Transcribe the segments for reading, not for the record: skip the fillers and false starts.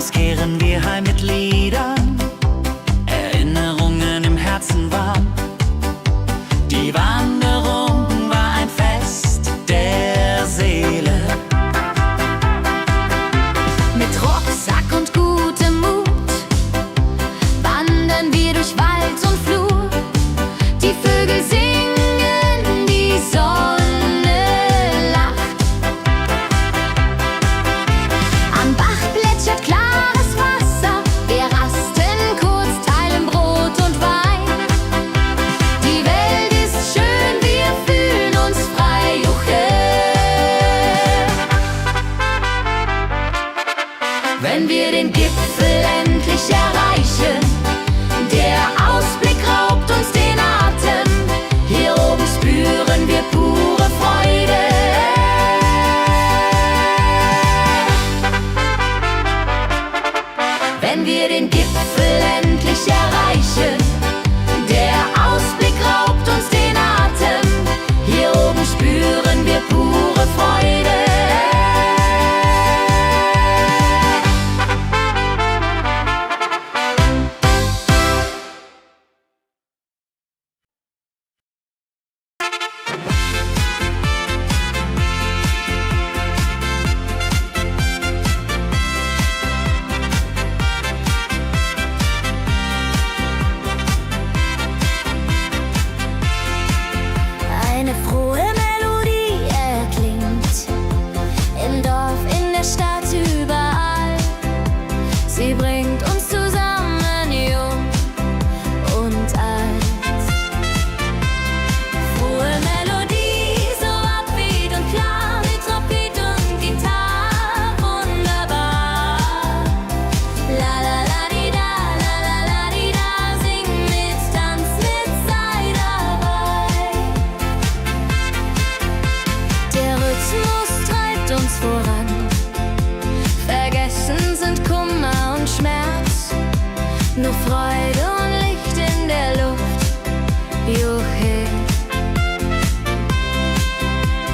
abends kehren wir heim mit Liedern, Erinnerungen im Herzen warm. Die Wanderung war ein Fest der Seele. Mit Rucksack und gutem Mut wandern wir durch Wald und Flur. Die Vögel singen, die Sonne lacht. Am Bach plätschert klares Wasser, wir rasten kurz, teilen Brot und Wein. Die Welt ist schön, wir fühlen uns frei, juche. Wenn wir den Gipfel endlich erreichen, der Ausblick raubt uns den Atem. Hier oben spüren wir pure Freude. Wenn wir den Gipfel endlich erreichen, der Ausblick raubt uns den Atem. Hier oben spüren wir pure Freude. Eine frohe Melodie erklingt im Dorf, in der Stadt, überall. Sie bringt uns zusammen, jung und alt. Frohe Melodie, so upbeat und klar, mit Trompete und Gitarre, wunderbar. La la la di da, la la la di da, sing mit, tanz mit, sei dabei. Der Rhythmus treibt uns voran. Vergessen sind Kummer und Schmerz. Nur Freude und Licht in der Luft. Juche.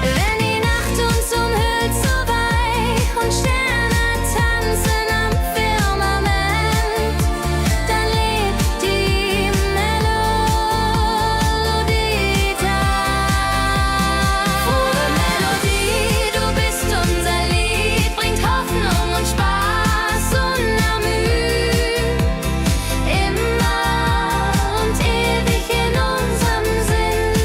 Wenn die Nacht uns umhüllt so weich und Sterne tanzen am Firmament, dann lebt die Melodie da. Frohe Melodie, du bist unser Lied, bringt Hoffnung und Spaß unermüht. Immer und ewig in unserem Sinn.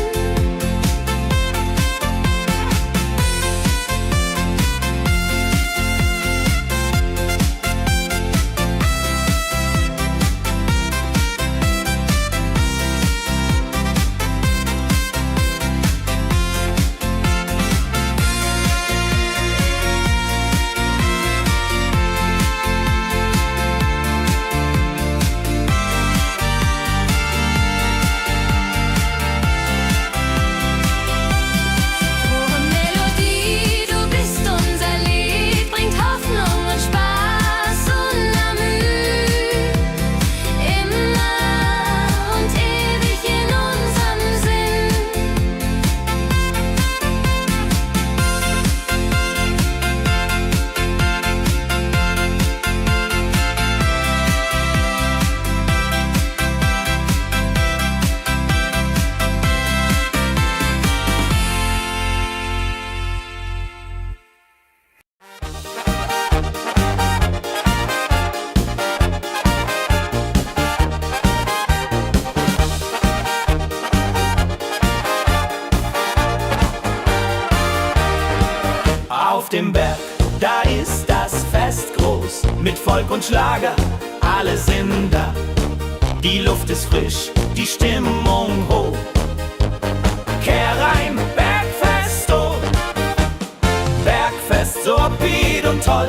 Frohe Melodie, du bist unser Lied, bringt Hoffnung und Spaß unermüht. Immer und ewig in unserem Sinn. Auf dem Berg, da ist das Fest groß, mit Volk und Schlager, alle sind da. Die Luft ist frisch, die Stimmung hoch. Kehr rein, Bergfest, oh. Bergfest, so upbeat und toll.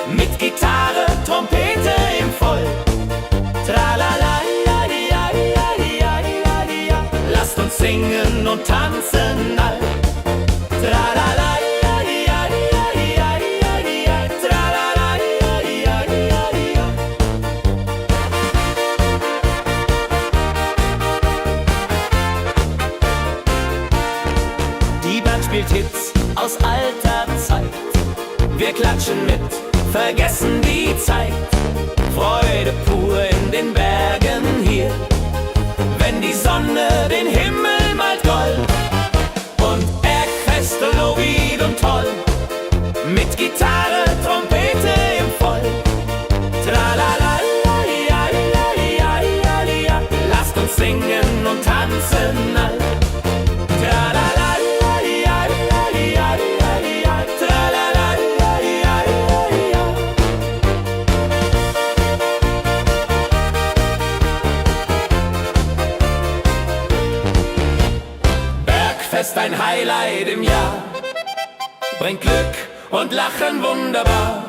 Mit Gitarre, Trompete im Voll. Tralala, ja, ja, ja, ja, ja, ja. Lasst uns singen und tanzen all. Tralala, ja, ja, ja, ja, ja, ja. Tralala, ja, ja, ja, ja. Die Band spielt Hits aus alter Zeit. Wir klatschen mit, vergessen die Zeit. Freude pur in den Bergen hier, wenn die Sonne den Himmel malt gold. Und Bergfest, Lovid und toll, mit Gitarre, Trompete im Voll. Tralala, lasst uns singen und tanzen all. Bergfest, ein Highlight im Jahr, bringt Glück und Lachen wunderbar.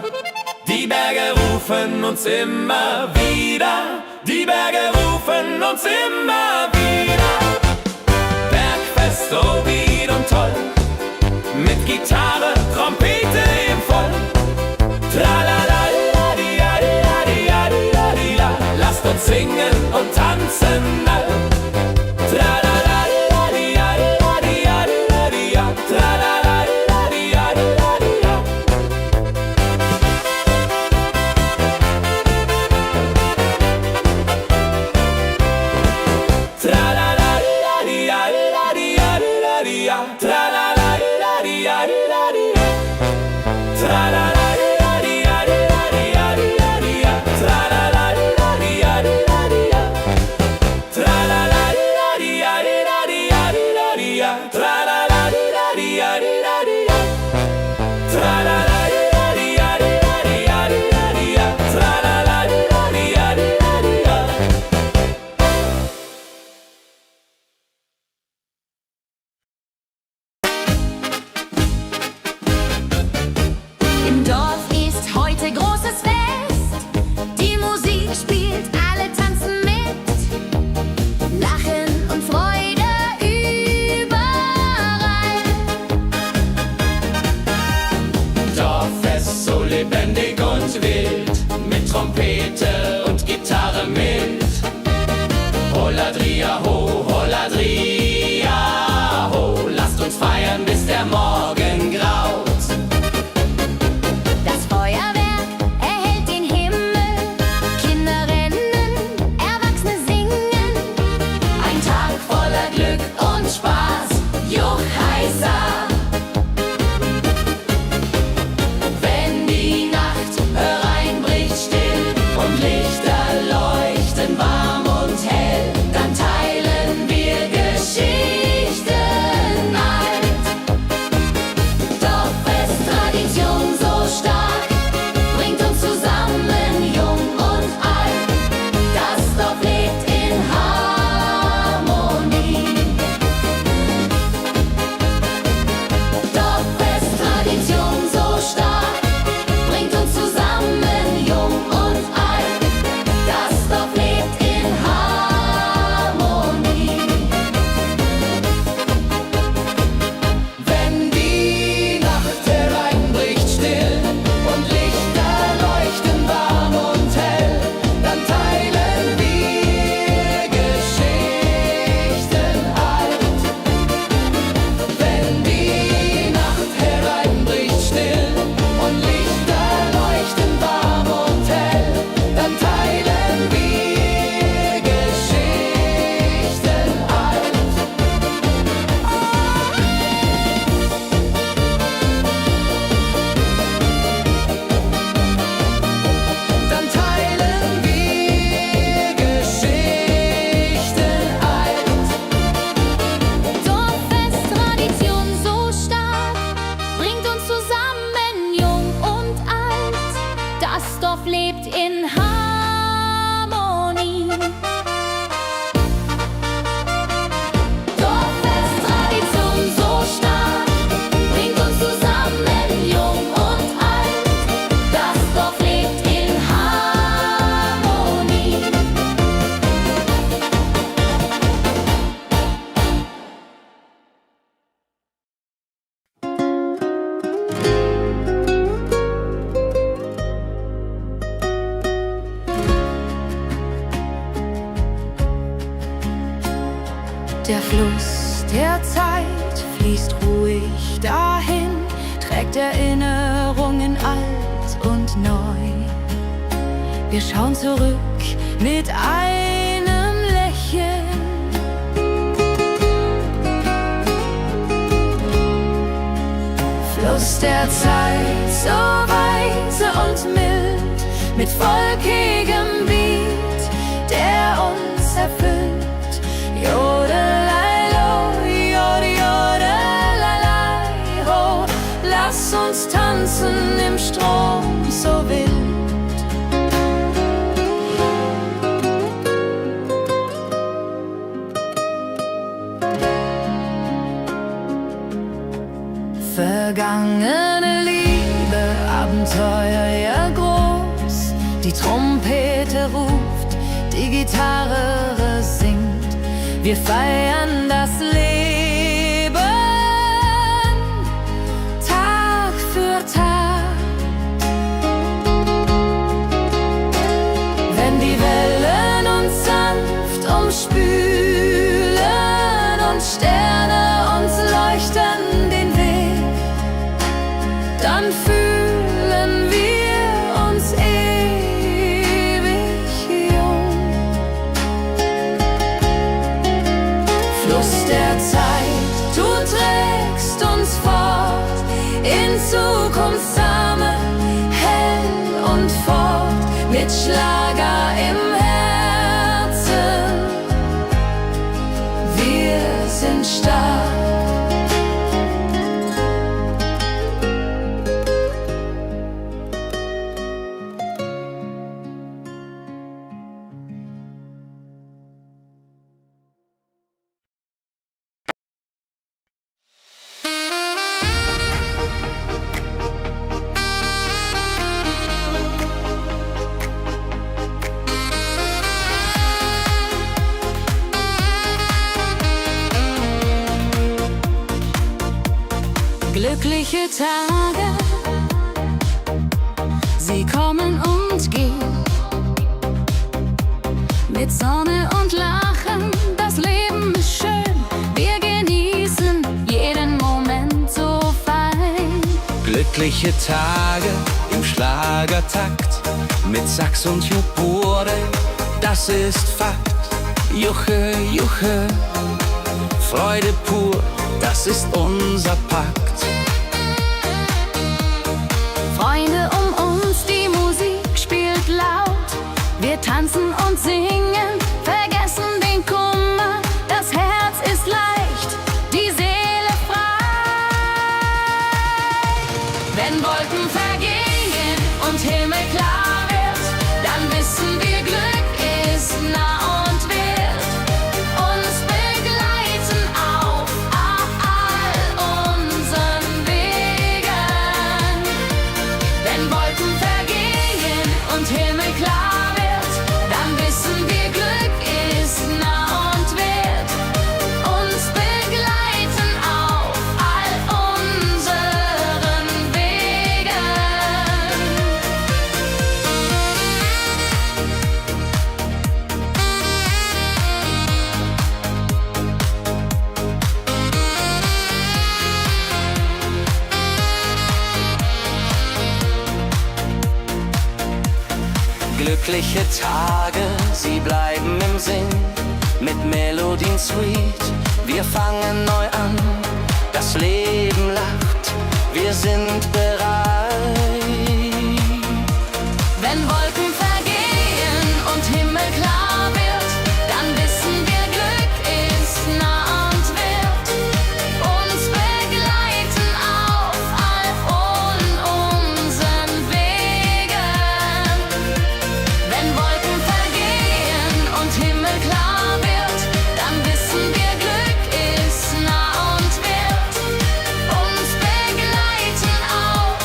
Die Berge rufen uns immer wieder, die Berge rufen uns immer wieder. Bergfest, Lovid und toll, mit Gitarre, Trompete im Voll. Tralala, lasst uns singen und tanzen all. Im Dorf ist heute großes Fest. Die Musik spielt, alle tanzen mit. Lachen und Freude überall. Dorffest, so lebendig und wild, mit Trompete und Gitarre mit. Holladria ho, Holladria ho, lasst uns feiern, bis der Morgen graut. Das Feuerwerk erhellt den Himmel. Kinder rennen, Erwachsene singen. Ein Tag voller Glück und Spaß, Juchheisa. Wenn die Nacht hereinbricht still und Lichter leuchten warm und hell, dann teilen wir Geschichten alt. Dorffest, Tradition so stark, bringt uns zusammen, jung und alt. Das Dorf lebt in Harmonie. Dorffest, Tradition so stark, bringt uns zusammen, jung und alt. Das Dorf lebt in Harmonie. Wenn die Nacht hereinbricht still und Lichter leuchten warm und hell, dann teilen wir Geschichten alt. Wenn die Nacht hereinbricht still und Lichter leuchten warm und hell, dann teilen wir Geschichten alt. Dann teilen wir Geschichten alt. Dorffest, Tradition so stark, bringt uns zusammen, jung und alt. Das Dorf lebt in Harmonie. Dorffest, Tradition so stark, bringt uns zusammen, jung und alt. Das Dorf lebt in Harmonie. Der Fluss der Zeit fließt ruhig dahin, trägt Erinnerungen alt und neu. Wir schauen zurück mit einem Lächeln. Fluss der Zeit, so weise und mild, mit wolkigem Beat, der uns erfüllt. Jodelei-lo, jodelei-lai, ho, lass uns tanzen im Strom so wild. Vergangene Liebe, Abenteuer ja groß. Die Trompete ruft, die Gitarre singt. Wir feiern das Leben Tag für Tag. Wenn die Wellen uns sanft umspülen und Sterne uns leuchten den Weg, dann fühlen wir uns ewig jung. Fluss der Zeit, du trägst uns fort in Zukunftssame, hell und fort, mit Schlager im Herzen. Wir sind stark. Glückliche Tage, sie kommen und gehen. Mit Sonne und Lachen, das Leben ist schön. Wir genießen jeden Moment so fein. Glückliche Tage im Schlagertakt, mit Sax und Jupore, das ist Fakt. Juche, Juche, Freude pur, das ist unser Pakt. Freunde um uns, die Musik spielt laut. Wir tanzen und singen, vergessen den Kummer. Das Herz ist leicht, die Seele frei. Wenn Wolken vergehen und Himmel klar wird, dann wissen wir, Glück ist nah und wird uns begleiten auf all unseren Wegen. Wenn Wolken vergehen und Himmel klar wird, dann wissen wir, Glück ist nah und wird uns begleiten auf all unseren Wegen. Glückliche Tage, sie bleiben im Sinn, mit Melodien sweet. Wir fangen neu an, das Leben lacht, wir sind bereit. Wenn Wolken vergehen und Himmel klar wird, dann wissen wir, Glück ist nah und wird uns begleiten auf all unseren Wegen. Wenn Wolken vergehen und Himmel klar wird, dann wissen wir, Glück ist nah und wird uns begleiten auf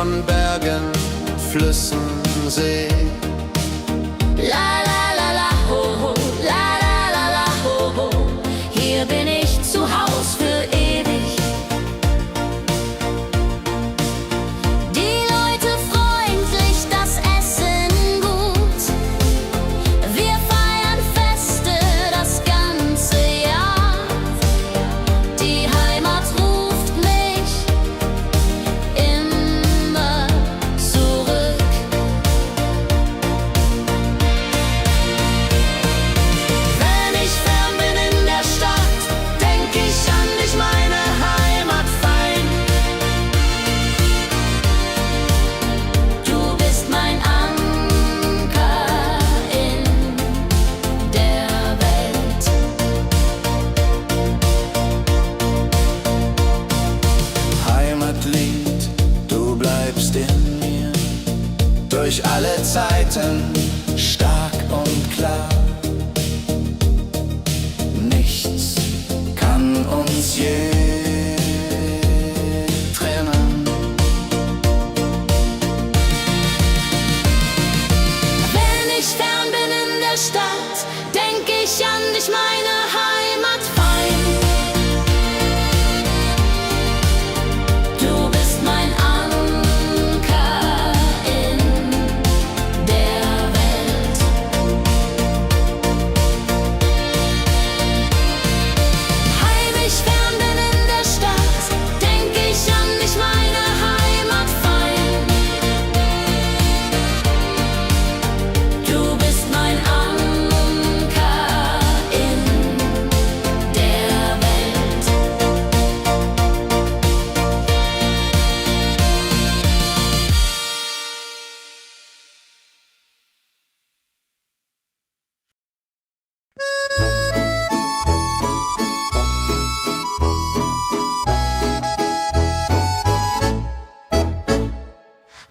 von Bergen, Flüssen, See. La la la la ho ho, la la la la ho ho. Hier bin ich zu Haus für ewig. Die Leute freundlich, das Essen gut. Wir feiern Feste das ganze Jahr. Die Heimat ruft mich immer zurück. Wenn ich fern bin in der Stadt, denk ich an dich, meine Heimat fein. Du bist mein Anker in der Welt. Heimatlied, du bleibst in mir, durch alle Zeiten stark und klar. Nichts kann uns je trennen. Wenn ich fern bin in der Stadt, denk ich an dich, meine Heimat fein. Du bist mein Anker in der Welt. Heim ich fern bin in der Stadt, denk ich an dich, meine Heimat fein. Du bist mein Anker in der Welt.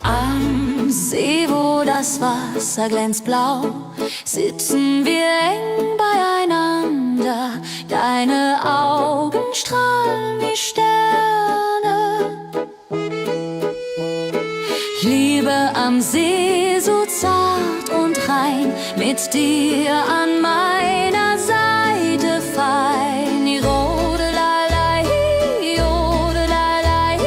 Am See, wo das Wasser glänzt blau, sitzen wir eng beieinander. Deine Augen strahlen wie Sterne. Liebe am See, so zart und rein, mit dir an meiner Seite fein. Jodelei, jodelei,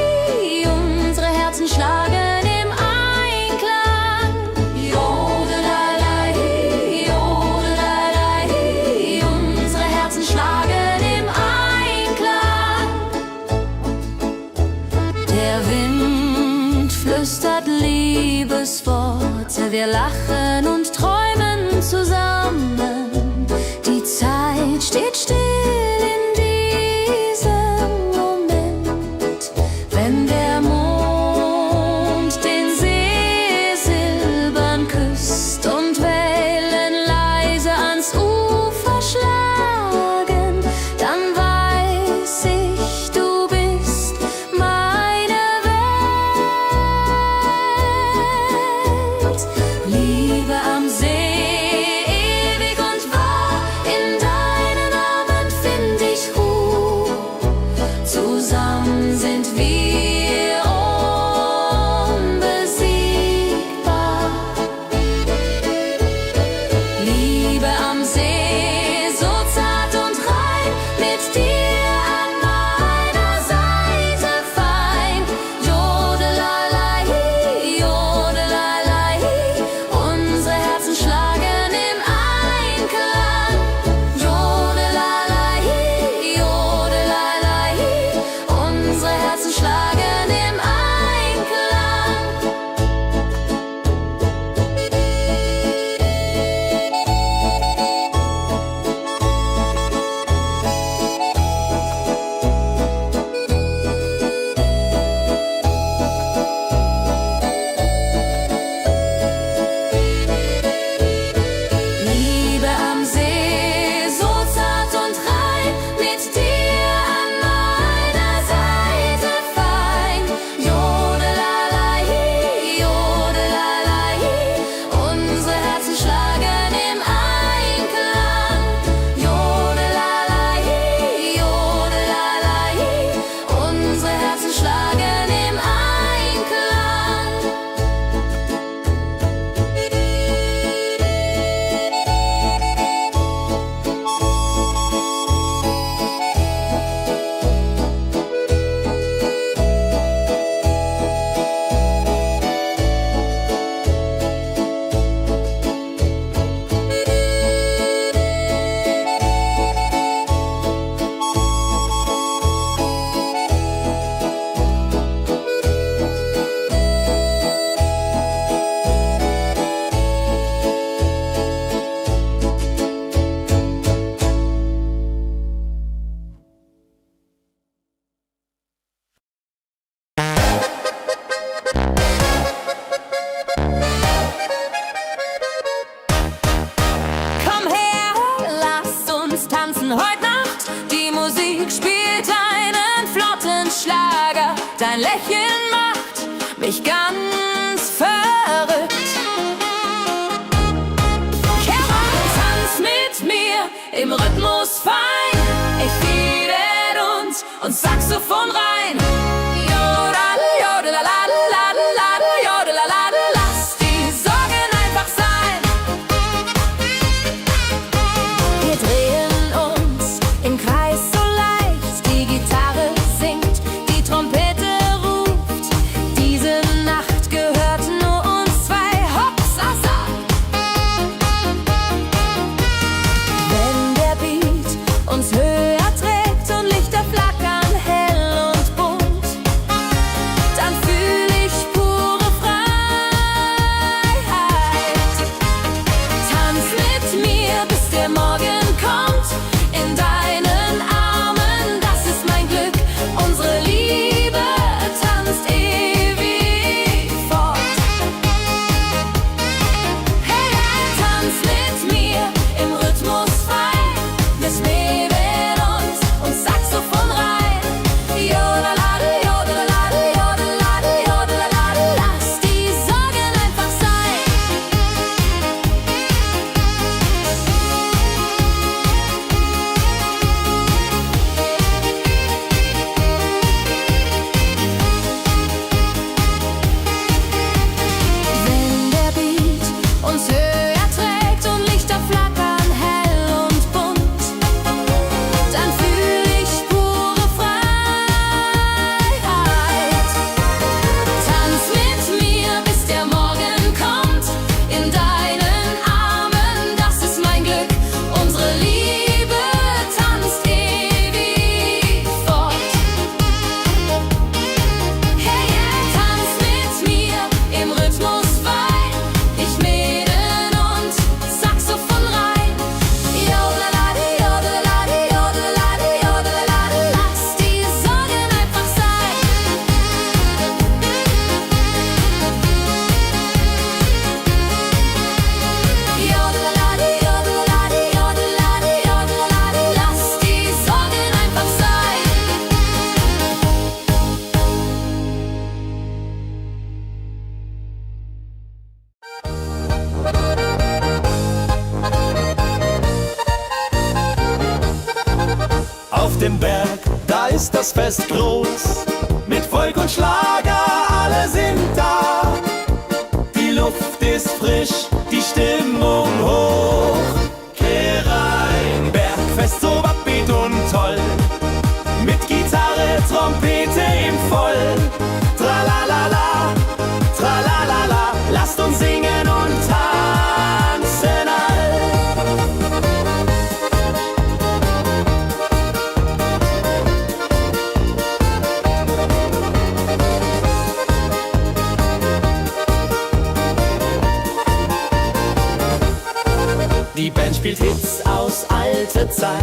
unsere Herzen schlagen im Einklang. Jodelei, jodelei, unsere Herzen schlagen im Einklang. Der Wind flüstert Liebesworte, wir lachen und träumen zusammen. Die Zeit steht still in diesem Moment, wenn der Mond den See silbern küsst und Wellen leise ans Ufer schlagen, dann weiß ich, du bist meine Welt. Liebe Dein Lächeln macht mich ganz verrückt. Kehr rein, tanz mit mir im Rhythmus fein. Ich fiedel und Saxophon rein. Jodel, jodelalalalalal, jodelalala. Lass die Sorgen einfach sein. Wir drehen uns im Kreis so leicht. Die Gitarre singt, die Trompete ruft. Diese Nacht gehört nur uns zwei. Hopsasa. Wenn der Beat uns höher trägt und Lichter flackern hell und bunt, dann fühl ich pure Freiheit. Tanz mit mir, bis der Morgen kommt. In deinen Armen, das ist mein Glück. Unsere Liebe tanzt ewig fort. Hey, tanz mit mir im Rhythmus fein. Wir schweben und Saxophon rein. Jodelade, jodelade, jodelade, jodelade. Lass die Sorgen einfach sein. Wenn der Beat uns höher trägt und Lichter flackern hell und bunt, dann fühl ich pure Freiheit. Tanz mit mir, bis der Morgen kommt. In deinen Armen, das ist mein Glück. Unsere Liebe tanzt ewig fort. Hey, tanz mit mir im Rhythmus fein. Ich mähen und Saxophon rein. Jodelade, jodelade, jodelade, jodelade. Lass die Sorgen einfach sein. Jodelade, jodelade, jodelade, jodelade. Lass die Sorgen einfach sein. Auf dem Berg, da ist das Fest groß. Mit Volk und Schlager, alle sind da. Die Luft ist frisch, die Stimmung hoch. Kehr rein, Bergfest so upbeat und toll. Mit Gitarre, Trompete im Voll. Tralalala, tralalala. Lasst uns singen und tanzen all. Die Band spielt Hits aus alter Zeit.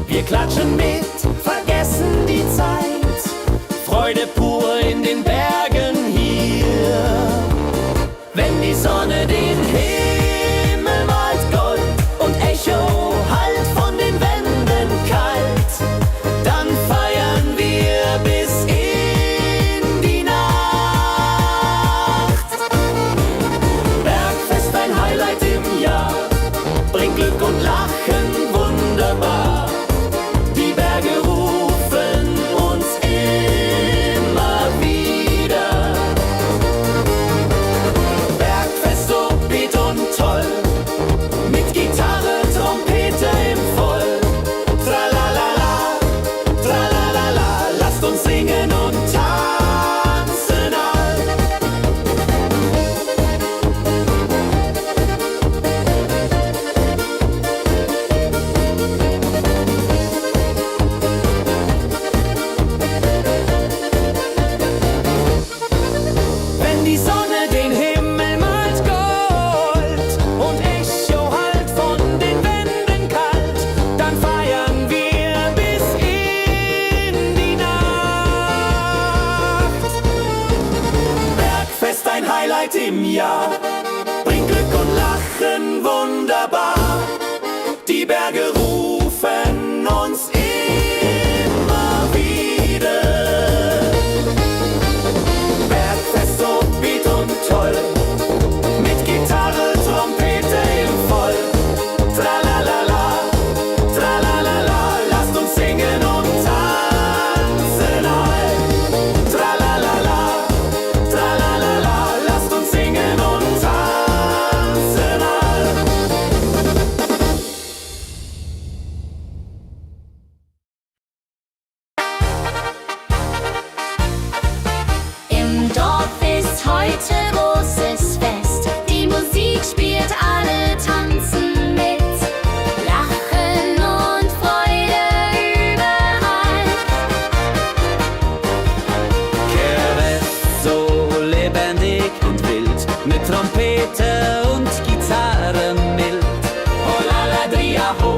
Wir klatschen mit, vergessen die Zeit. Freude pur in den Bergen hier. Wenn die Sonne den Himmel malt Gold und Echo hallt von den Wänden kalt, dann feiern wir bis in die Nacht. Bergfest, ein Highlight im Jahr, bringt Glück und Lachen wunderbar. Die Berge rufen uns immer wieder. Bergfest so beat und toll, mit Gitarre, Trompete im Voll. Tralalala, tralalala, lasst uns singen und tanzen all. Wenn die Sonne den Himmel malt Gold und Echo hallt von den Wänden kalt, dann feiern wir bis in die Nacht. Bergfest, ein Highlight im Jahr, bringt Glück und Lachen wunderbar. Die Berge rufen uns immer wieder. mit Trompete und Gitarre mild. Oh la la dria ho,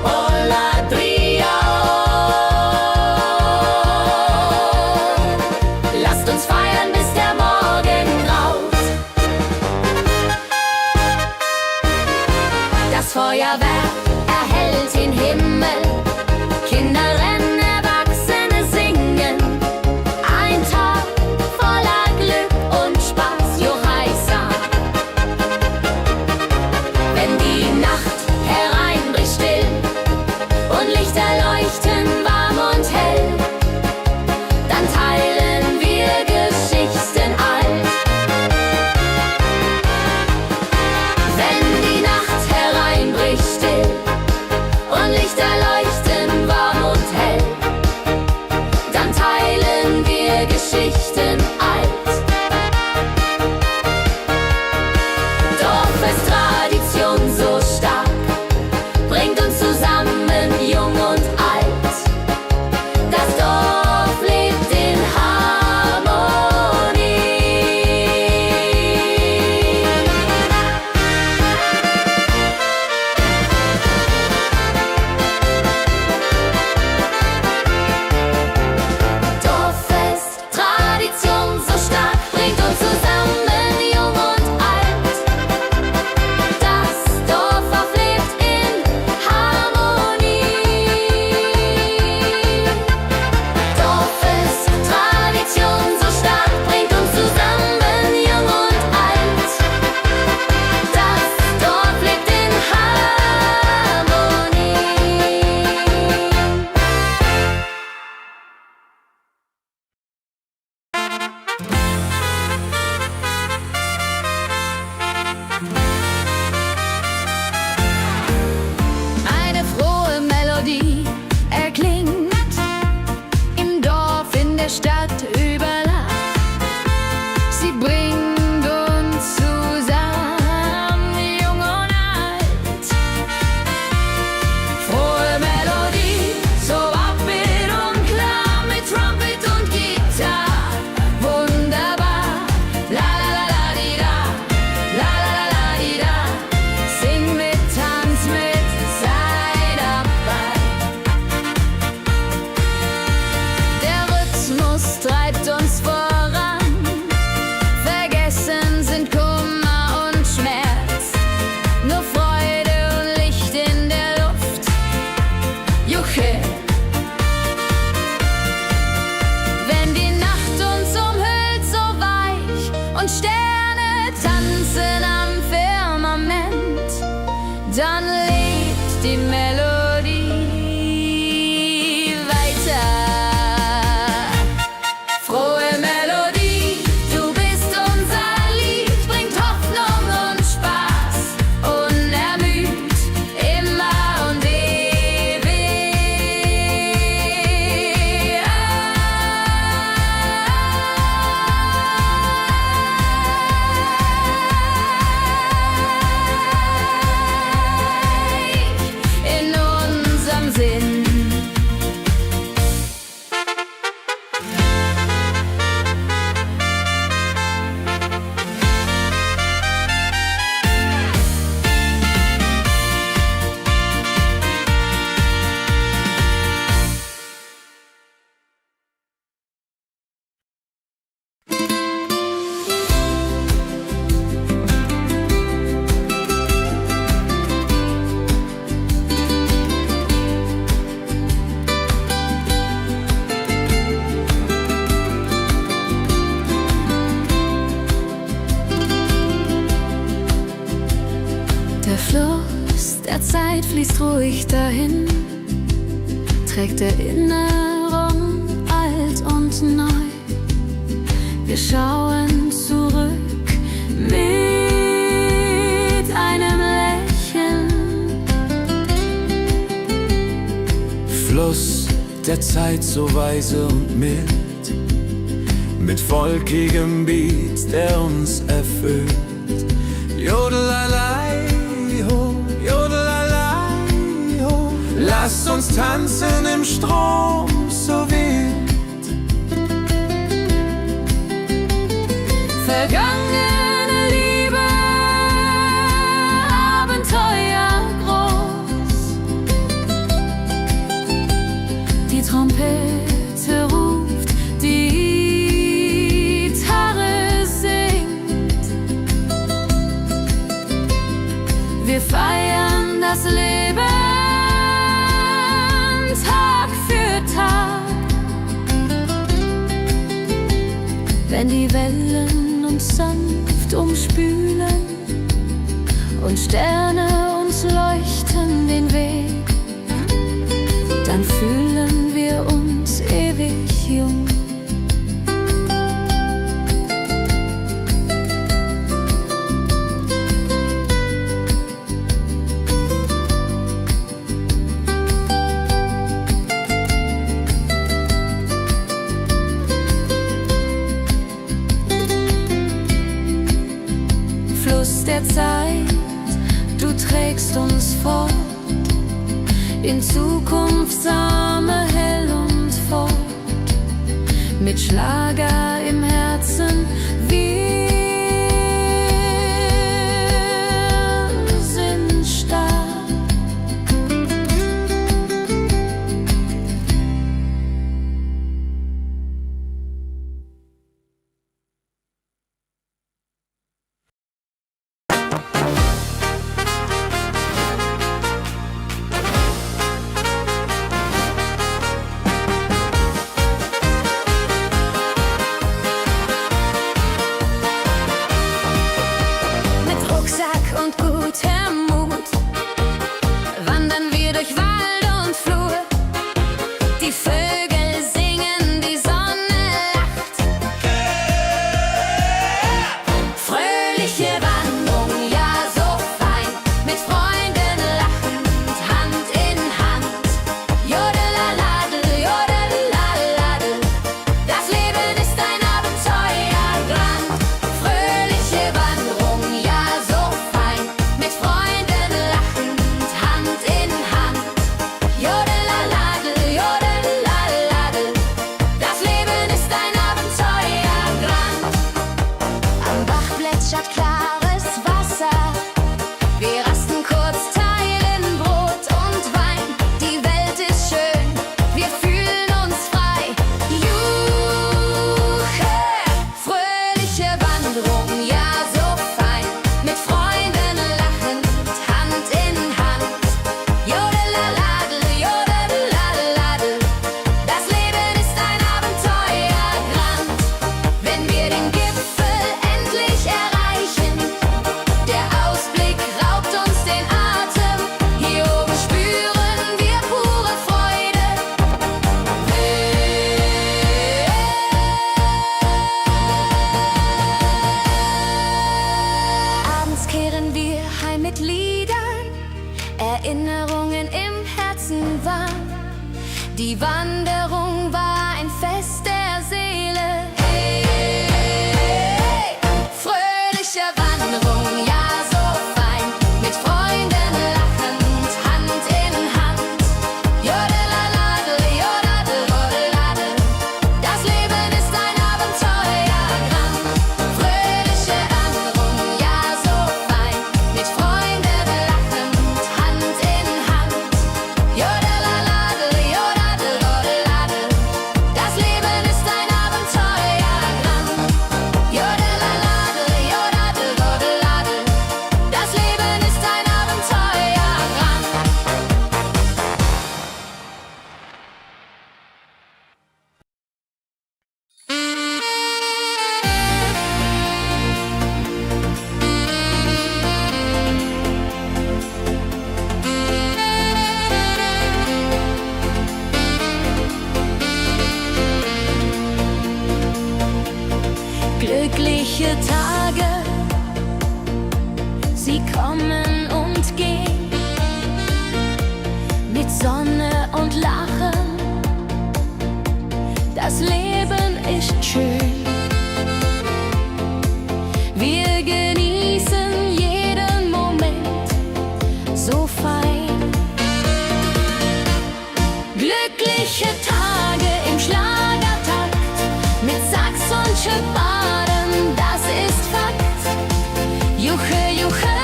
oh la dria oh. Lasst uns feiern, bis der Morgen graut. Das Feuerwerk erhellt den Himmel, Kinder rennen, Erwachsene singen. Ein Tag voller Glück und Spaß, Johaisa. Wenn die Nacht hereinbricht still und Lichter leuchten warm und hell, dann teilen wir Geschichten alt. Wenn die Nacht hereinbricht still und Lichter leuchten warm und hell, dann teilen wir Geschichten alt. Dorffest-Tradition so stark, bringt uns zusammen, jung und alt. Das Dorf lebt in Harmonie. Dorffest, Tradition so stark, bringt uns zusammen, jung und alt. Das Dorf auflebt in Harmonie. Dorffest, Tradition so stark, bringt uns zusammen, jung und alt. Das Dorf lebt in Harmonie. Eine frohe Melodie erklingt im Dorf, in der Stadt, überall. Sie bringt uns zusammen, jung und alt. Frohe Melodie, so upbeat und klar, mit Trumpet und Gitarre. Wunderbar, la la la la di da, la la la la di da. Sing mit, tanz mit, sei dabei. Der Rhythmus treibt uns voran, vergessen sind Kummer und Schmerz, nur Freude und Licht in der Luft. Juche! Wenn die Nacht uns umhüllt, so weich, und Sterne tanzen am Firmament, dann lebt die Melodie weiter. Frohe Melodie, du bist unser Lied, bringt Hoffnung und Spaß, unermüd, immer und ewig. In unserem Sinn. Der Fluss der Zeit fließt ruhig dahin, trägt Erinnerung alt und neu. Wir schauen zurück mit einem Lächeln. Fluss der Zeit so weise und mild, mit volkigem Beat, der uns erfüllt. Jodelalei ho, jodelalei ho. Lasst uns tanzen im Strom so wild. Vergangene Wir feiern das Leben Tag für Tag. Wenn die Wellen uns sanft umspülen und Sterne uns leuchten den Weg, dann fühlen wir uns ewig jung. Fluss der Zeit, du trägst uns fort in Zukunftssame hell und fort, mit Schlager im Herzen. Wir sind stark. Erinnerungen im Herzen waren. Die Wanderung war ein Fest der Seele. Hey, hey, fröhliche Wanderung, ja so fein, mit Freunden lachend, Hand in Hand. Jodeladel, jodadel, jodeladel, das Leben ist ein Abenteuerland. Fröhliche Wanderung, ja so fein, mit Freunden lachend, Hand in Hand. Jodeladel, jodadel, jodeladel, das Leben ist ein Abenteuerland. Jodeladel, jodadel, jodeladel, das Leben ist ein Abenteuerland. Glückliche Tage, sie kommen und gehen, mit Sonne und Lachen, das Leben ist schön. Wir genießen jeden Moment so fein. Glückliche Tage im Schlagertakt, mit Sax und Schöpfaden, das ist Fakt. Juche, Juche,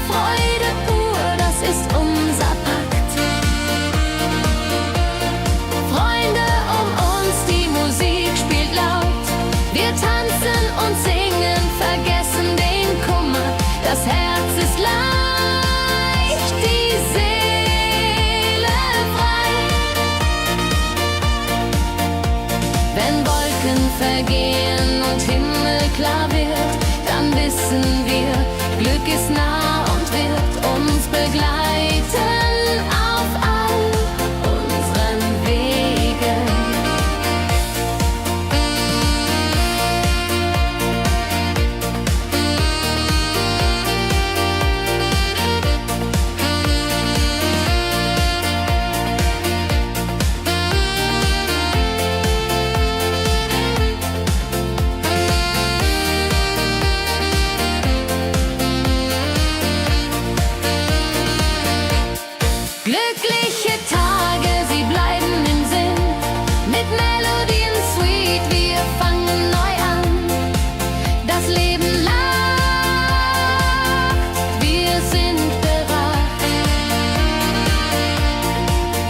Freude pur, das ist unser Pakt. Freunde um uns, die Musik spielt laut. Wir tanzen und singen, vergessen den Kummer, das Herz ist laut. vergehen und himmelklar wird, dann wissen wir, Glück ist nah und wird uns begleiten auf all unseren Wegen. Glückliche Tage, sie bleiben im Sinn, mit Melodien sweet, wir fangen neu an. Das Leben lacht, wir sind bereit.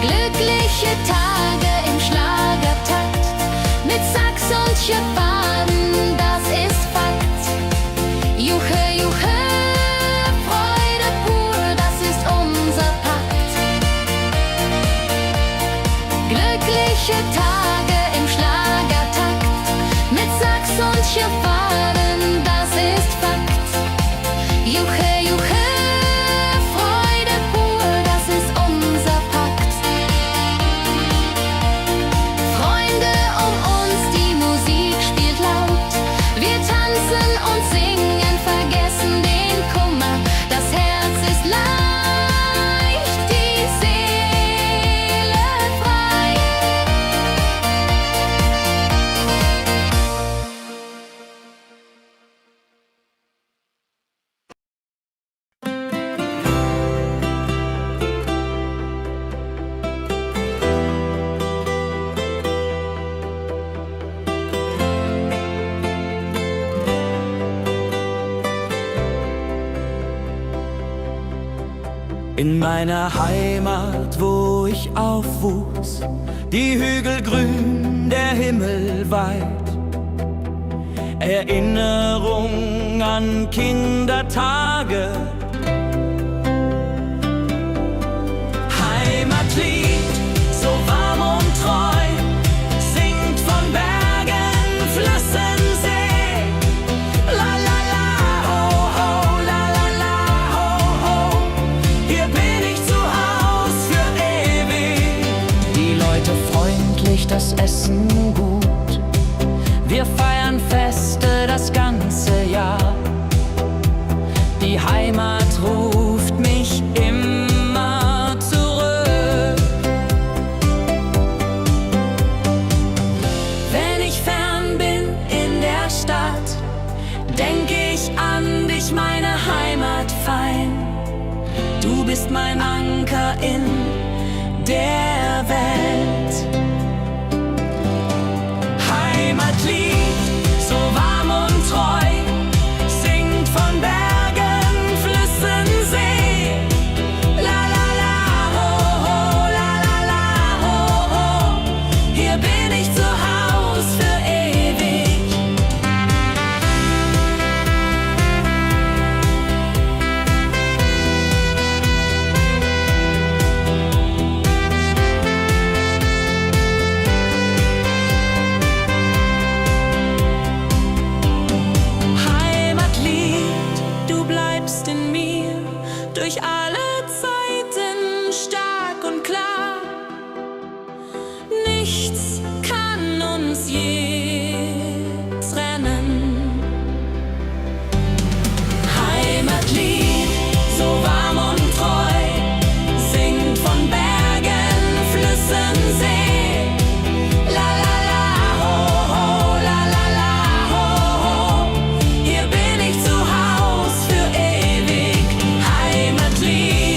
Glückliche Tage im Schlagertakt, mit Sax und Schöpfaden, das ist Fakt. Juche, juche, Freude pur, das ist unser Pakt. Glückliche Tage im Schlagertakt, mit Sax und Schöpfaden, das ist Fakt. Juche, juche, Freude pur, das ist unser Pakt. Freunde um uns, die Musik spielt laut, wir tanzen und singen, vergessen den Kummer, das Herz ist leicht, die Seele frei. In meiner Heimat, wo ich aufwuchs, die Hügel grün, der Himmel weit. Erinnerung an Kindertage. Heimatlied, so warm und treu, singt von Bergen, Flüssen, See. La la la, ho ho, la la la, ho ho. Hier bin ich zu Haus für ewig. Die Leute freundlich, das Essen gut. Wir feiern Feste das ganze Jahr. Die Heimat ruft mich immer zurück. Wenn ich fern bin in der Stadt, denk ich an dich, meine Heimat fein. Du bist mein Anker in der Welt. Heimatlied, so warm und treu, singt von Bergen, Flüssen, See. La la la, ho ho, la la la, ho ho. Hier bin ich zu Haus für ewig. Heimatlied, du bleibst in mir durch alle Zeiten stark und klar. Nichts kann uns je trennen. Heimatlied, so warm und treu, singt von Bergen, Flüssen, See. La la la, ho ho, la la la, ho ho. Hier bin ich zu Haus für ewig. Heimatlied.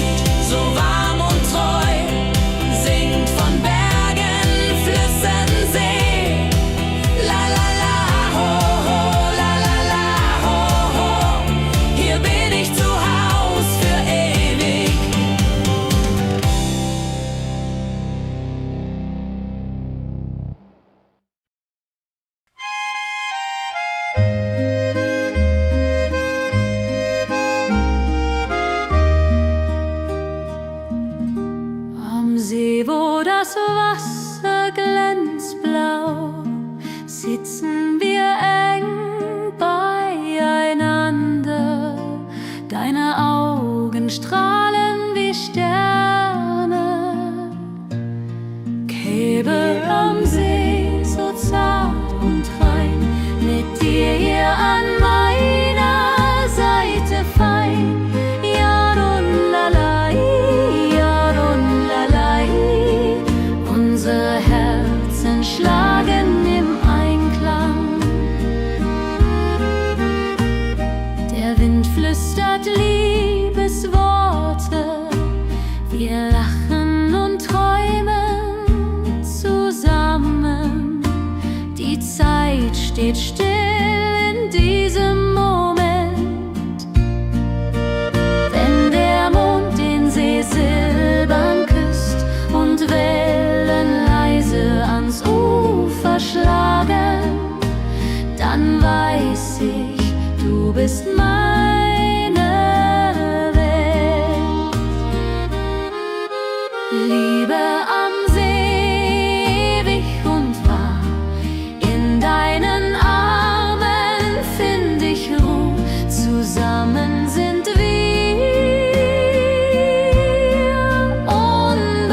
flüstert Liebesworte. Wir lachen und träumen zusammen. Die Zeit steht still in diesem Moment. Wenn der Mond den See silbern küsst und Wellen leise ans Ufer schlagen, dann weiß ich, du bist meine Welt. Liebe am See, ewig und wahr, in deinen Armen find ich Ruhe, zusammen sind wir unbesiegbar.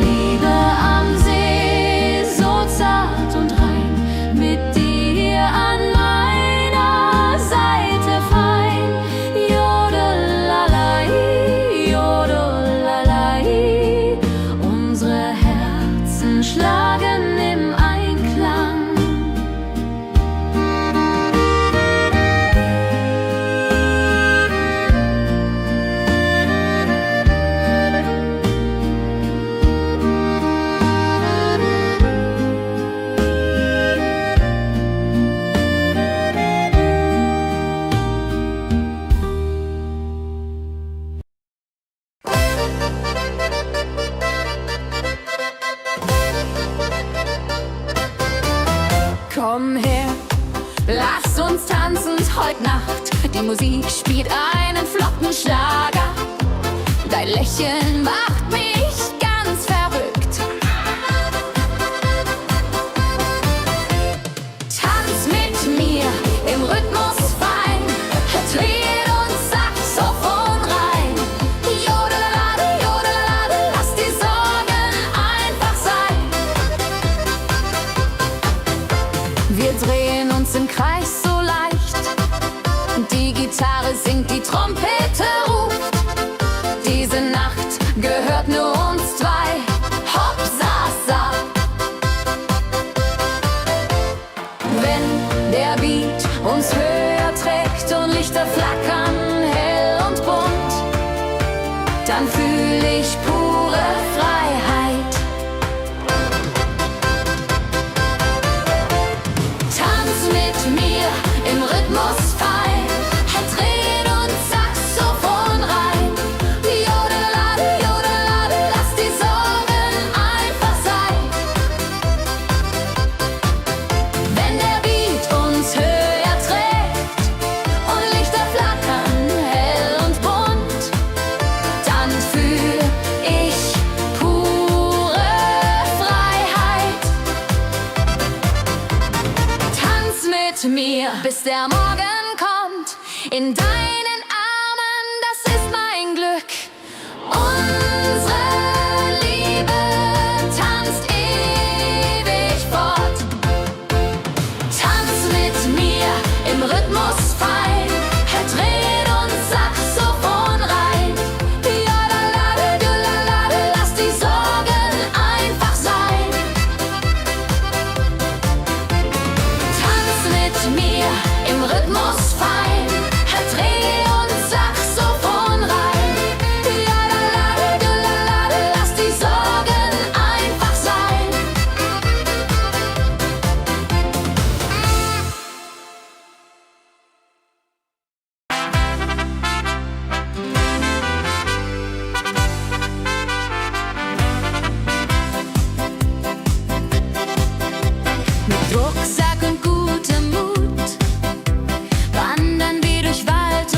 Liebe am See, so zart und rein, mit dir an meiner Seite fein. Jodelalai, jodelalai, unsere Herzen schlagen im Einklang. Komm her, lass uns tanzen heute Nacht. Die Musik spielt einen flotten Schlager. Dein Lächeln macht mich ganz verrückt. Tanz mit mir im Rhythmus fein, Trill und Saxophon rein. Jodelade, jodelade, lass die Sorgen einfach sein. Wir drehen uns im Kreis so leicht. Die Gitarre singt, die Trompete ruft. Diese Nacht gehört nur uns zwei. Hopp, sa, sa. Wenn der Beat uns höher trägt und Lichter flackern hell und bunt, dann fühl ich pure Freiheit. Tanz mit mir im Rhythmus fein, Trill und Saxophon rein. Jodelade, jodelade, lass die Sorgen einfach sein. Wenn der Beat uns höher trägt und Lichter flackern hell und bunt, dann fühl ich pure Freiheit. Tanz mit mir, bis der Morgen kommt. In deinen Armen, das ist mein Glück. Unsere Liebe tanzt ewig fort. Tanz mit mir im Rhythmus fein, Trill und Saxophon rein. Jodelade, jodelade, lass die Sorgen einfach sein. Tanz mit mir im Rhythmus fein, Trill und Saxophon rein. Jodelade, jodelade, lass die Sorgen einfach sein. Mit Rucksack und gutem Mut wandern wir durch Wald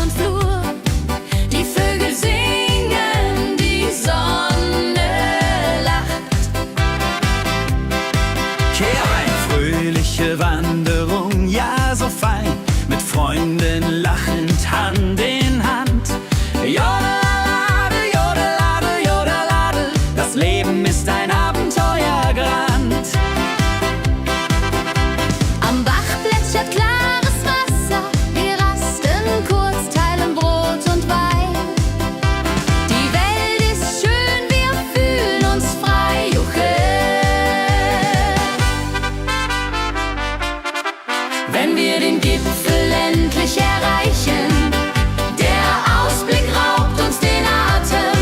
wir den Gipfel endlich erreichen. Der Ausblick raubt uns den Atem.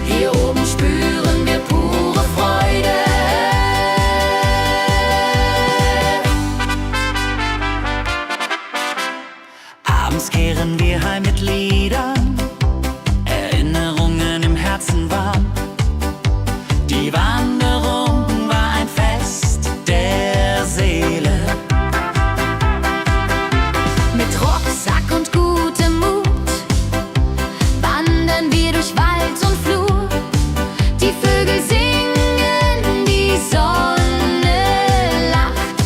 Hier oben spüren wir pure Freude. Abends kehren wir heim mit Liedern, Erinnerungen im Herzen warm. Die Wanderung war ein Fest der Seele. Mit Rucksack und gutem Mut wandern wir durch Wald und Flur. Die Vögel singen, die Sonne lacht.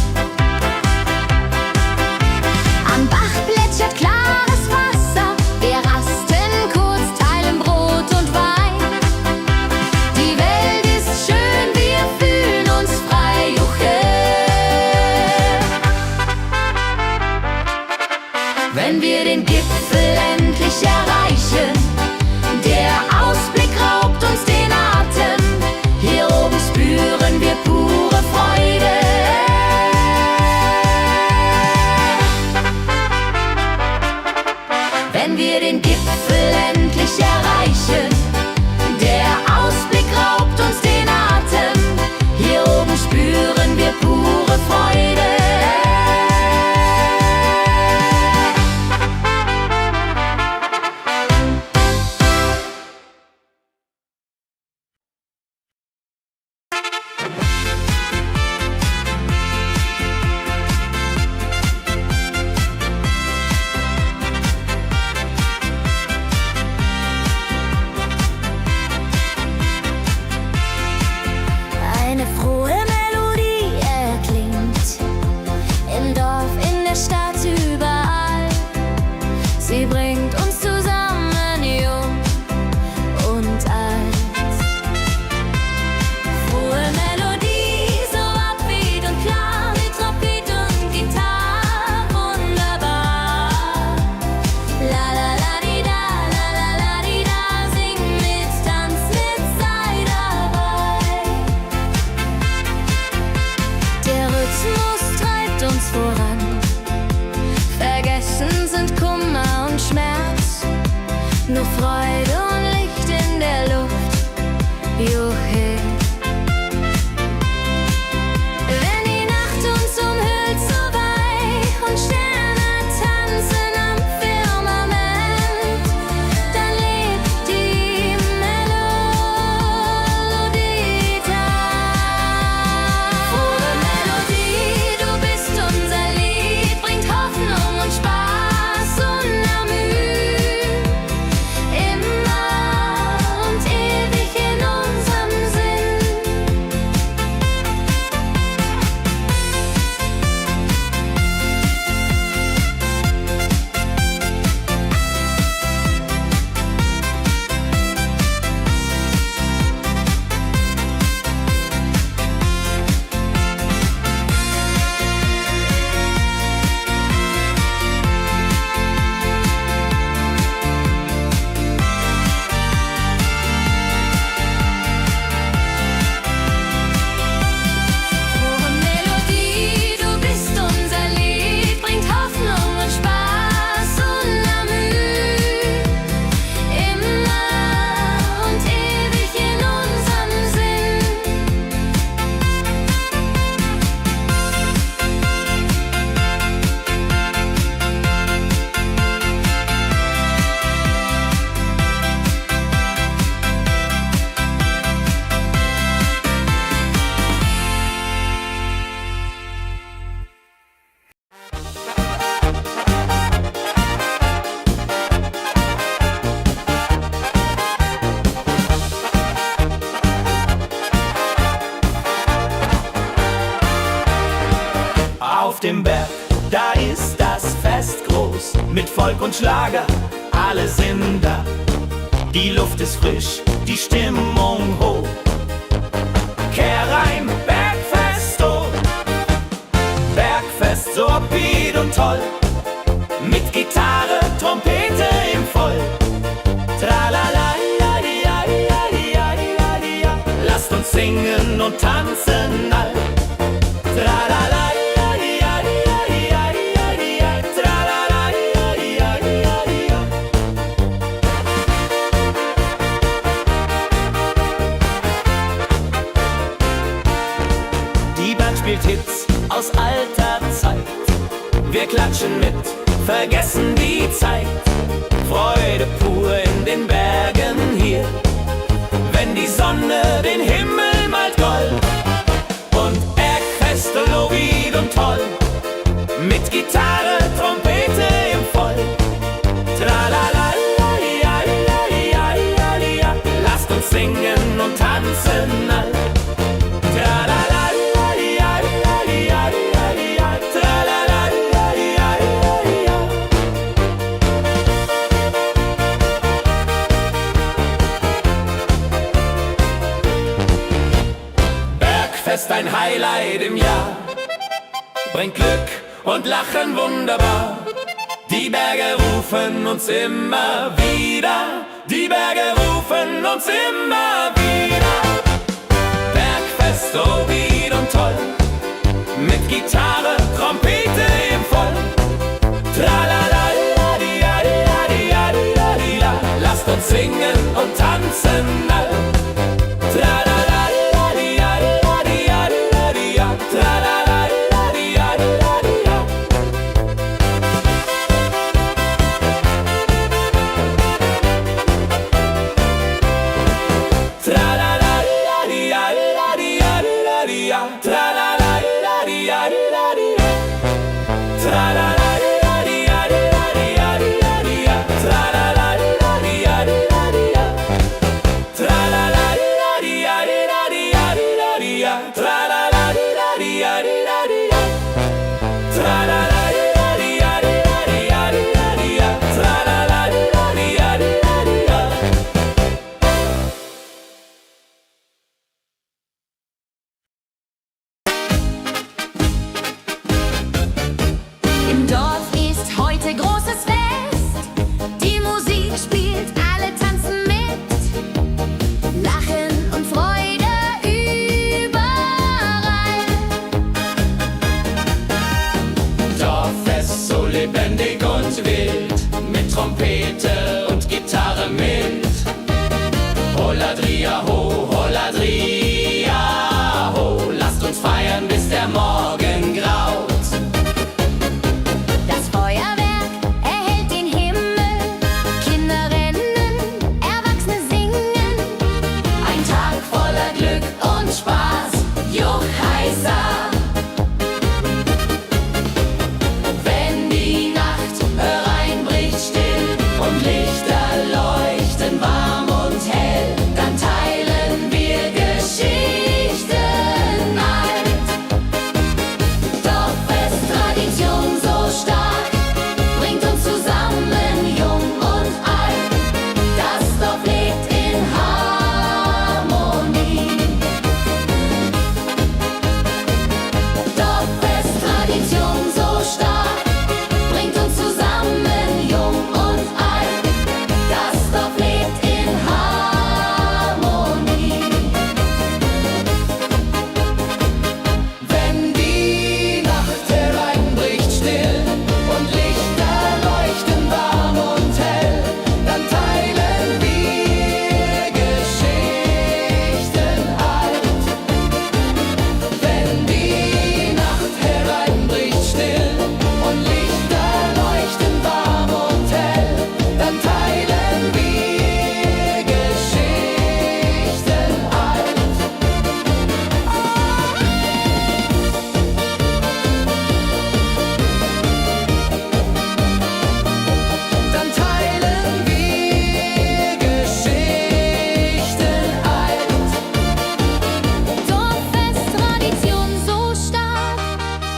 Am Bach plätschert klares Wasser. Wir rasten kurz, teilen Brot und Wein. Die Welt ist schön, wir fühlen uns frei. Juche. Wenn wir den Gipfel endlich erreichen, der Ausblick raubt uns den Atem. Hier oben spüren wir pure Freude. Wenn wir den Gipfel endlich erreichen, der Ausblick raubt uns den Atem. Hier oben spüren wir pure Freude. Eine frohe Melodie erklingt im Dorf, in der Stadt, überall. Sie bringt uns zusammen, jung und alt. Frohe Melodie, so upbeat und klar, mit Trompete und Gitarre, wunderbar. La la la di da, la la la di da, sing mit, tanz mit, sei dabei. Der Rhythmus treibt uns voran. Vergessen sind Kummer und Schmerz. Nur Freude und Licht in der Luft. Juche. Wenn die Nacht uns umhüllt so weich und Sterne tanzen am Firmament, dann lebt die Melodie da. Frohe Melodie, du bist unser Lied, bringt Hoffnung und Spaß unermüht. Immer und ewig in unserem Sinn. Frohe Melodie, du bist unser Lied, bringt Hoffnung und Spaß unermüht. Immer und ewig in unserem Sinn. Auf dem Berg, da ist das Fest groß, mit Volk und Schlager, alle sind da. Die Luft ist frisch, die Stimmung hoch. Kehrreim, Bergfest, oh. Bergfest, so upbeat und toll. Mit Gitarre, Trompete im Voll. Tralala, ja, ja, ja, ja, ja, ja. Lasst uns singen und tanzen all. Tralala, ja, ja, ja, ja, ja, mit, vergessen die Zeit. Freude pur in den Bergen hier, wenn die Sonne den Himmel malt gold. Und Bergfest, Lovid und toll, mit Gitarre, Trompete im Voll. Tralala, lasst uns singen und tanzen all. Bergfest, ein Highlight im Jahr, bringt Glück und Lachen wunderbar. Die Berge rufen uns immer wieder, die Berge rufen uns immer wieder. Bergfest, oh wieder und toll, mit Gitarre, Trompete im Voll. Tralala, lasst uns singen und tanzen all. Im Dorf ist heute großes Fest. Die Musik spielt, alle tanzen mit. Lachen und Freude überall. Dorffest, so lebendig und wild, mit Trompete und Gitarre mit. Holladria ho, Holladria ho, lasst uns feiern, bis der Morgen graut. Das Feuerwerk erhellt den Himmel. Kinder rennen, Erwachsene singen. Ein Tag voller Glück und Spaß, Juchheisa. Wenn die Nacht hereinbricht still und Lichter leuchten warm und hell, dann teilen wir Geschichten alt. Dorffest, Tradition so stark, bringt uns zusammen, jung und alt. Das Dorf lebt in Harmonie. Dorffest, Tradition so stark, bringt uns zusammen, jung und alt. Das Dorf lebt in Harmonie. Wenn die Nacht hereinbricht still und Lichter leuchten warm und hell, dann teilen wir Geschichten alt. Wenn die Nacht hereinbricht still und Lichter leuchten warm und hell, dann teilen wir Geschichten alt. Dann teilen wir Geschichten alt. Dorffest, Tradition so stark,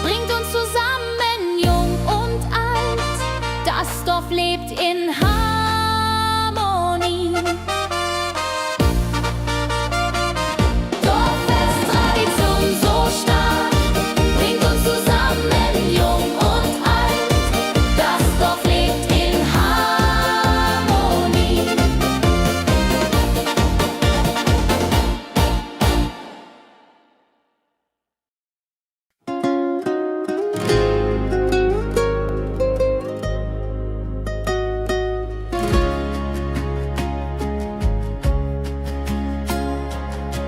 bringt uns zusammen, jung und alt. Das Dorf lebt in Harmonie. Dorffest, Tradition so stark, bringt uns zusammen, jung und alt. Das Dorf lebt in Harmonie.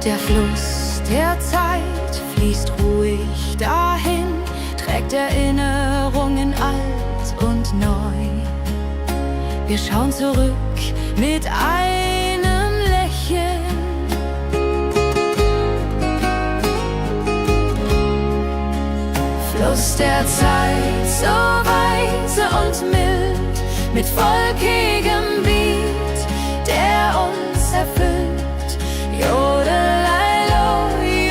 Der Fluss der Zeit fließt ruhig dahin, trägt Erinnerungen alt sind neu. Wir schauen zurück mit einem Lächeln. Fluss der Zeit, so weise und mild, mit wolkigem Beat, der uns erfüllt. Jodelei-lo,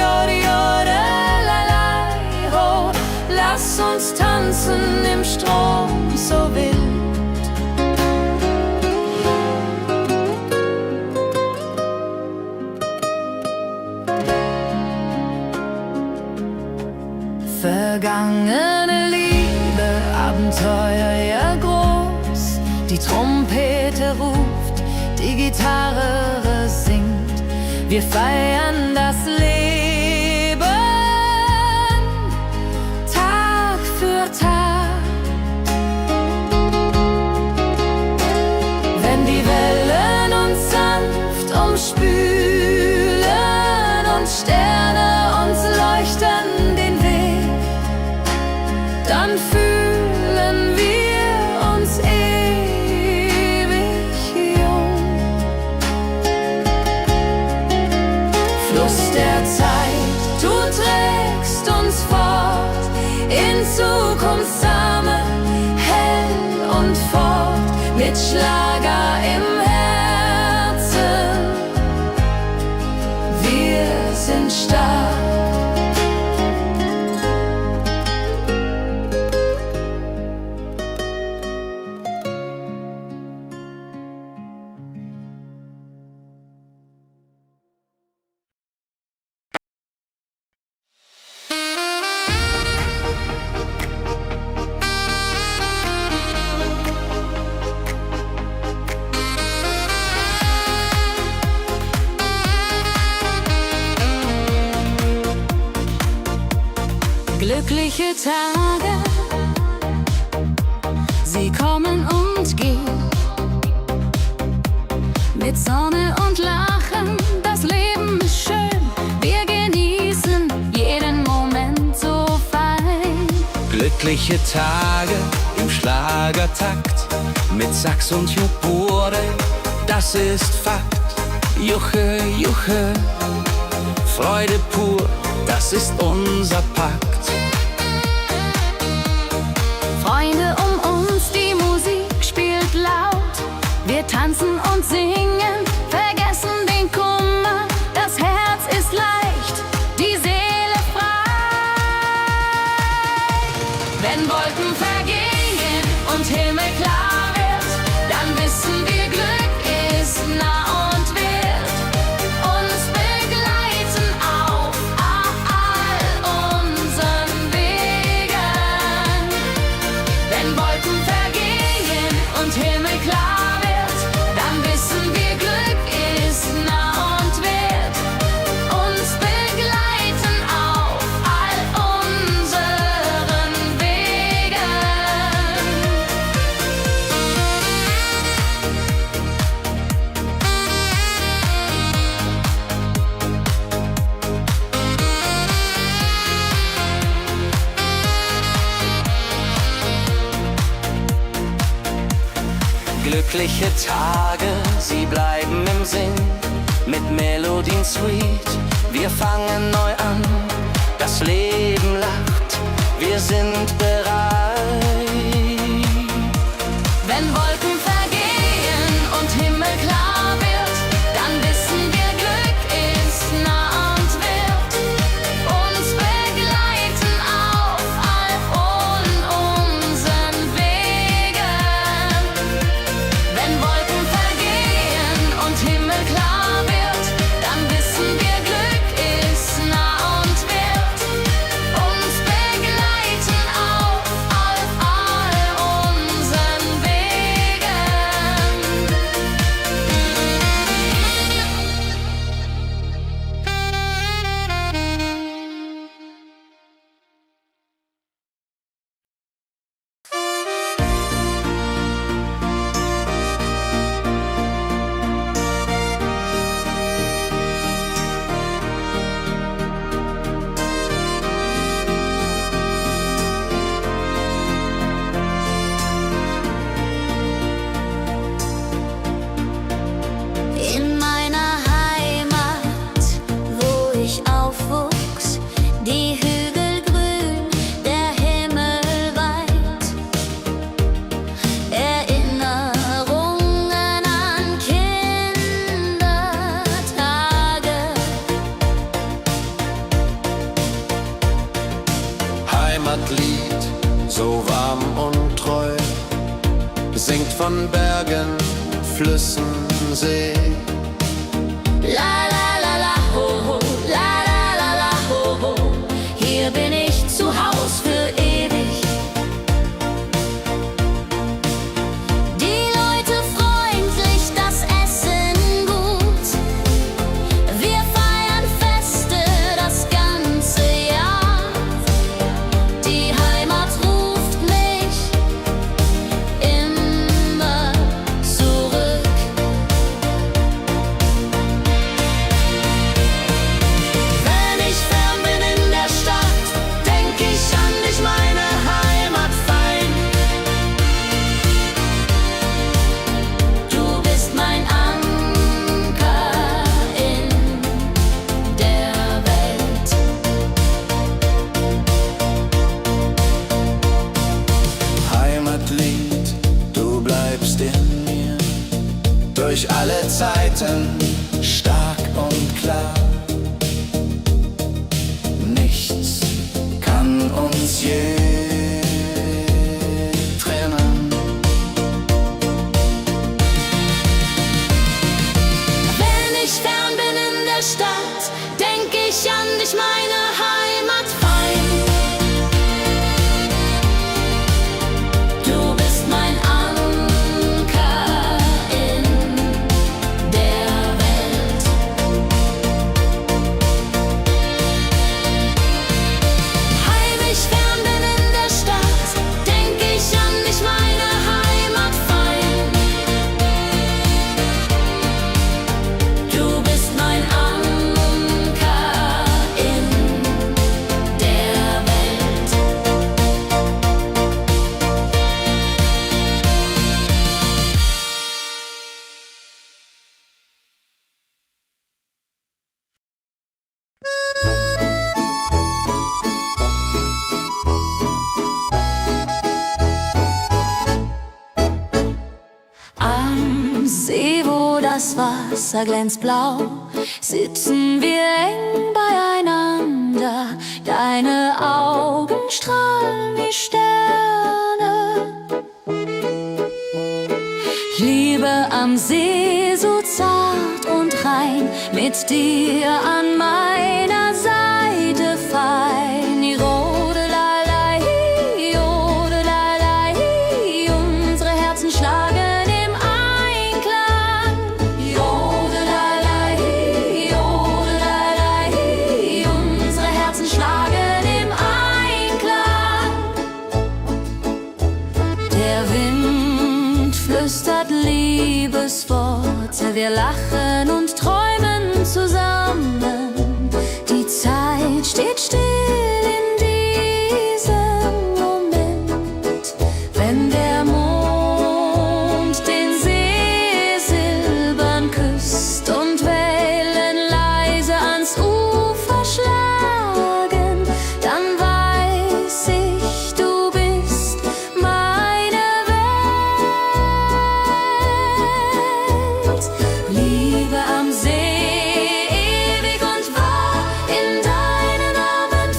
jodelei-lei, ho, lass uns tanzen im Strom so wild. Vergangene Liebe, Abenteuer ja groß. Die Trompete ruft, die Gitarre singt. Wir feiern das Leben Tag für Tag. Wenn die Wellen uns sanft umspülen und Sterne uns leuchten den Weg, dann fühlen wir uns ewig jung. Fluss der Zeit, du trägst uns fort in Zukunftssame, hell und fort, mit Schlager im Herzen. Wir sind stark. Glückliche Tage, sie kommen und gehen. Mit Sonne und Lachen, das Leben ist schön. Wir genießen jeden Moment so fein. Glückliche Tage im Schlagertakt, mit Sax und Jubore, das ist Fakt. Juche, Juche, Freude pur, das ist unser Pakt. Freunde um uns, die Musik spielt laut. Wir tanzen und singen, vergessen den Kummer. Das Herz ist leicht, die Seele frei. Wenn Wolken vergehen und Himmel klar wird, dann wissen wir, Glück ist nah und wird uns begleiten auf all unseren Wegen. Wenn Wolken vergehen und Himmel klar wird, dann wissen wir, Glück ist nah und wird uns begleiten auf all unseren Wegen. Glückliche Tage, sie bleiben im Sinn, mit Melodien sweet. Wir fangen neu an, das Leben lacht, wir sind bereit. Wenn Wolken vergehen und Himmel klar wird, dann wissen wir, Glück ist nah und wird uns begleiten auf all unseren Wegen. Wenn Wolken vergehen und Himmel klar wird, dann wissen wir, Glück ist nah und wird uns begleiten auf all singt von Bergen, Flüssen, See. La la la la ho ho, la la la la ho ho. Hier bin ich zu Haus für ewig. Die Leute freundlich, das Essen gut. Wir feiern Feste das ganze Jahr. Die Heimat ruft mich immer zurück. Wenn ich fern bin in der Stadt, denk ich an dich, meine Heimat fein. Du bist mein Anker in der Welt. Heimatlied, du bleibst in mir, durch alle Zeiten stark und klar. Nichts kann uns je trennen. Wenn ich fern bin in der Stadt, denk ich an dich, meine Heimat fein. Du bist mein Anker in der Welt. Heim ich fern bin in der Stadt, denk ich an dich, meine Heimat fein. Du bist mein Anker in der Welt. Am See, wo das Wasser glänzt blau, sitzen wir eng beieinander. Deine Augen strahlen wie Sterne. Liebe am See, so zart und rein, mit dir an meiner Seite fein. Jodelei, jodelei, unsere Herzen schlagen im Einklang. Jodelei, jodelei, unsere Herzen schlagen im Einklang. Der Wind flüstert Liebesworte, wir lachen und träumen zusammen. Die Zeit steht still in diesem Moment, wenn der Mond den See silbern küsst und Wellen leise ans Ufer schlagen, dann weiß ich, du bist meine Welt. Liebe am See, ewig und wahr, in deinen Armen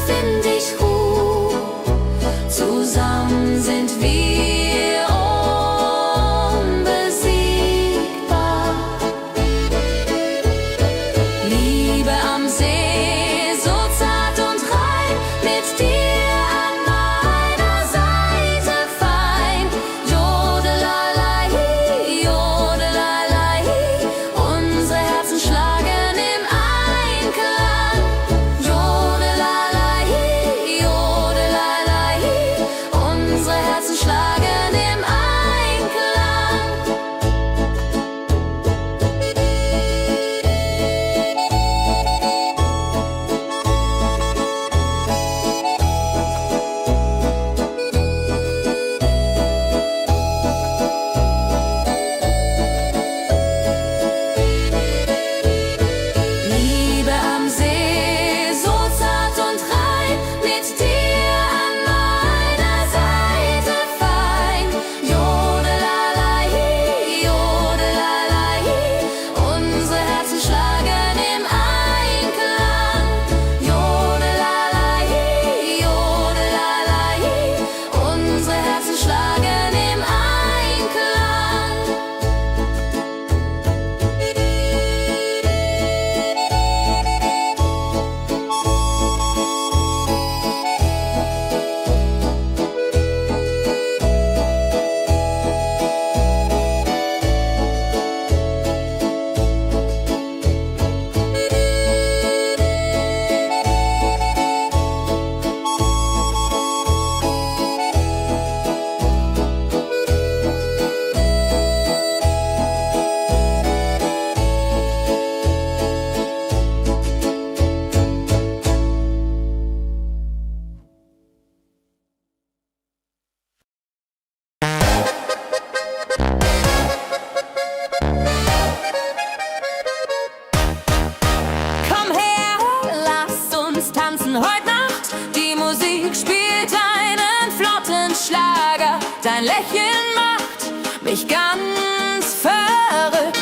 Mädchen macht mich ganz verrückt.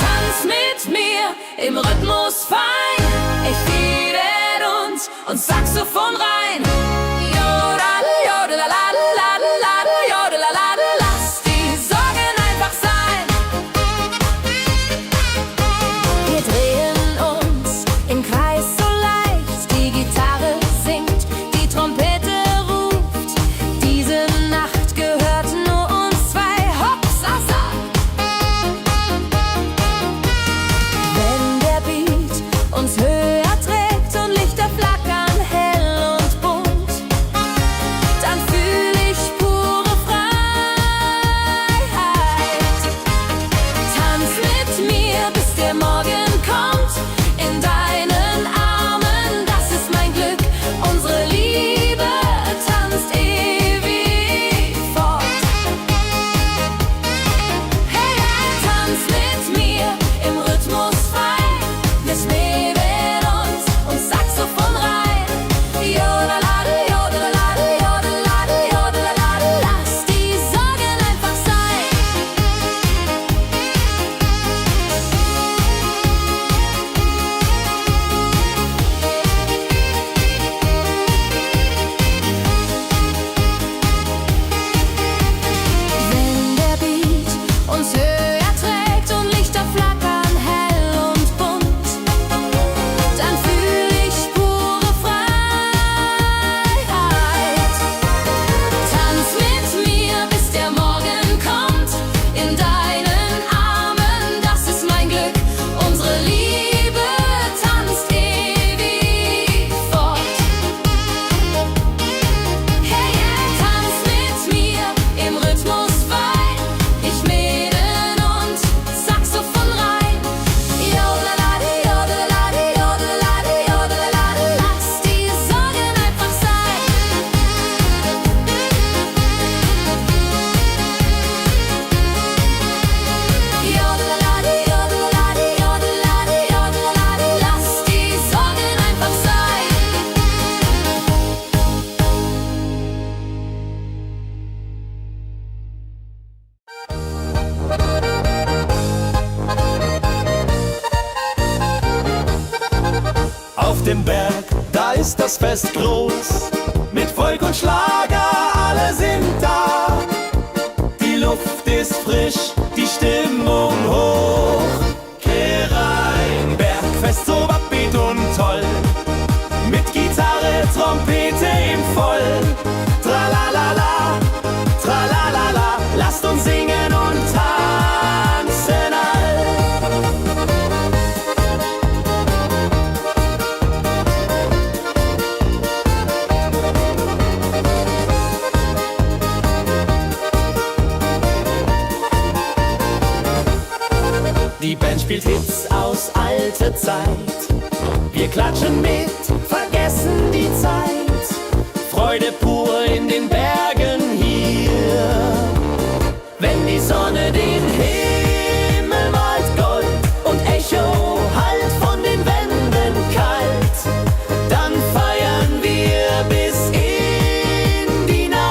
Tanz mit mir im Rhythmus fein. Ich liebe uns und Saxophon rein. Jodel, jodelaladel, jodelaladel, lass die Sorgen einfach sein. Wir drehen uns im Kreis so leicht. Die Gitarre singt, die Trompete ruft. Diese Nacht gehört nur uns zwei. Hopsasa! Wenn der Beat uns höher trägt und Lichter flackern hell und bunt, dann fühl ich pure Freiheit. Tanz mit mir, bis der Morgen kommt. In deinen Armen, das ist mein Glück. Unsere Liebe tanzt ewig fort. Hey, tanz mit mir im Rhythmus fein. Wir schweben uns und Saxophon rein. Jodeladel, jodeladel, jodeladel, jodeladel, lass die Sorgen einfach sein. Wenn der Beat uns höher trägt und Lichter flackern hell und bunt, dann fühl ich pure Freiheit. Tanz mit mir, bis der Morgen kommt. In deinen Armen, das ist mein Glück. Unsere Liebe tanzt ewig fort. Hey, tanz mit mir im Rhythmus fein. Ich mäden und Saxophon rein. Jodelade, jodelade, jodelade, jodelade, lass die Sorgen einfach sein. Jodelade, jodelade, jodelade, jodelade, lass die Sorgen einfach sein. Auf dem Berg, da ist das Fest groß. Mit Volk und Schlager, alle sind da. Die Luft ist frisch, die Stimmung hoch. Geh rein, Bergfest, so upbeat und toll. Mit Gitarre, Trompete im Voll. Tralalala, tralalala, lasst uns singen und tanzen all. Die Band spielt Hits aus alter Zeit. Wir klatschen mit, vergessen die Zeit. Freude pur in den Bergen hier. Wenn die Sonne den Himmel malt Gold und Echo hallt von den Wänden kalt, dann feiern wir bis in die Nacht.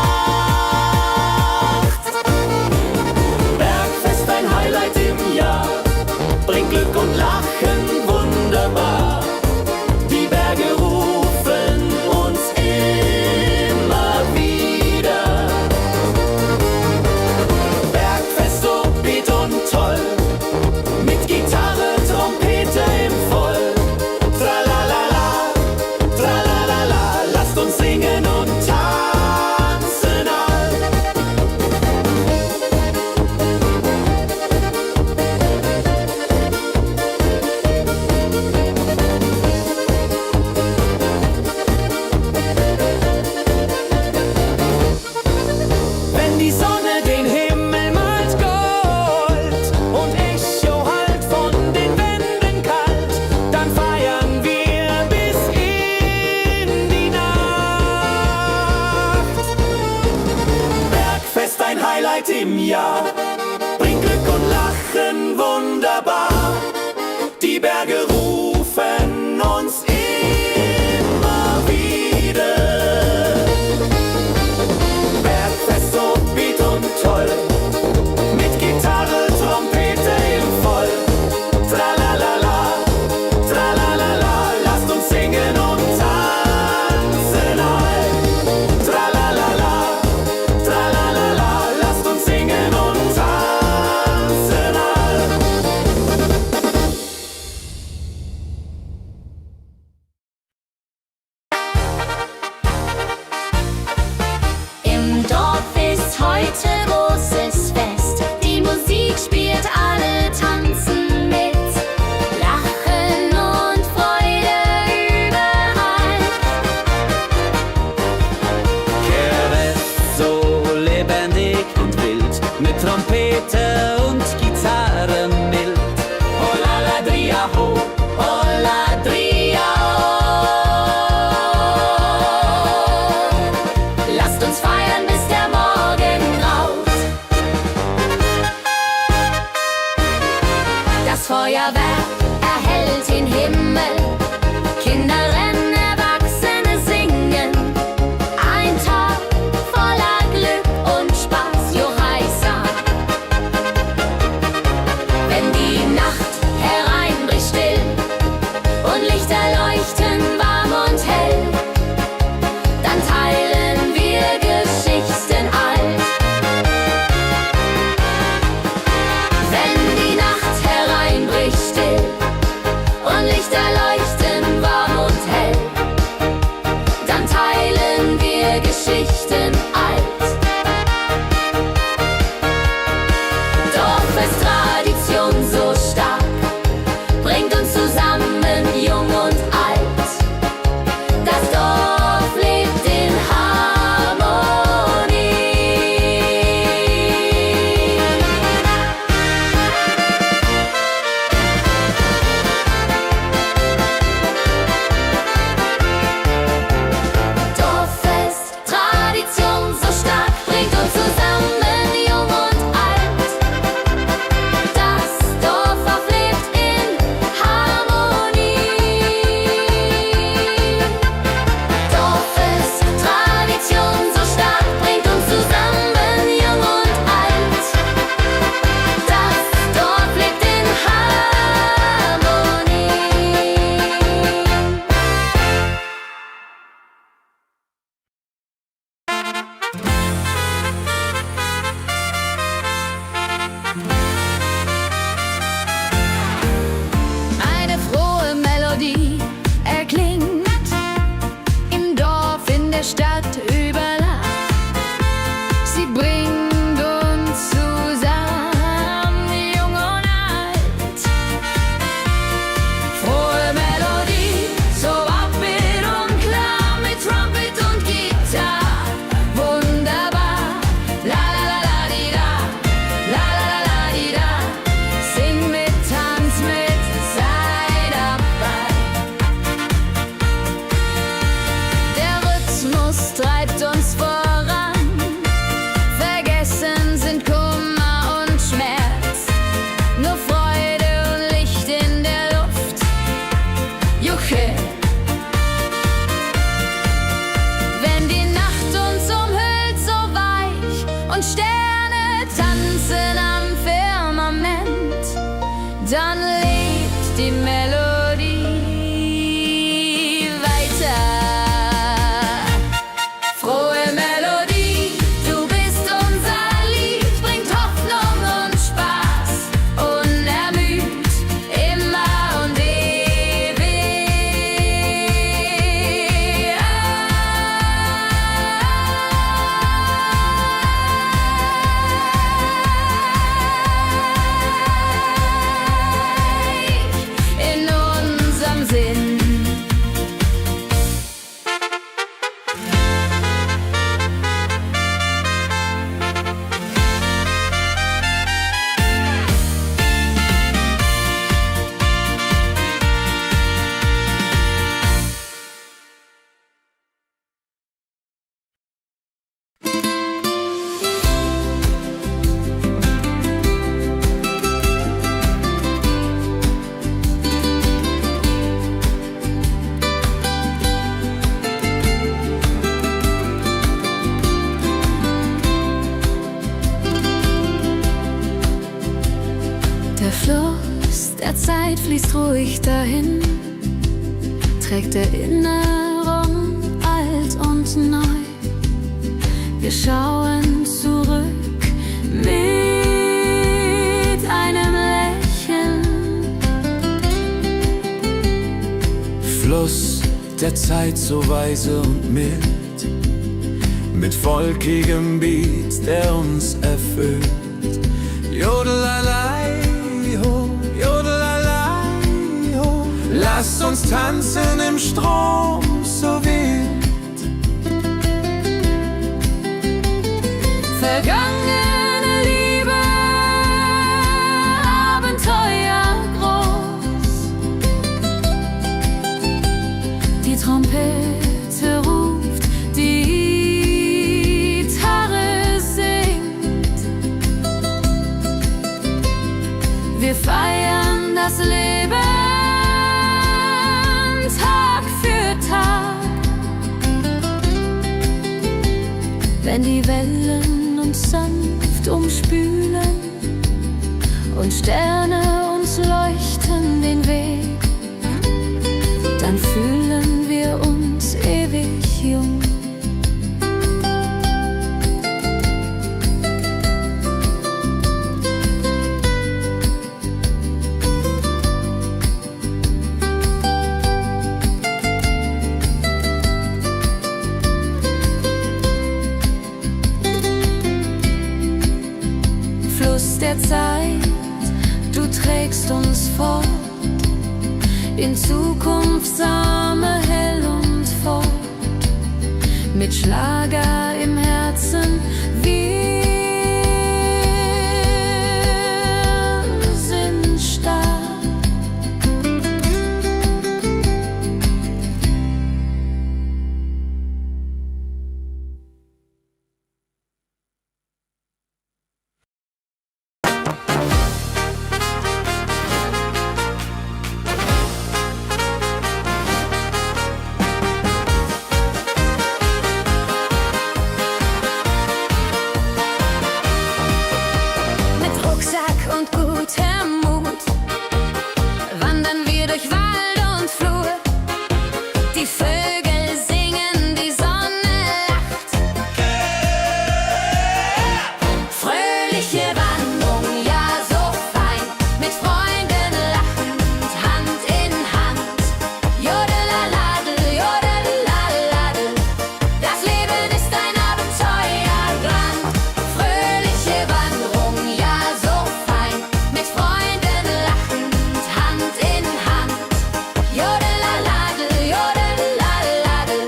Bergfest, ein Highlight im Jahr, bringt Glück und Lachen wunderbar. Die Berge rufen uns immer wieder. Bergfest, so beat und toll, mit Gitarre, Trompete im Voll. Tralalala, tralalala, lasst uns singen und tanzen all. Wenn die Sonne den Himmel malt Gold und Echo hallt von den Wänden kalt, dann feiern wir bis in die Nacht. Bergfest, ein Highlight im Jahr, bringt Glück und Lachen wunderbar. Die Berge rufen uns immer wieder. heute großes Fest. Die Musik spielt, alle tanzen mit. Lachen und Freude überall. Kirmes so lebendig und wild, mit Trompete und Gitarre mild. Oh la la dria ho, oh la dria oh. Lasst uns feiern, bis der Morgen graut. Das Feuerwerk erhellt den Himmel. Kinder rennen, Erwachsene singen. Ein Tag voller Glück und Spaß, Johaisa. Wenn die Nacht hereinbricht still und Lichter leuchten warm und hell, dann teilen wir Geschichten alt. Wenn die Nacht hereinbricht still und Lichter leuchten warm und hell, dann teilen wir Geschichten alt. Dorfes Tradition so stark bringt uns zusammen, jung und alt. Das Dorf lebt in Harmonie. Dorffest, Tradition so stark, bringt uns zusammen, jung und alt. Das Dorf auflebt in Harmonie. Dorffest, Tradition so stark, bringt uns zusammen, jung und alt. Das Dorf lebt in Harmonie. Eine frohe Melodie erklingt im Dorf, in der Stadt, überall. Sie bringt uns zusammen, jung und alt. Frohe Melodie, so upbeat und klar, mit Trumpet und Gitarre. Wunderbar, la la la la di da, la la la la di da. Sing mit, tanz mit, sei dabei. Der Rhythmus treibt uns voran. Vergessen sind Kummer und Schmerz. Nur Freude und Licht in der Luft. Juche. Wenn die Nacht uns umhüllt, so weich, und Sterne tanzen am Firmament, dann lebt die Melodie weiter. Frohe Melodie, du bist unser Lied, bringt Hoffnung und Spaß, unermüd, immer und ewig. In unserem Sinn. Der Fluss der Zeit fließt ruhig dahin, trägt Erinnerung alt und neu. Wir schauen zurück mit einem Lächeln. Fluss der Zeit so weise und mild, mit volkigem Beat, der uns erfüllt. Jodelalei, ho, jodelalei, ho. Lasst uns tanzen im Strom so wild. Vergangene Liebe, Abenteuer groß. Die Trompete ruft, die Gitarre singt. Wir feiern das Leben Tag für Tag. Wenn die Wellen uns sanft umspülen und Sterne uns leuchten den Weg, dann fühlen wir uns ewig jung. Fluss der Zeit, du trägst uns fort, in Zukunft Same hell und fort, mit Schlager im Herzen, wir sind stark. Mit Rucksack und gutem Mut wandern wir durch Wald und Flur. Die Vögel singen, die Sonne lacht. Fröhliche Wanderung, ja so fein, mit Freunden lachend, Hand in Hand. Jodelaladel, jodelaladel, das Leben ist ein Abenteuerland. Fröhliche Wanderung, ja so fein, mit Freunden lachend, Hand in Hand. Jodelaladel, jodelaladel,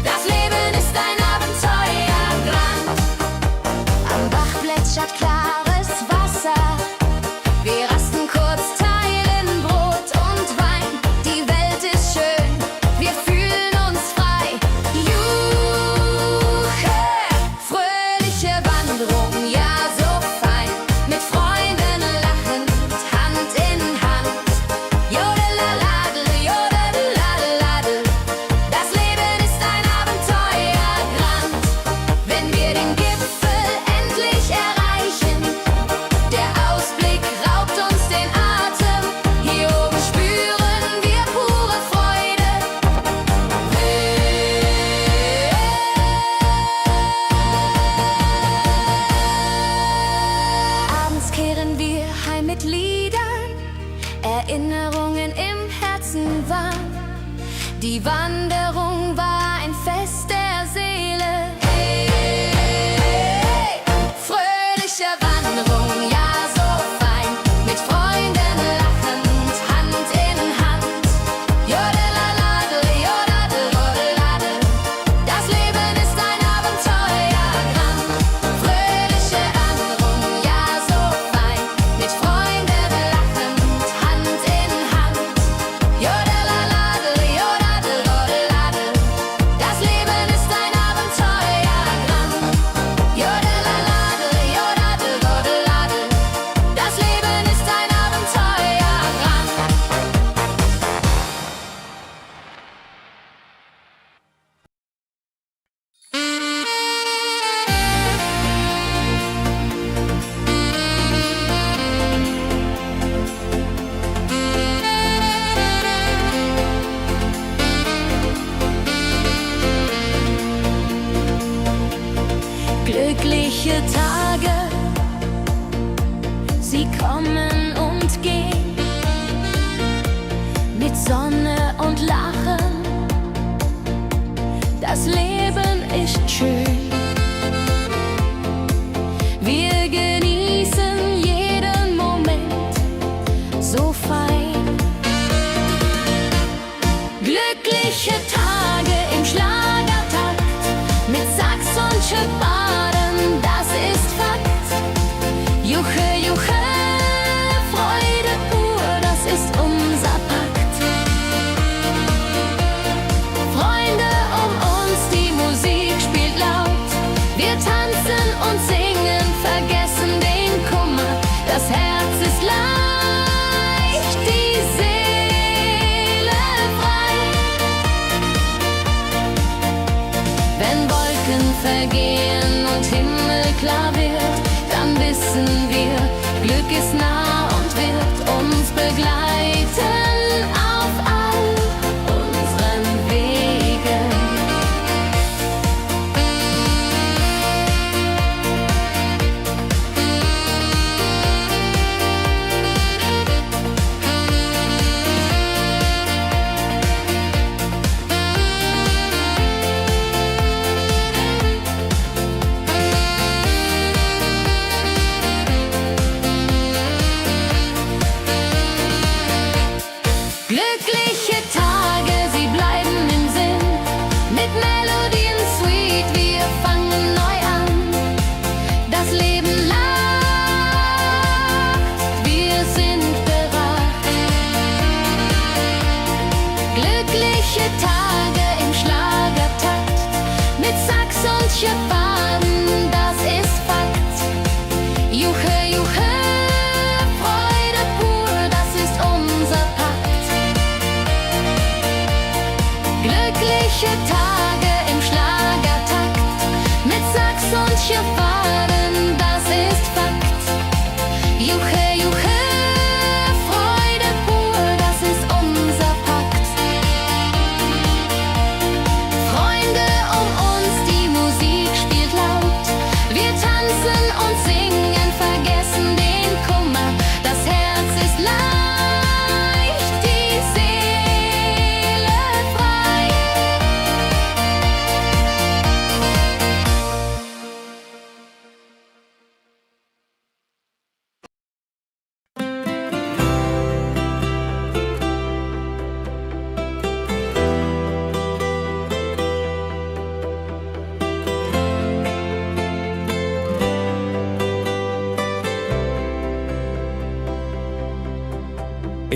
das Leben ist ein Abenteuerland. Am Bach plätschert klares Wasser, wir rasten kurz, teilen Brot und Wein. Die Welt ist schön, wir fühlen uns frei. Juche, fröhliche Wanderung, ja so fein, mit Freunden lachend, Hand in Hand. Jodelaladel, jodelaladel, das Leben ist ein Abenteuerland. Wenn wir den Gipfel endlich erreichen, der Ausblick raubt uns den Atem. Hier oben spüren wir pure Freude. Abends kehren wir heim mit Liedern, Erinnerungen im Herzen warm. Die Wanderung war ein Fest der Seele. Hey, fröhliche Wanderung, ja so fein, mit Freunden lachend, Hand in Hand. Jodelaladel, jodadel, jodeladel, das Leben ist ein Abenteuerland. Fröhliche Wanderung, ja so fein, mit Freunden lachend, Hand in Hand. Jodelaladel, jodadel, jodeladel, das Leben ist ein Abenteuerland. Jodelaladel, jodadel, jodeladel, das Leben ist ein Abenteuerland. Glückliche Tage, sie kommen und gehen, mit Sonne und Lachen. Das Leben ist schön.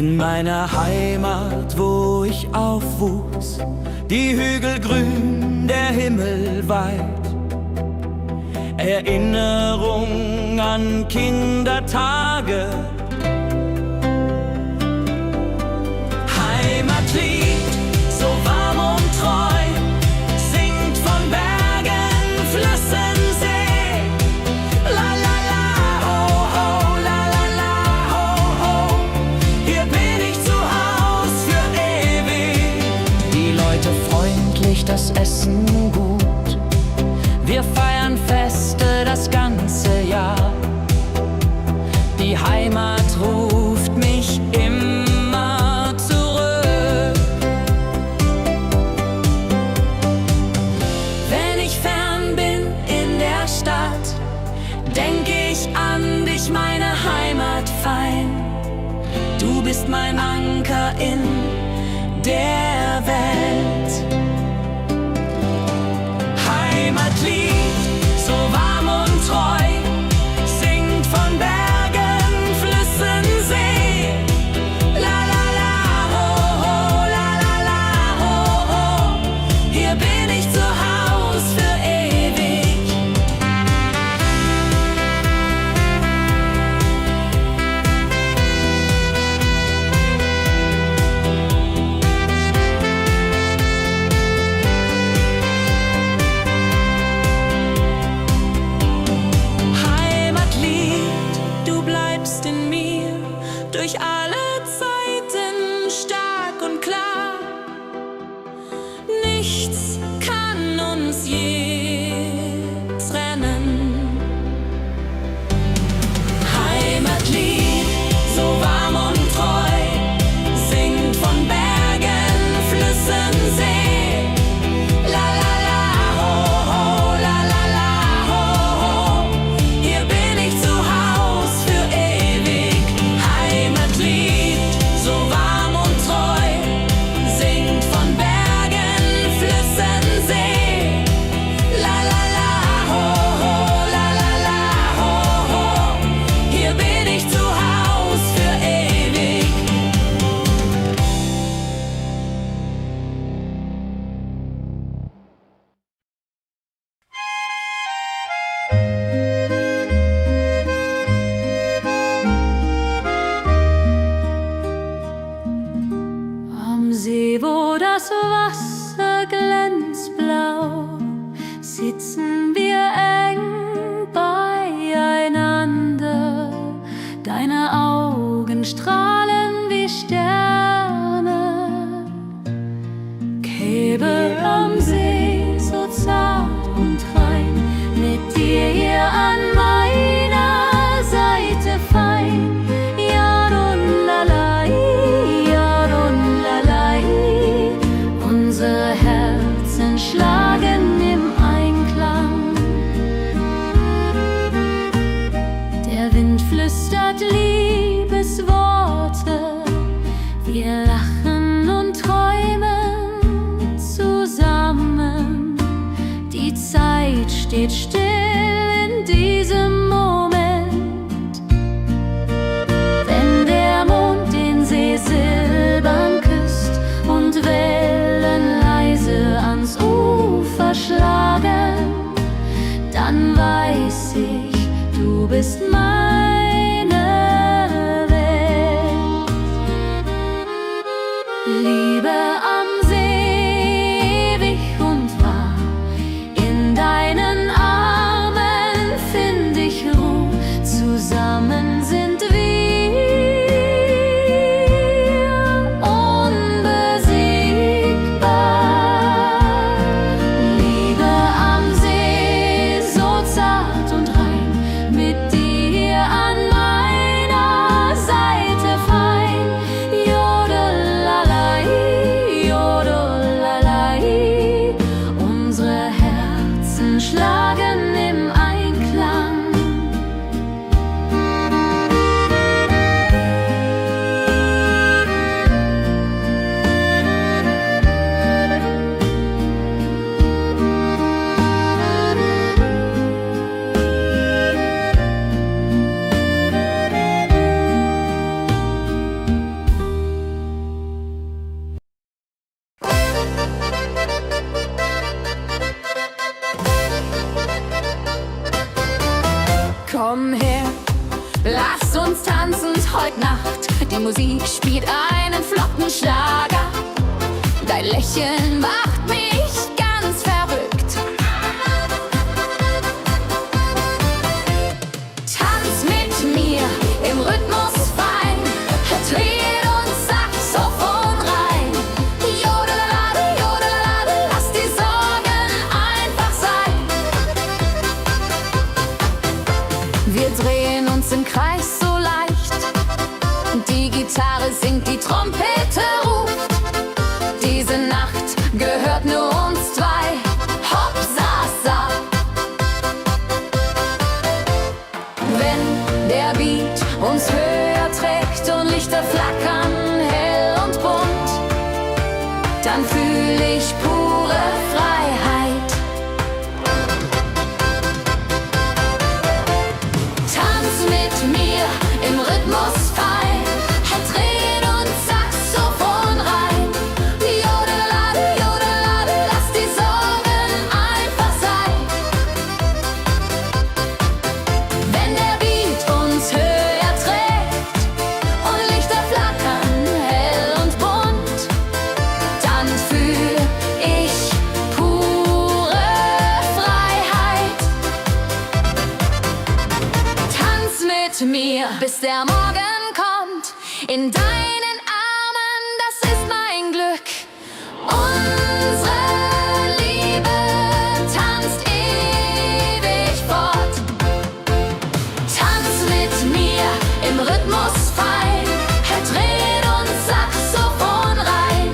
In meiner Heimat, wo ich aufwuchs, die Hügel grün, der Himmel weit. Erinnerung an Kindertage. Heimatlied, so warm und treu, singt von Bergen, Flüssen, See. La la la, ho ho, la la la, ho ho. Hier bin ich zu Haus für ewig. Die Leute freundlich, das Essen gut. Wir feiern Feste das ganze Jahr. Die Heimat ruft mich immer zurück. Wenn ich fern bin in der Stadt, denk ich an dich, meine Heimat fein. Du bist mein Anker in der Welt. Heimatlied, so warm und treu, singt von Bergen, Flüssen, See. La la la, ho ho, la la la, ho ho. Hier bin ich zu Haus für ewig. Durch alle Zeiten stark und klar. Nichts kann uns je trennen. Heimatlied, so warm und treu, singt von Bergen, Flüssen, See. La la la, ho ho, la la la, ho ho. Hier bin ich zu Haus für ewig. Heimatlied, so warm und treu, singt von Bergen, Flüssen, See. La la la, ho ho, la la la, ho ho. Hier bin ich zu Haus für ewig. Am See, wo das Wasser glänzt blau, sitzen wir eng beieinander. Deine Augen strahlen wie Sterne. Käbe am See, so zart und rein, mit dir hier an meiner Seite fein. Unsere Herzen schlagen im Einklang. Der Wind flüstert Liebesworte. Wir lachen und träumen zusammen. Die Zeit steht still in diesem Moment. Wenn der Mond den See silbern küsst und Wellen leise ans Ufer schlagen, dann weiß ich, du bist meine Welt. Liebe am See, ewig und wahr, in deinen Armen find ich Ruhe, zusammen sind wir unbesiegbar. Liebe am See, so zart und rein, mit dir an komm her, lass uns tanzen heute Nacht. Die Musik spielt einen flotten Schlager. Dein Lächeln macht mich ganz verrückt. Tanz mit mir im Rhythmus fein, Trill und Saxophon rein. Jodelade, jodelade, lass die Sorgen einfach sein. Wir drehen uns im Kreis so leicht, die Gitarre singt, die Trompete ruft. Diese Nacht gehört nur uns zwei, hopp, sa, sa. Wenn der Beat uns höher trägt und Lichter flackern hell und bunt, dann fühl ich pure Freiheit. Tanz mit mir im Rhythmus fein, Trill und Saxophon rein. Jodelade, jodelade, lass die Sorgen einfach sein. Wenn der Beat uns höher trägt und Lichter flackern hell und bunt, dann fühl ich pure Freiheit. Tanz mit mir, bis der Morgen kommt. In deinen Armen, das ist mein Glück. Unsere Liebe tanzt ewig fort. Tanz mit mir im Rhythmus fein, Trill und Saxophon rein.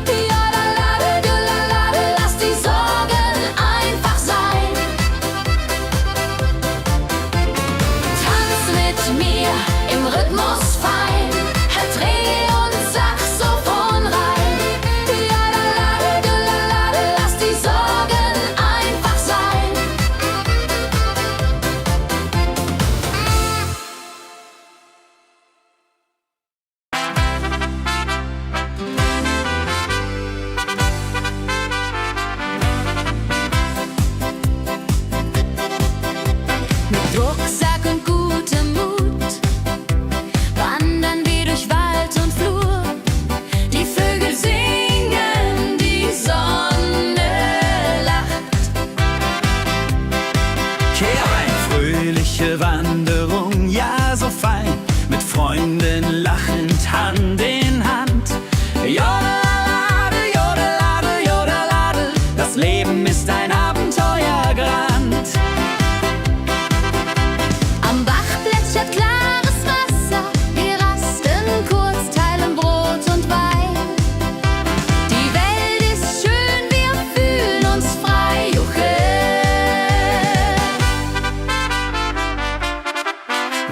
Jodelade, jodelade, lass die Sorgen einfach sein. Tanz mit mir im Rhythmus fein, Trill und Saxophon rein. Jodelade, jodelade, lass die Sorgen einfach sein. Mit Rucksack und gutem Mut wandern wir durch Wald und Flur. Die Vögel singen, die Sonne lacht. Kehr ein, fröhliche Wanderung, ja so fein, mit Freunden lachend Hand in Hand. Jodelade, jodelade, jodelade, das Leben ist ein Abenteuergrand. Am Bach plätschert klares Wasser, wir rasten kurz, teilen Brot und Wein. Die Welt ist schön, wir fühlen uns frei, juche.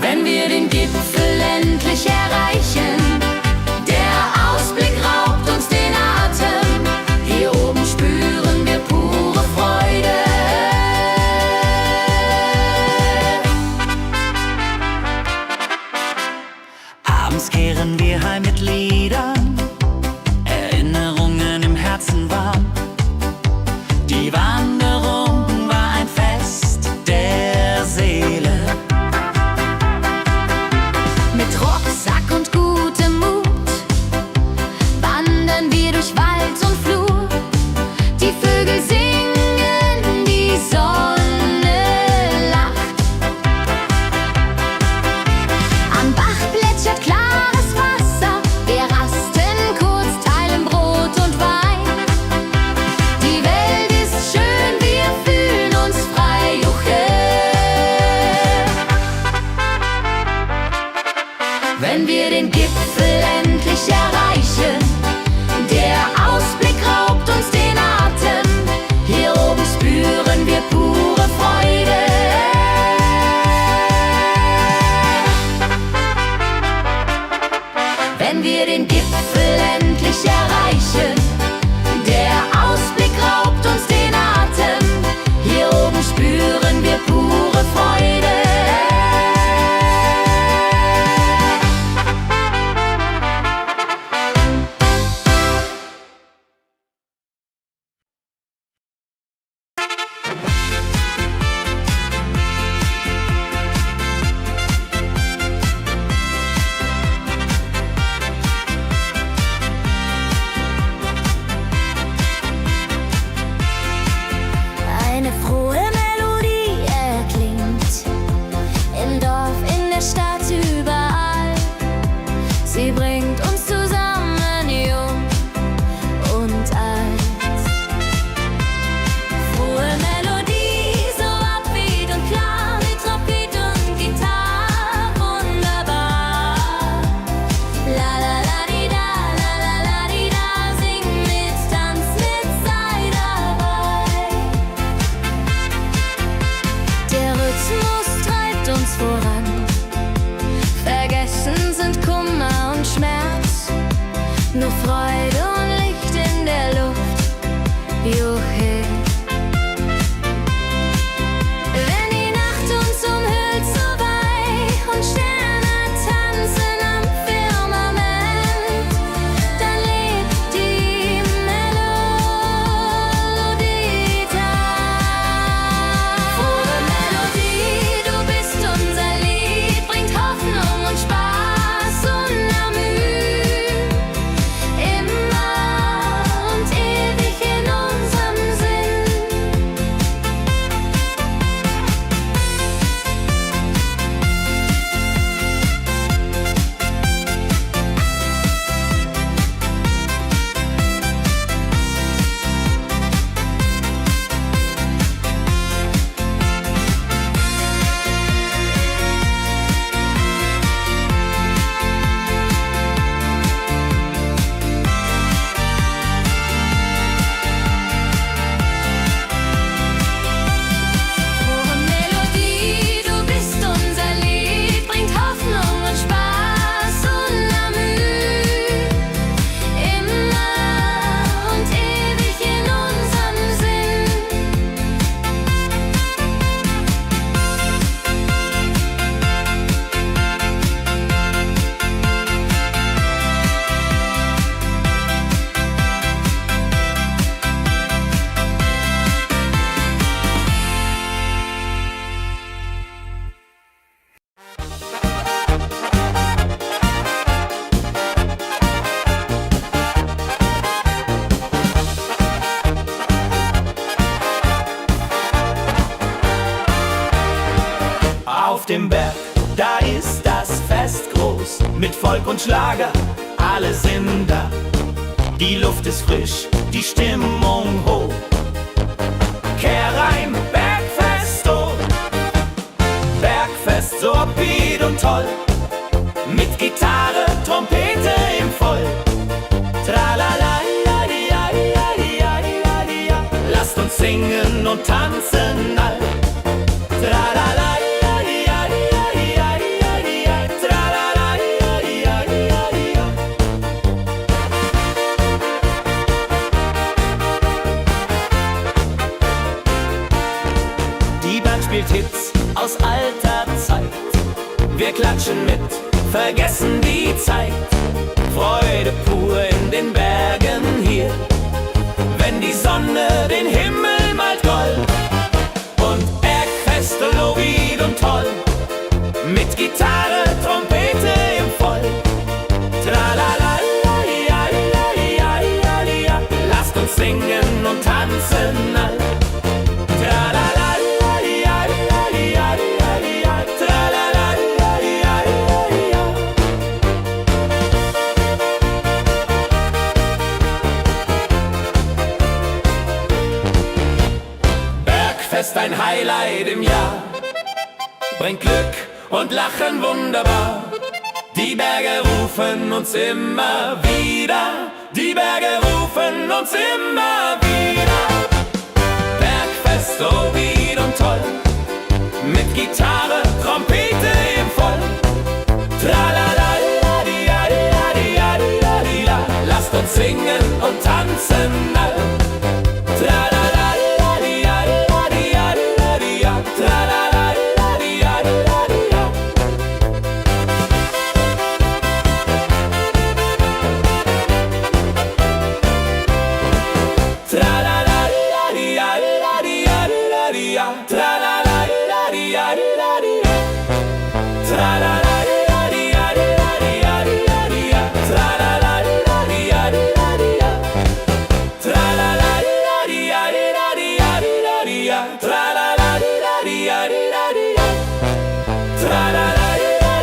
Wenn wir den Gipfel endlich erreichen, der Ausblick raubt uns den Atem. Hier oben spüren wir pure Freude. Abends kehren wir heim mit Liedern, Erinnerungen im Herzen warm. Die Wanderung war ein Fest der Seele. Mit Rucksack und gutem Mut wandern wir durch Wald und Flur. Die Vögel singen, die Sonne lacht. Am Bach plätschert klares Wasser, wir rasten kurz, teilen Brot und Wein. Die Welt ist schön, wir fühlen uns frei, juche. Wenn wir den Gipfel endlich erreichen, der Ausblick raubt uns den Atem. Hier oben spüren wir pure Freude. Wenn wir den Gipfel endlich erreichen, der Ausblick raubt uns den Atem. Hier oben spüren wir pure Freude. Stadt überall. Sie bringt uns zusammen, jung und alt. Frohe Melodie, so upbeat und klar, mit Trompete und Gitarre, wunderbar. La la la di da, la la la di da, sing mit, tanz mit, sei dabei. Der Rhythmus treibt uns voran. Vergessen sind Kummer und Schmerz, nur Freude und Licht in der Luft. Juhe. Wenn die Nacht uns umhüllt so weich und Sterne tanzen am Firmament, dann lebt die Melodie da. Frohe Melodie, du bist unser Lied, bringt Hoffnung und Spaß unermüht. Immer und ewig in unserem Sinn. Frohe Melodie, du bist unser Lied, bringt Hoffnung und Spaß unermüht. Immer und ewig in unserem Sinn. Auf dem Berg, da ist das Fest groß, mit Volk und Schlager, alle sind da. Die Luft ist frisch, die Stimmung hoch. Kehrreim, Bergfest, oh. Bergfest, so upbeat und toll, mit Gitarre, Trompete im Voll. Tralala, ja, di, ja, di, ja, di, ja, di, ja, di, ja. Lasst uns singen und tanzen all. Tralala, ja, di, ja, di, ja, di, ja, di, ja, di, ja. Tralala, ja, di, ja, di, ja, di, ja. Die Band spielt Hits aus alter Zeit. Wir klatschen mit, vergessen die Zeit. Freude pur in den Bergen hier, wenn die Sonne den Himmel malt gold. Und Bergfest, Lovid und toll, mit Gitarre, Trompete im Voll. Tralala, ja, ja, ja, ja, ja. Lasst uns singen und tanzen all. Tralala, ja, ja, ja, ja, ja. Tralala, ja, ja, ja, ja. Bergfest, ein Highlight im Jahr, bringt Glück und Lachen wunderbar. Die Berge rufen uns immer wieder, die Berge rufen uns immer wieder. Bergfest, so wied und toll, mit Gitarre, Trompete im Voll. Tralala, ja, di, ja, di, ja, di, ja, di, ja, di, ja. Lasst uns singen und tanzen all. Tralala, ja, di, ja, di, ja, di, ja, di, ja, di, ja. Tralala, ja, di, ja, di, ja, di, ja. Tralala, ja, di, ja, di, ja, di, ja, di, ja, di, ja. Tralala, ja, di, ja, di, ja, di, ja. Tralala, ja, di, ja, di, ja, di, ja, di, ja, di, ja. Tralala, ja, di, ja, di, ja, di, ja. Tralala, ja, di, ja, di, ja, di, ja, di, ja, di, ja. Tralala, ja, di, ja, di, ja, di, ja. Tralala, ja,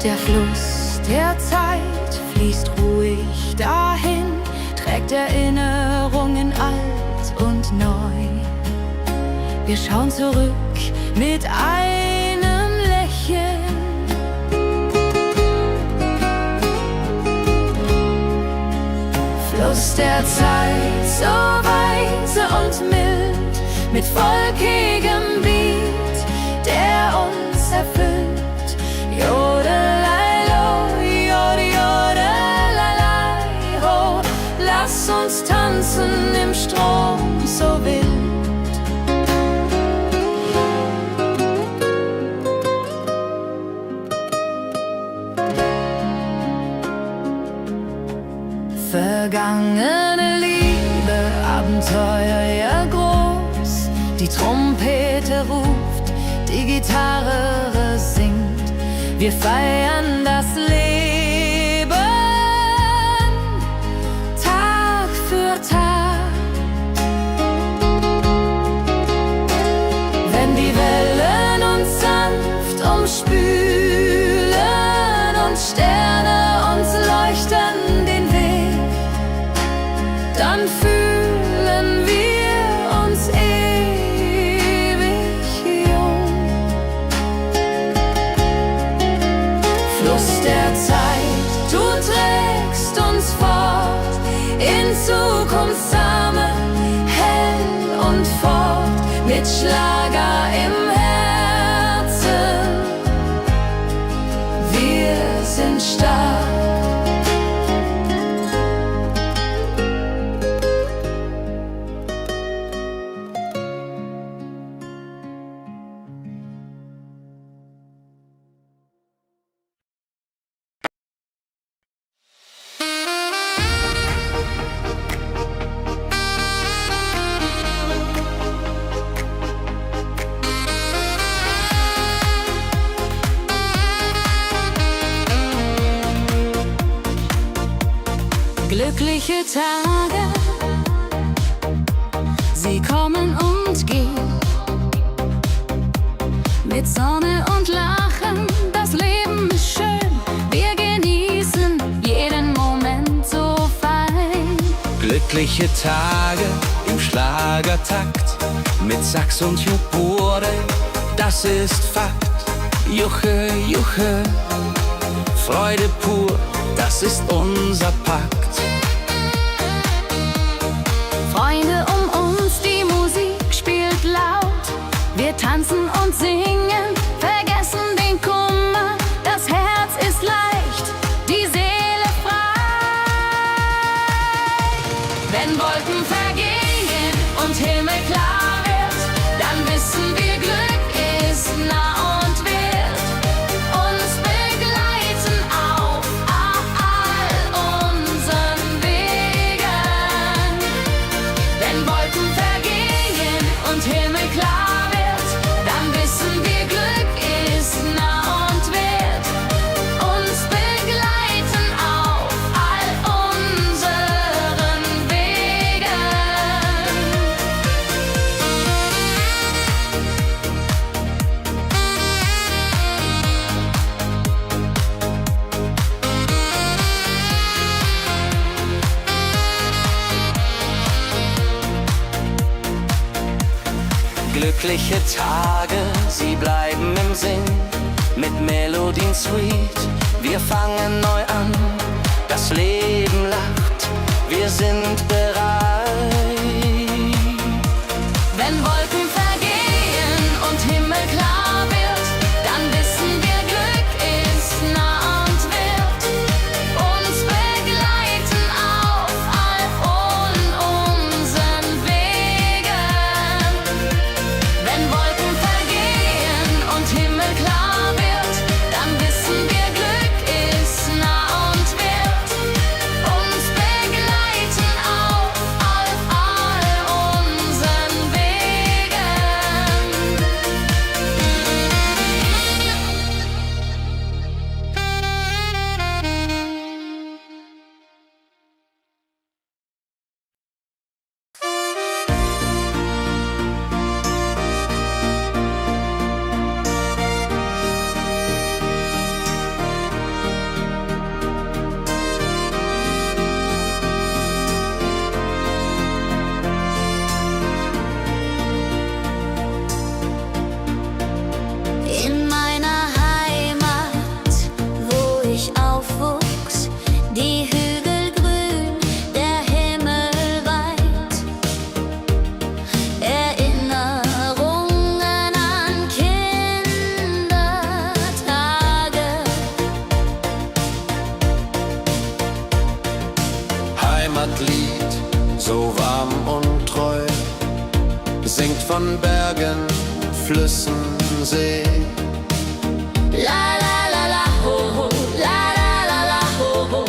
Der Fluss der Zeit fließt ruhig dahin, trägt Erinnerungen alt und neu. Wir schauen zurück mit einem Lächeln. Fluss der Zeit, so weise und mild, mit volkigem Beat, der uns erfüllt. Jodelei-lo, jodelei-lei, ho, lass uns tanzen im Strom so wild. Vergangene Liebe, Abenteuer ja groß. Die Trompete ruft, die Gitarre singt. Wir feiern das Leben Tag für Tag. Wenn die Wellen uns sanft umspülen und Sterne uns leuchten den Weg, dann fühlen wir uns ewig jung. Fluss der Zeit, du trägst uns fort in Zukunftssame, hell und fort, mit Schlager im Herzen. Wir sind stark. Glückliche Tage, sie kommen und gehen. Mit Sonne und Lachen, das Leben ist schön. Wir genießen jeden Moment so fein. Glückliche Tage im Schlagertakt, mit Sax und Jubore, das ist Fakt. Juche, Juche, Freude pur, das ist unser Pakt. Freunde um uns, die Musik spielt laut. Wir tanzen und singen, vergessen den Kummer. Das Herz ist leicht, die Seele frei. Wenn Wolken vergehen und Himmel klar wird, dann wissen wir, Glück ist nah und wird uns begleiten auf all unseren Wegen. Wenn Wolken vergehen und Himmel klar wird, dann wissen wir, Glück ist nah und wird uns begleiten auf all unseren Wegen. Glückliche Tage, sie bleiben im Sinn, mit Melodien sweet. Wir fangen neu an, das Leben lacht, wir sind bereit. Wenn Wolken vergehen und Himmel klar wird, dann wissen wir, Glück ist nah und wird uns begleiten auf all unseren Wegen. Wenn Wolken vergehen und Himmel klar wird, dann wissen wir, Glück ist nah und wird uns begleiten auf so warm und treu, singt von Bergen, Flüssen, See. La la la la ho ho, la la la la ho ho.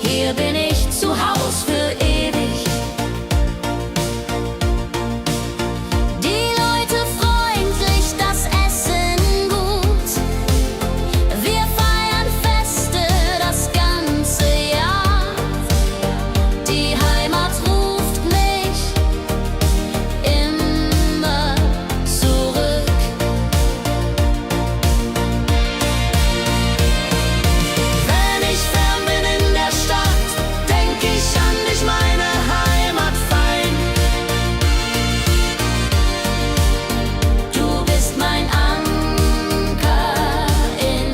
Hier bin ich zu Haus für ewig. Die Leute freundlich, das Essen gut. Wir feiern Feste das ganze Jahr. Die Heimat ruft mich immer zurück. Wenn ich fern bin in der Stadt, denk ich an dich, meine Heimat fein. Du bist mein Anker in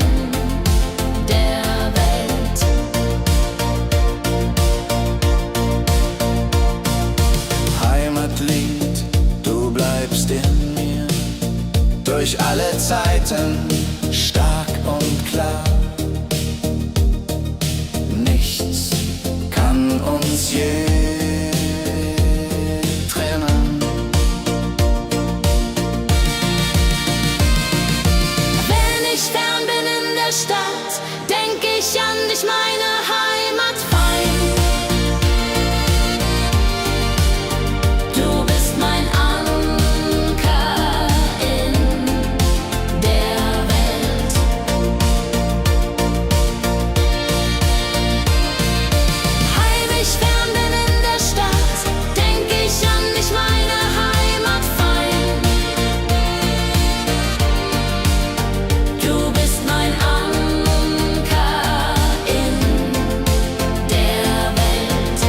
der Welt. Heimatlied, du bleibst in mir, durch alle Zeiten stark und klar. Nichts kann uns je trennen. Wenn ich fern bin in der Stadt, denk ich an dich, meine Heimat fein. Du bist mein Anker in der Welt. Heimlich fern bin in der Stadt, denk ich an dich, meine Heimat fein. Du bist mein Anker in der Welt.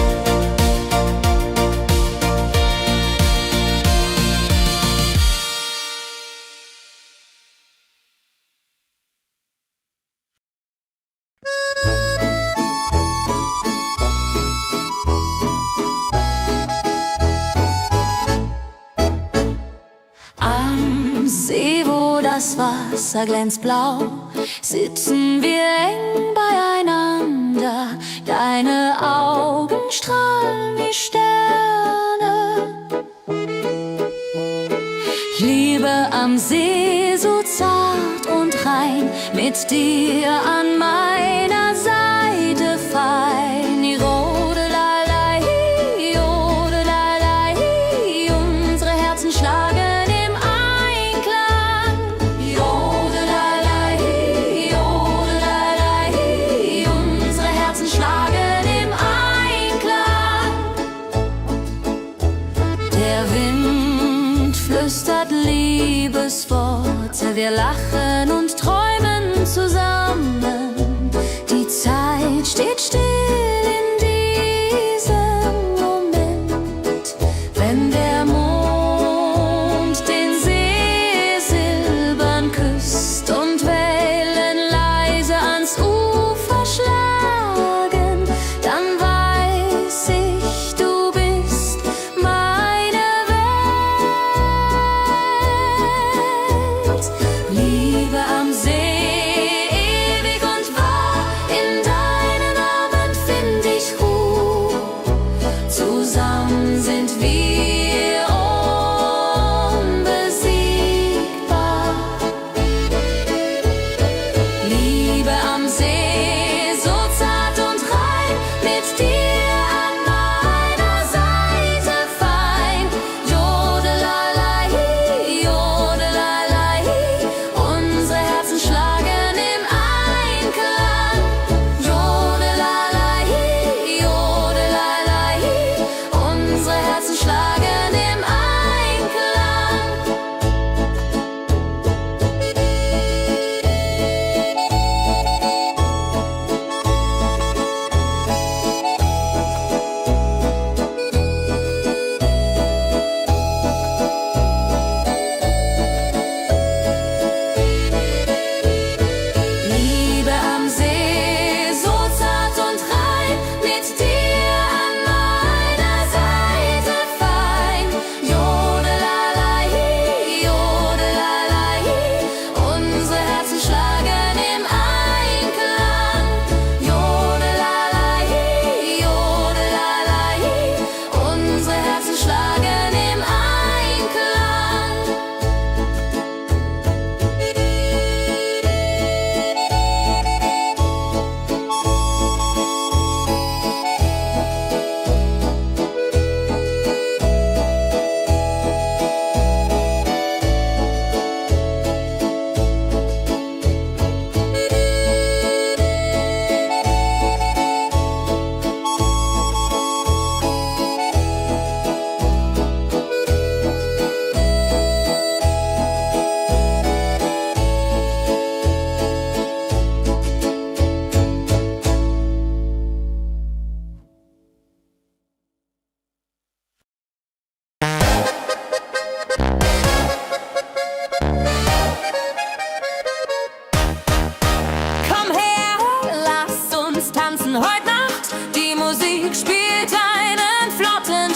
Am See, wo das Wasser glänzt blau, sitzen wir eng beieinander. Deine Augen strahlen wie Sterne. Ich liebe am See so zart und rein, mit dir an meiner Seite fein. Jodelei, jodelei, unsere Herzen schlagen im Einklang. Jodelei, jodelei, unsere Herzen schlagen im Einklang. Der Wind flüstert Liebesworte, wir lachen und träumen zusammen. Die Zeit steht still in diesem Moment, wenn der Mond den See silbern küsst und Wellen leise ans Ufer schlagen, dann weiß ich, du bist meine Welt. Liebe am See, ewig und wahr, in deinen Armen find ich Ruhe. Zusammen sind wir unbesiegbar. Liebe am See, so zart und rein, mit dir an meiner Seite fein. Jodelei, jodelei, unsere Herzen schlagen im Einklang. Jodelei, jodelei, unsere Herzen schlagen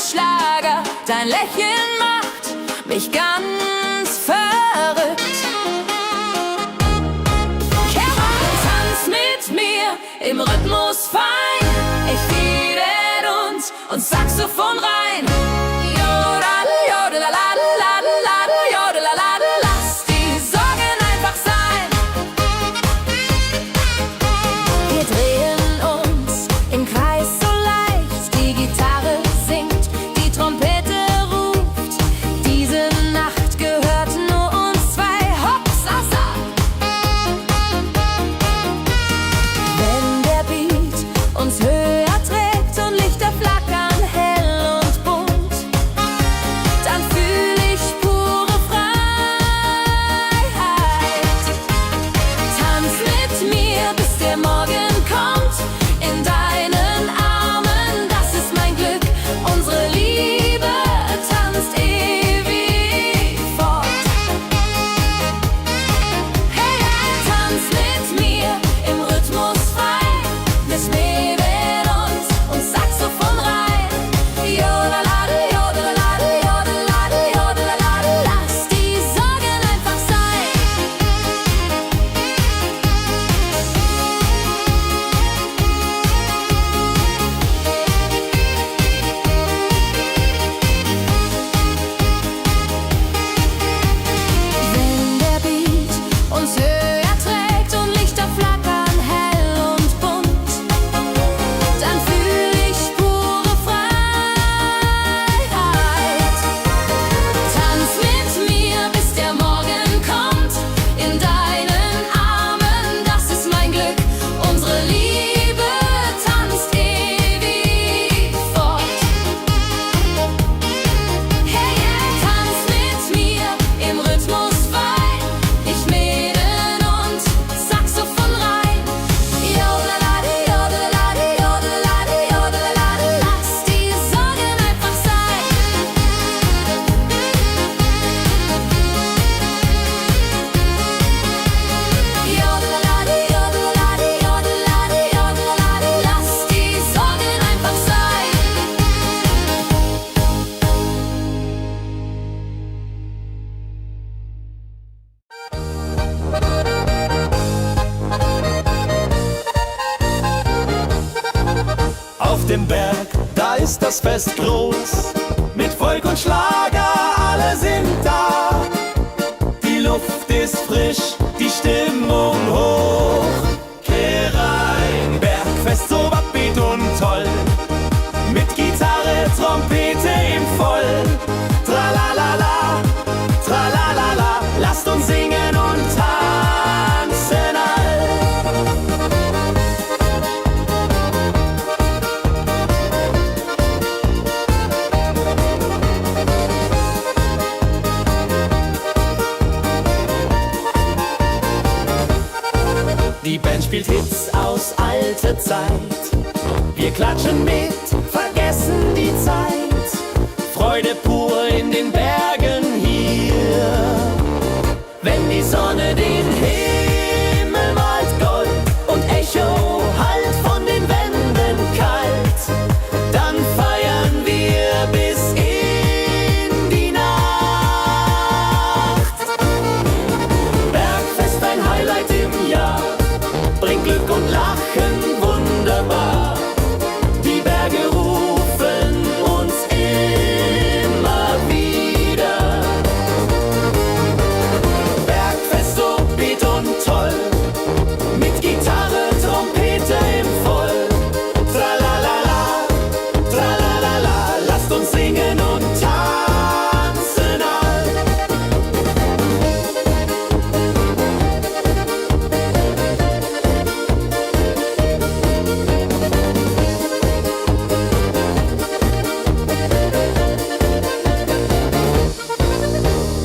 Schlager, dein Lächeln macht mich ganz verrückt. Tanz mit mir im Rhythmus fein, ich fiedel und Saxophon rein. Jodel, jodelalalalalal, jodelalala, lass die Sorgen einfach sein. Wir drehen uns im Kreis so leicht, die Gitarre singt, die Trompete ruft. Diese Nacht gehört nur uns zwei, Hopsasa. Wenn der Beat uns höher trägt und Lichter flackern hell und bunt, dann fühl ich pure Freiheit. Tanz mit mir, bis der Morgen kommt, in deinen Armen, das ist mein Glück. Unsere Liebe tanzt ewig fort. Hey, tanz mit mir im Rhythmus frei, bis neben uns Saxophon rein. Jodelalade, jodelalade, jodelalade, jodelalade, lass die Sorgen einfach sein. Wenn der Beat uns höher trägt und Lichter flackern hell und bunt, dann fühl ich pure Freiheit. Tanz mit mir, bis der Morgen kommt, in deinen Armen, das ist mein Glück. Unsere Liebe tanzt ewig fort. Hey, tanz mit mir im Rhythmus fein, ich Mädel und Saxophon rein. Jodelalade, jodelalade, jodelalade, jodelalade, lass die Sorgen einfach sein. Jodelalade, jodelalade, jodelalade, jodelalade, lass die Sorgen einfach sein. Auf dem Berg, da ist das Fest groß, mit Volk und Schlager, alle sind da. Die Luft ist frisch, die Stimmung hoch. Kehr rein, Bergfest so upbeat und toll, mit Gitarre, Trompete im Voll. Tralalala, tralalala, lasst uns singen und tanzen all. Die Band spielt Hits aus alter Zeit. Wir klatschen mit, vergessen die Zeit. Freude pur in den Bergen hier. Wenn die Sonne den Himmel malt Gold und Echo hallt von den Wänden kalt, dann feiern wir bis in die Nacht. Bergfest, ein Highlight im Jahr, bringt Glück und Lachen wunderbar. Die Berge rufen uns immer wieder. Bergfest so beat und toll, mit Gitarre, Trompete im Voll. Tralalala, tralalala, lasst uns singen und tanzen all.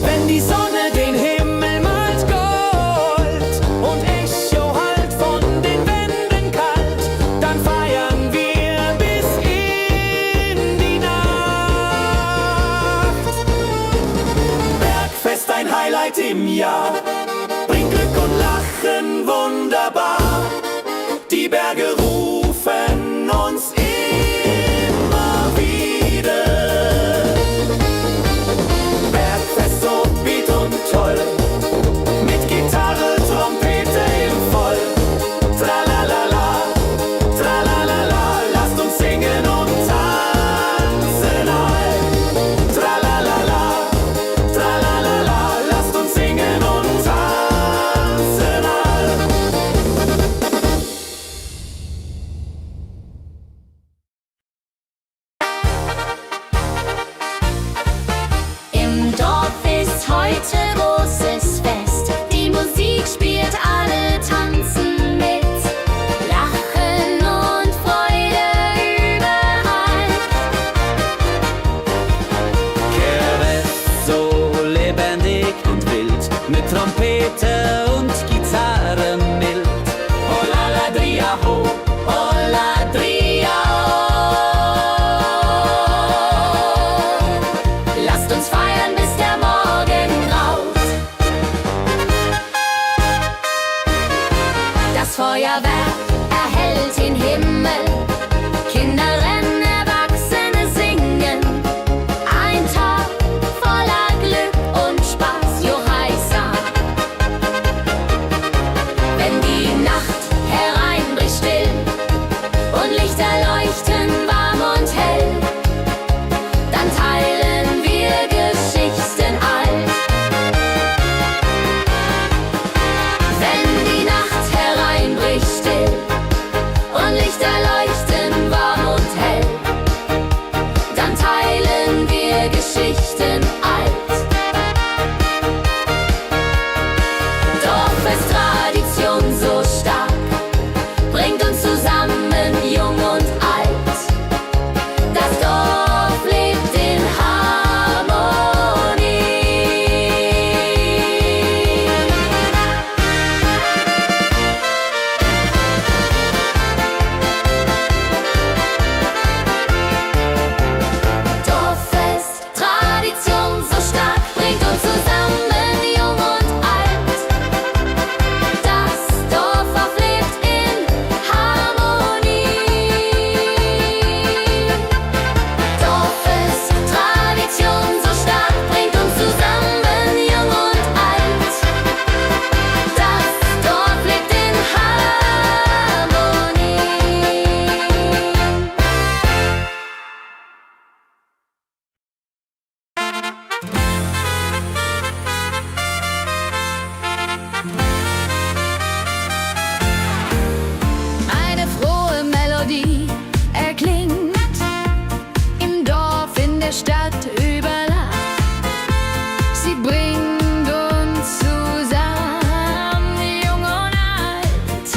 Wenn die Sonne den Himmel malt Gold und Echo hallt von den Wänden kalt, dann feiern wir bis in die Nacht. Bergfest, ein Highlight im Jahr, bringt Glück und Lachen wunderbar. Die Berge rufen uns immer wieder. mit Trompete und Gitarre mild. Oh la ladria ho, oh ladria oh. Lasst uns feiern, bis der Morgen graut. Das Feuerwerk erhellt den Himmel. Kinder rennen, Erwachsene singen. Ein Tag voller Glück und Spaß, Johaisa. Wenn die Nacht hereinbricht still und Lichter leuchten warm und hell, dann teilen wir Geschichten alt. Wenn die Nacht hereinbricht still und Lichter leuchten warm und hell, dann teilen wir Geschichten alt. Dorffest Tradition so stark, bringt uns zusammen, jung und alt. Das Dorf lebt in Harmonie. Dorffest, Tradition so stark, bringt uns zusammen, jung und alt. Das Dorf auflebt in Harmonie. Dorffest, Tradition so stark, bringt uns zusammen, jung und alt. Das Dorf lebt in Harmonie. Eine frohe Melodie erklingt im Dorf, in der Stadt, überall. Sie bringt uns zusammen, jung und alt.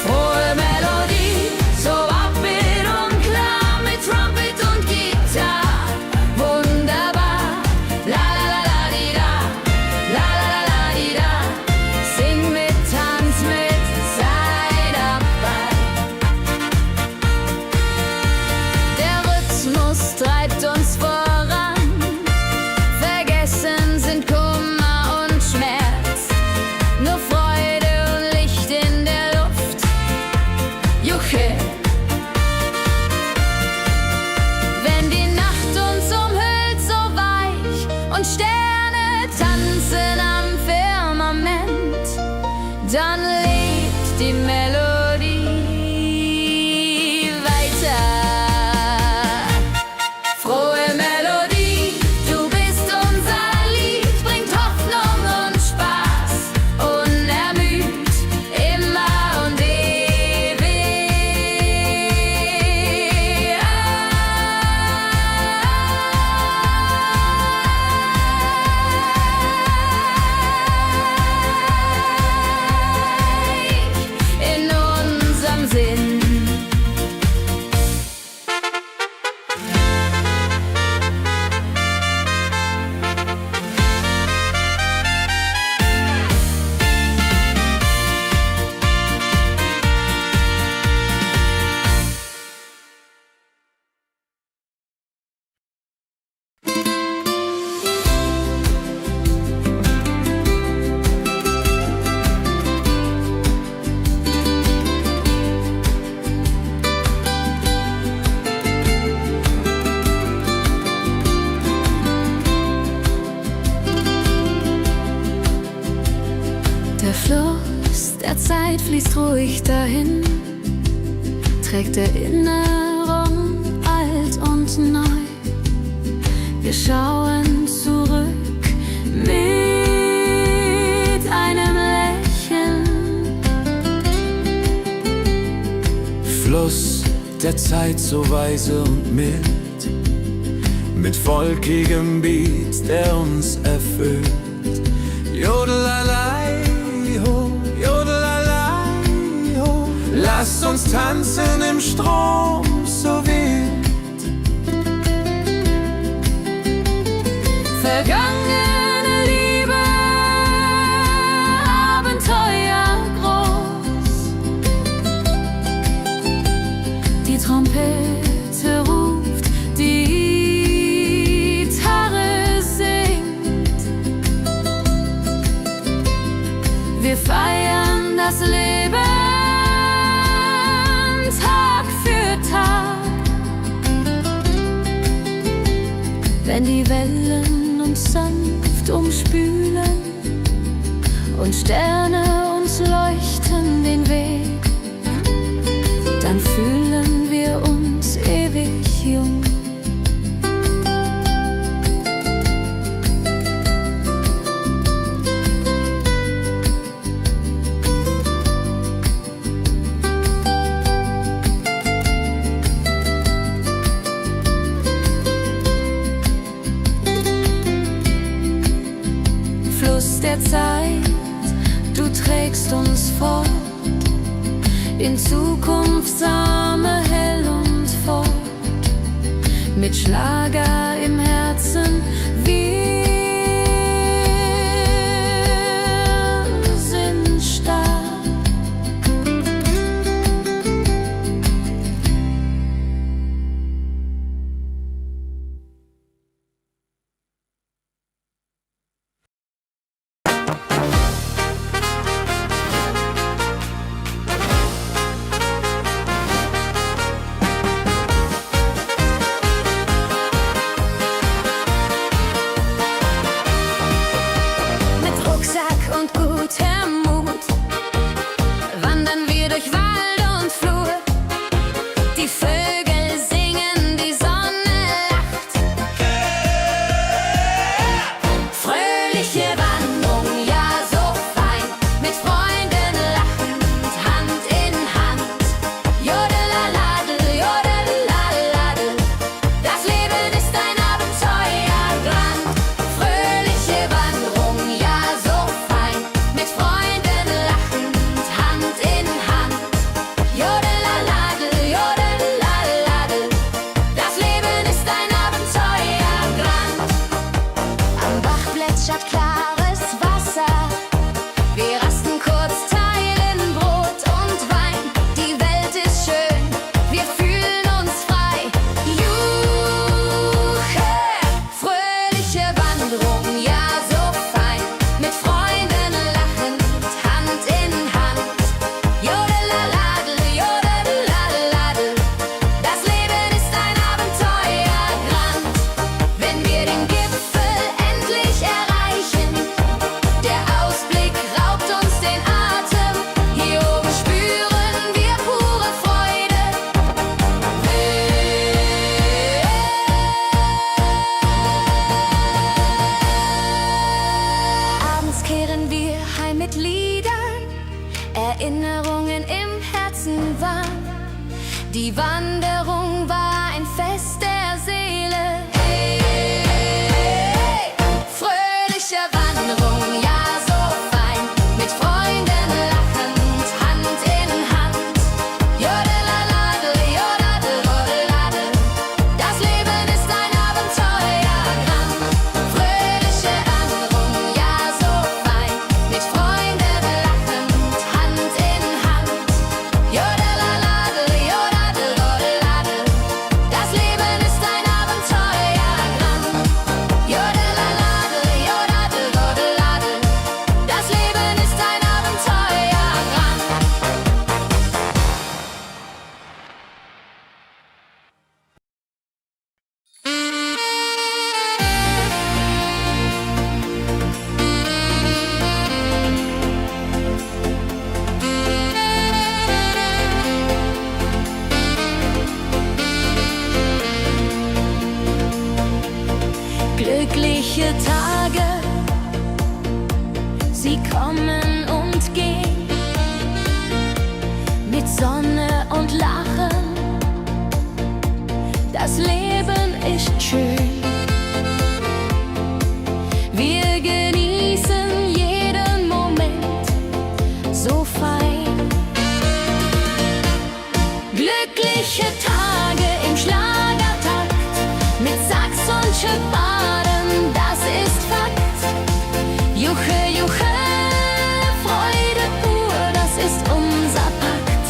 Frohe Melodie, so upbeat und klar, mit Trumpet und Gitarre. Wunderbar, la la la la di da, la la la la di da. Sing mit, tanz mit, sei dabei. Der Rhythmus treibt uns voran. Vergessen sind Kummer und Schmerz. Nur Freude und Licht in der Luft. Juche. Wenn die Nacht uns umhüllt, so weich, und Sterne tanzen am Firmament, dann lebt die Melodie weiter. Frohe Melodie, du bist unser Lied, bringt Hoffnung und Spaß, unermüd, immer und ewig. In unserem Sinn. Der Fluss der Zeit fließt ruhig dahin, trägt Erinnerung alt und neu. Wir schauen zurück mit einem Lächeln. Fluss der Zeit so weise und mild, mit volkigem Beat, der uns erfüllt. Jodelalei, ho, jodelalei, ho. Lasst uns tanzen im Strom so wild. Vergangene Liebe wenn die Wellen uns sanft umspülen und Sterne uns leuchten den Weg, dann fühlen wir uns ewig jung. Fluss der Zeit, du trägst uns fort in Zukunftssame hell und fort, mit Schlager im Herzen. Wir sind stark. Und gutem Mut wandern wir durch Wald und Flur. Die Vögel singen, die Sonne lacht. Fröhliche Wanderung, ja so fein, mit Freunden lachend, Hand in Hand. Jodelaladel, jodelaladel, das Leben ist ein Abenteuerland. Fröhliche Wanderung, ja so fein, mit Freunden lachend, Hand in Hand. Jodelaladel, jodelaladel, das Leben ist ein Abenteuerland. Am Bach plätschert klares Wasser, wir rasten kurz, teilen Brot und Wein. Die Welt ist schön, wir fühlen uns frei. Juche, fröhliche Wanderung, ja so fein, mit Freunden lachend, Hand in Hand. Jodelaladel, jodelaladel, das Leben ist ein Abenteuerland. Wenn wir den Gipfel endlich erreichen, der Ausblick raubt uns den Atem. Hier oben spüren wir pure Freude. Abends kehren wir heim mit Liedern, Erinnerungen im Herzen warm. Die Wanderung war ein Fest der Seele. Hey, fröhliche Wanderung, ja so fein, mit Freunden lachend, Hand in Hand. Jodelaladel, jodadel, jodelaladel, das Leben ist ein Abenteuerland. Fröhliche Wanderung, ja so fein, mit Freunden lachend, Hand in Hand. Jodelaladel, jodadel, jodelaladel, das Leben ist ein Abenteuerland. Jodelaladel, jodadel, jodelaladel, das Leben ist ein Abenteuerland. Glückliche Tage, sie kommen und gehen, mit Sonne und Lachen. Das Leben ist schön. Wir genießen jeden Moment so fein. Glückliche Tage im Schlagertakt, mit Sax und Schöpfaden, das ist Fakt. Juche, juche, Freude pur, das ist unser Pakt.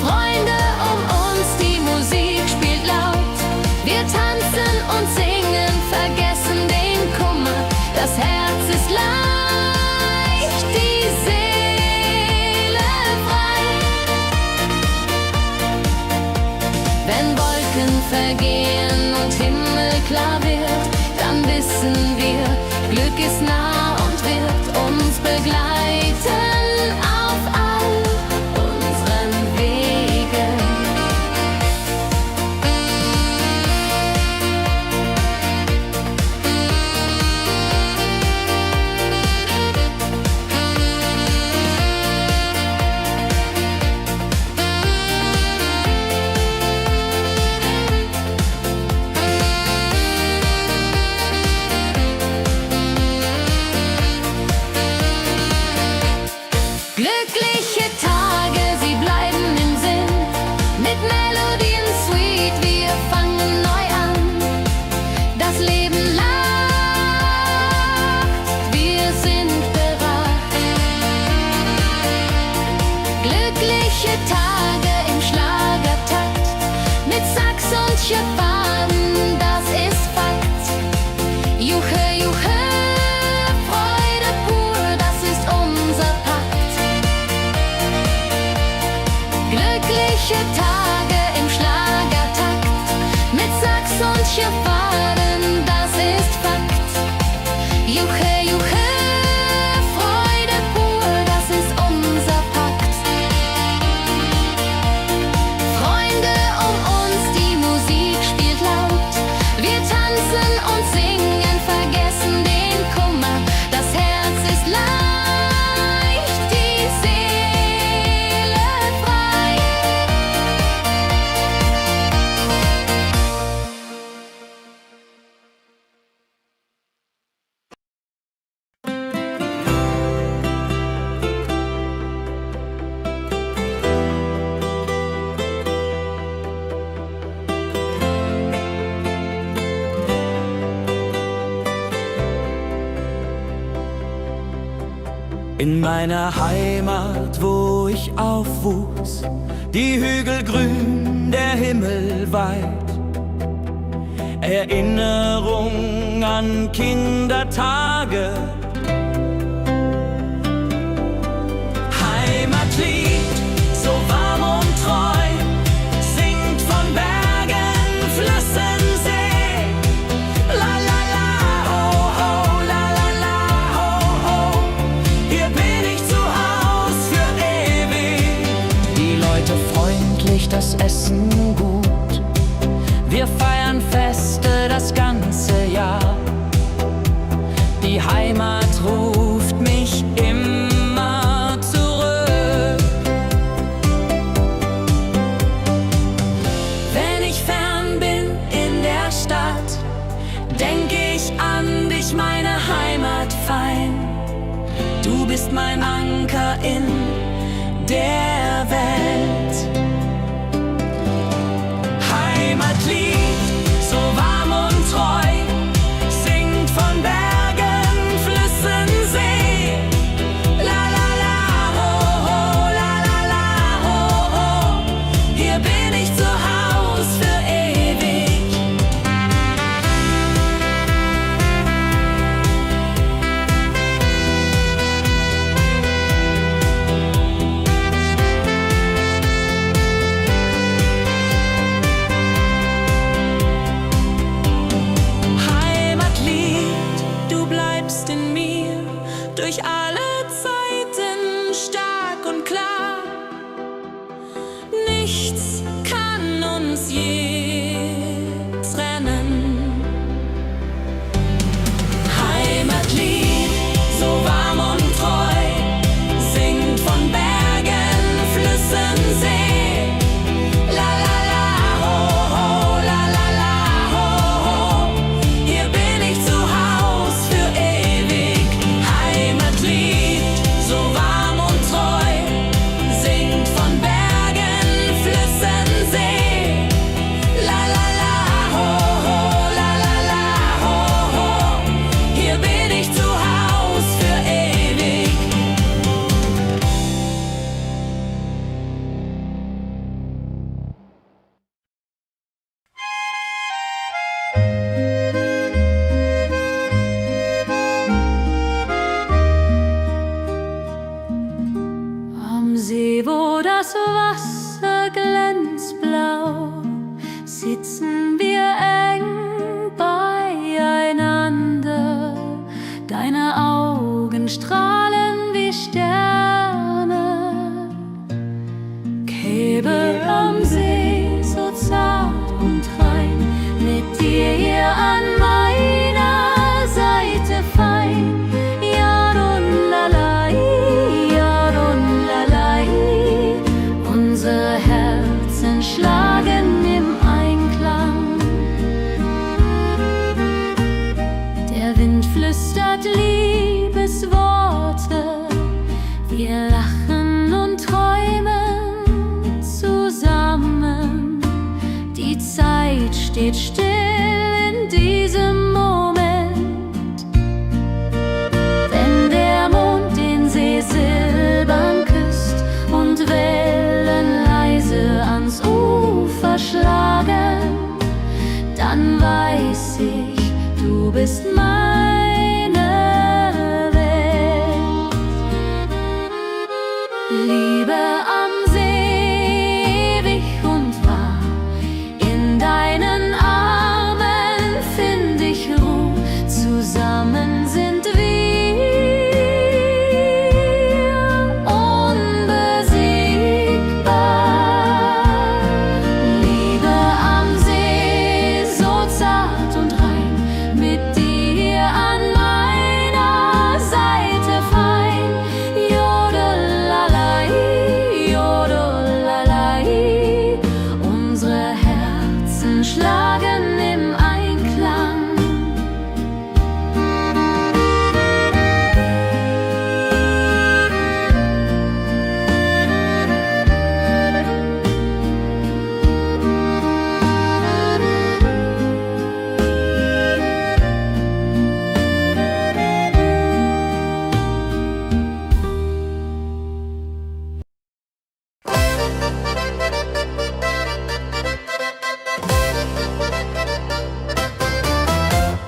Freunde um uns, die Musik spielt laut. Wir tanzen und singen, vergessen den Kummer. Das Herz ist leicht, die Seele frei. Wenn Wolken vergehen klar wird, dann wissen wir, Glück ist nah und wird uns begleiten auf all unseren Wegen. Glückliche Tage, sie bleiben im Sinn, mit Melodien sweet, wir fangen neu an. Das Leben lacht, wir sind bereit. Glückliche Tage im Schlagertakt, mit Sax und Chiffon, das ist Fakt. Juche, juche, Freude pur, das ist unser Pakt. Glückliche Tage im Schlagertakt, mit Sax und Chiffon, das ist Fakt. Juche, juche, Freude pur, das ist unser Pakt. Freunde um uns, die Musik spielt laut. Wir tanzen und singen, vergessen den Kummer. Das Herz ist leicht, die Seele frei. In meiner Heimat, wo ich aufwuchs, die Hügel grün, der Himmel weit. Erinnerung an Kindertage. Heimatlied, so warm und treu, singt von Bergen, Flüssen, See. La la la, ho ho, la la la, ho ho. Hier bin ich zu Haus für ewig. Die Leute freundlich, das Essen gut. Wir feiern Feste das ganze Jahr. Die Heimat ruft mich immer zurück. Wenn ich fern bin in der Stadt, denk ich an dich, meine Heimat fein. Du bist mein Anker in der Welt. Heimatlied, so warm und treu, singt von Bergen, Flüssen, See. La la la, ho ho, la la la, ho ho. Hier bin ich zu Haus für ewig. Heimatlied, du bleibst in mir durch alle Zeiten stark und klar. Nichts kann uns je trennen. Heimatlied, so warm und treu, singt von Bergen, Flüssen, See. La la la, ho ho, la la la, ho ho. Hier bin ich zu Haus für ewig. Heimatlied, so warm und treu, singt von Bergen, Flüssen, See. La la la, ho ho, la la la, ho ho. Hier bin ich zu Haus für ewig. Am See, wo das Wasser glänzt blau, sitzen wir eng bei Zeit steht still in diesem Moment. Wenn der Mond den See silbern küsst und Wellen leise ans Ufer schlagen, dann weiß ich, du bist meine Welt. Liebe am See, ewig und wahr, in deinen Armen find ich Ruhe, zusammen sind wir unbesiegbar. Liebe am See, so zart und rein, mit dir an meiner Seite fein. Jodelalai, jodelalai, unsere Herzen schlagen im Einklang.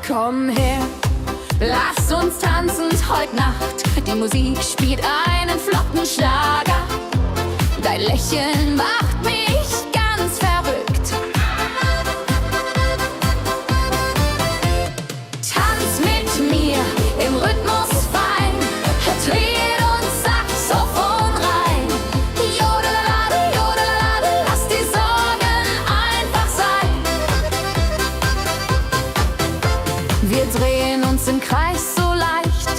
Komm her, lass uns tanzen heut Nacht. Die Musik spielt einen flotten Schlager. Dein Lächeln macht mich ganz verrückt. Tanz mit mir im Rhythmus fein, Tritt und Saxophon rein. Jodelade, jodelade, lass die Sorgen einfach sein. Wir drehen uns im Kreis so leicht,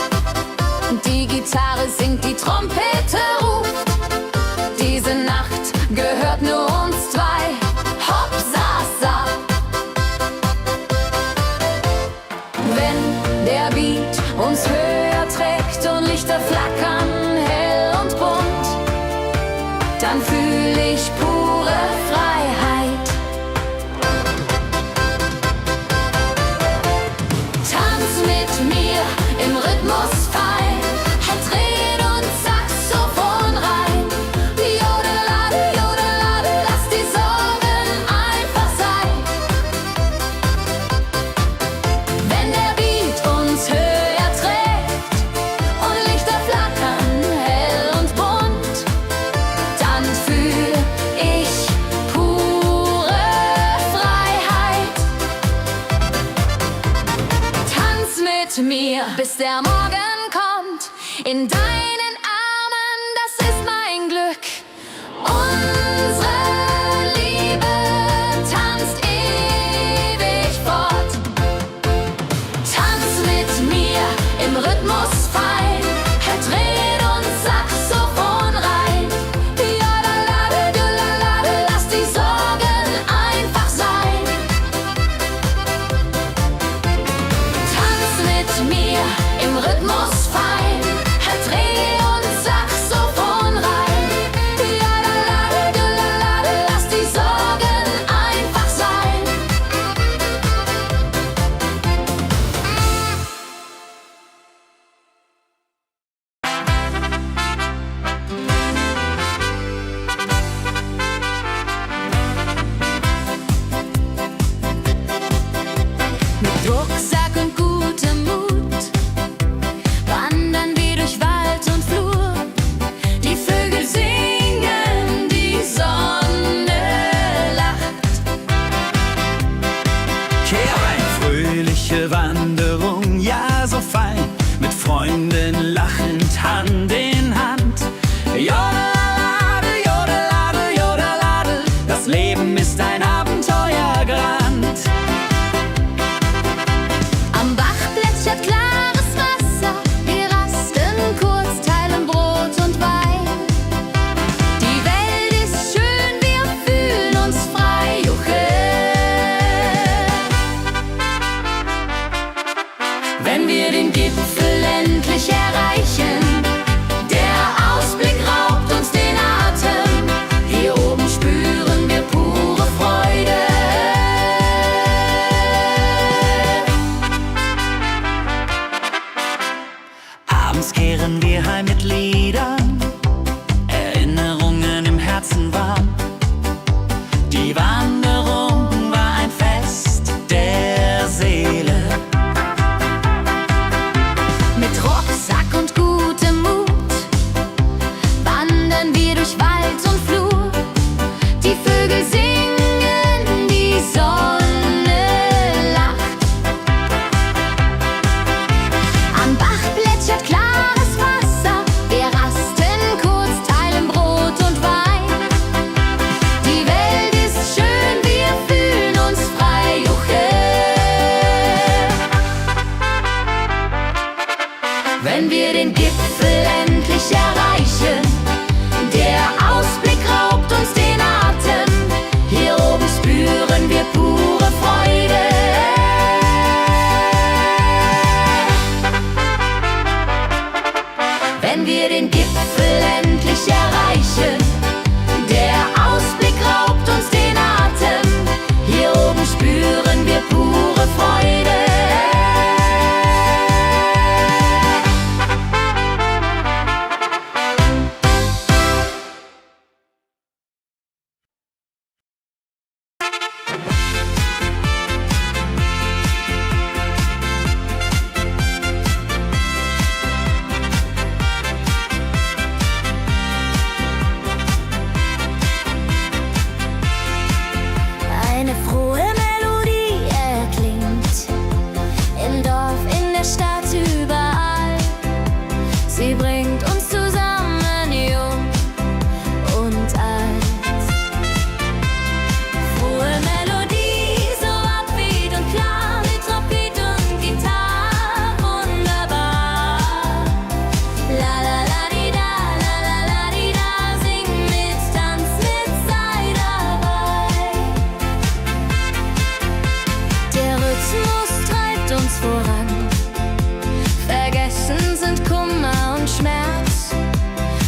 die Gitarre singt, die Trompete ruft. Diese Nacht gehört nur uns zwei, hopp, sa, sa. Wenn der Beat uns höher trägt und Lichter flackern hell und bunt, dann fühl ich pure Freiheit. Tanz mit mir im Rhythmus fein, Tritt und Saxophon rein. Jodelade, jodelade, lass die Sorgen einfach sein. Wenn der Beat uns höher trägt und Lichter flackern hell und bunt, dann fühl ich pure Freiheit. Tanz mit mir, bis der Morgen kommt. In deinen Armen, das ist mein Glück. Unsere Liebe tanzt ewig fort. Tanz mit mir im Rhythmus fein, Tritt und Saxophon rein. Jodelade, jodelade, lass die Sorgen einfach sein. Tanz mit mir im Rhythmus fein, Tritt und Saxophon rein. Jodelade, jodelade, lass die Sorgen einfach sein. Mit Rucksack und gutem Mut wandern wir durch Wald und Flur. Die Vögel singen, die Sonne lacht. Kehr ein, fröhliche Wanderung, ja so fein, mit Freunden lachend Hand in Hand. Jodelade, jodelade, jodelade, das Leben ist ein Abenteuergrand. Am Bach plätschert klares Wasser, wir rasten kurz, teilen Brot und Wein. Die Welt ist schön, wir fühlen uns frei, juche. Frohe Melodie erklingt im Dorf, in der Stadt, überall. Sie bringt uns zusammen, jung und alt. Frohe Melodie, so upbeat und klar, mit Trompete und Gitarre, wunderbar. La la la di da, la la la di da, sing mit, tanz mit, sei dabei. Der Rhythmus treibt uns voran. Vergessen sind Kummer und Schmerz,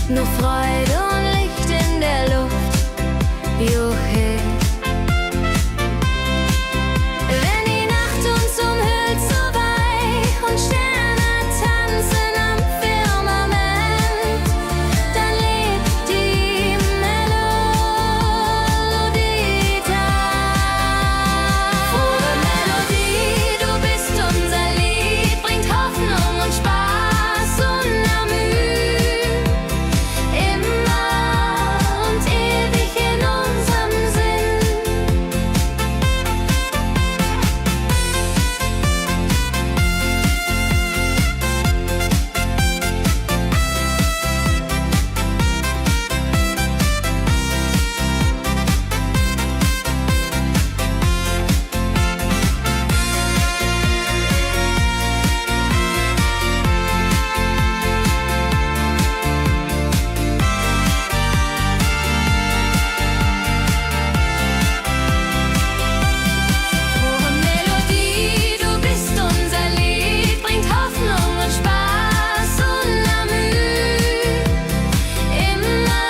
nur Freude und Licht in der Luft. Juhe. Wenn die Nacht uns umhüllt, so weich und Sterne tanzen am Firmament, dann lebt die Melodie da. Frohe Melodie, du bist unser Lied, bringt Hoffnung und Spaß unermüht, immer und ewig in unserem Sinn. Frohe Melodie, du bist unser Lied, bringt Hoffnung und Spaß unermüht, immer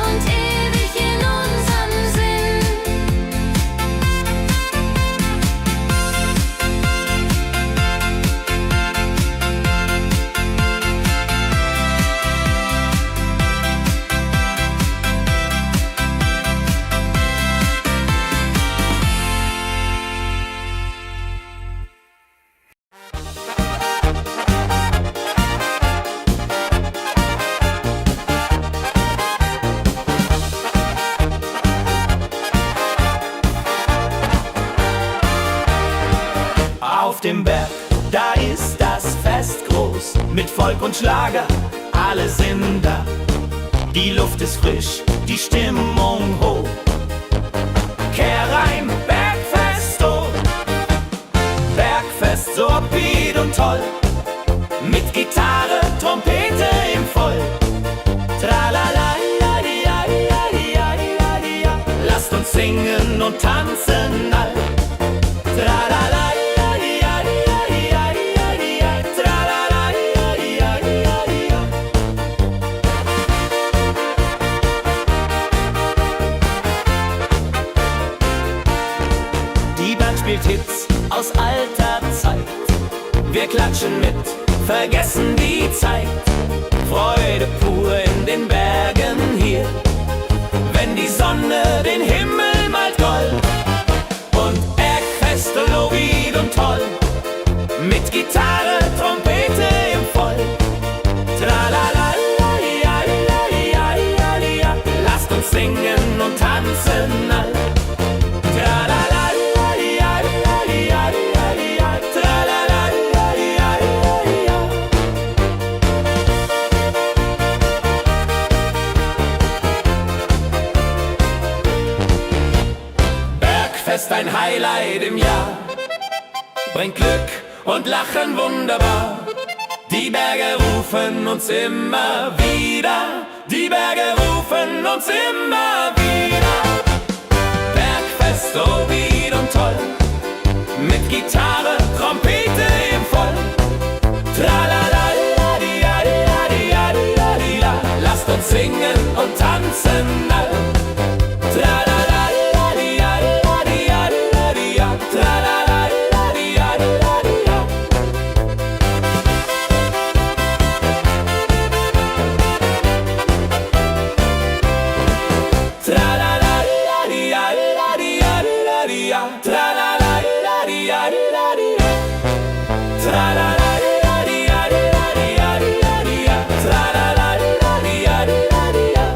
und ewig in unserem Sinn. Auf dem Berg, da ist das Fest groß, mit Volk und Schlager, alle sind da. Die Luft ist frisch, die Stimmung hoch. Kehr rein, Bergfest, oh. Bergfest, so upbeat und toll, mit Gitarre, Trompete im Voll. Tralala, ja, ja, ja, ja, ja, ja. Lasst uns singen und tanzen all. Tralala, ja, ja, ja, ja, ja, ja. Tralala, ja, ja, ja, ja. Die Band spielt Hits aus alter Zeit. Wir klatschen mit, vergessen die Zeit. Freude pur in den Bergen hier, wenn die Sonne den Himmel malt gold. Und Bergfest, Lovid und toll, mit Gitarre, Trompete im Voll. Tralala, ja, ja, ja, ja, ja. Lasst uns singen und tanzen all. Tralala, ja, ja, ja, ja, ja. Tralala, ja, ja, ja, ja. Bergfest, ein Highlight im Jahr, bringt Glück und Lachen wunderbar. Die Berge rufen uns immer wieder, die Berge rufen uns immer wieder. Bergfest, so wieder und toll, mit Gitarre, Trompete im Voll. Tralala, di, ja, di, ja, di, ja. Lasst uns singen und tanzen all. Tralala, di, ja, di, ja. Tralala, di, ja, di, ja. Tralala, di, ja, di, ja. Tralala, di, ja, di, ja. Tralala, di, ja, di, ja. Tralala, di, ja, di, ja.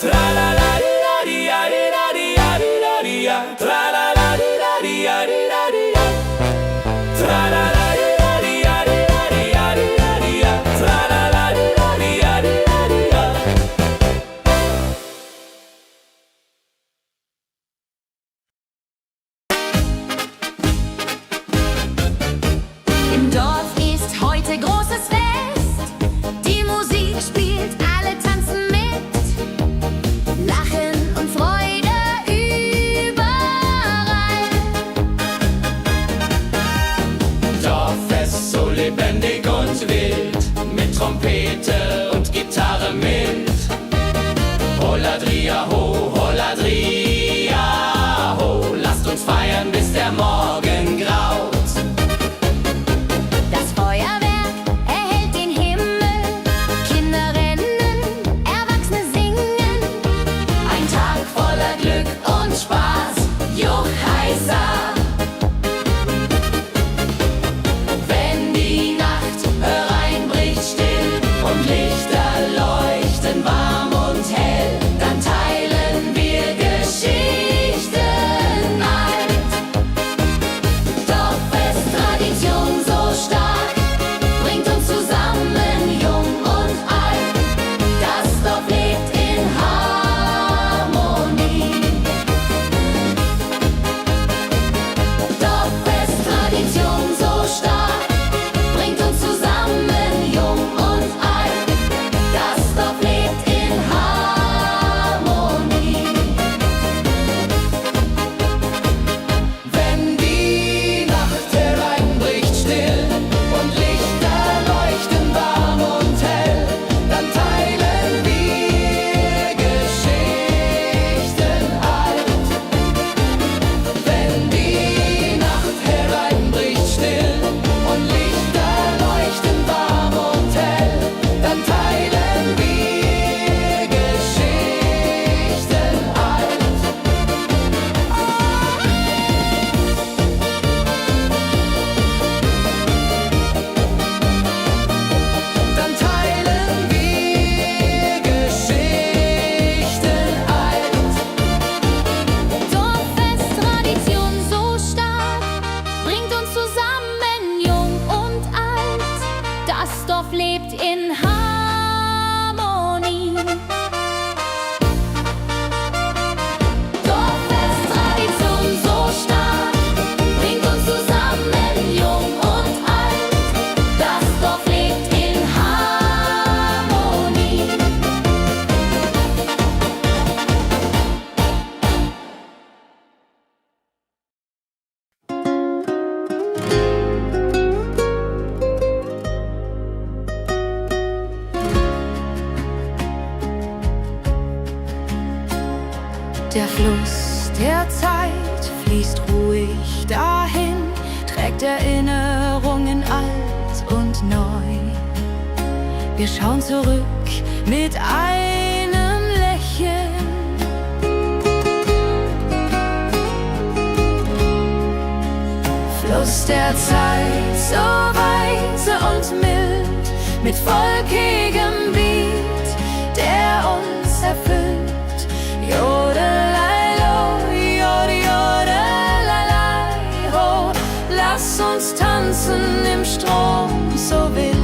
Tralala, di, ja, di, ja. Tralala. Im Dorf ist heute großes Fest. Die Musik spielt, alle tanzen mit. Lachen und Freude überall. Dorffest so lebendig und wild, mit Trompete und Gitarre mit. Holladria ho, Holladria ho, lasst uns feiern, bis der Morgen graut. Das Feuerwerk erhellt den Himmel. Kinder rennen, Erwachsene singen. Ein Tag voller Glück und Spaß, Juchheisa. Wenn die Nacht hereinbricht still und Lichter leuchten warm und hell, dann teilen wir Geschichten alt. Dorffest, Tradition so stark, bringt uns zusammen, jung und alt. Das Dorf lebt in Harmonie. Dorffest, Tradition so stark, bringt uns zusammen, jung und alt. Das Dorf lebt in Harmonie. Wenn die Nacht hereinbricht still und Lichter leuchten warm und hell, dann teilen wir Geschichten alt. Wenn die Nacht hereinbricht still und Lichter leuchten warm und hell, dann teilen wir Geschichten alt. Dann teilen wir Geschichten alt. Dorffest, Tradition so stark, bringt uns zusammen, jung und alt. Das Dorf lebt in Harmonie. Dorffest, Tradition so stark, bringt uns zusammen, jung und alt. Das Dorf lebt in Harmonie. Der Fluss der Zeit fließt ruhig dahin, trägt Erinnerungen alt und neu. Wir schauen zurück mit einem Lächeln. Fluss der Zeit, so weise und mild, mit volkigem Beat, der uns erfüllt. Jodelei-lo, jodelei-lai, ho, lass uns tanzen im Strom so wild.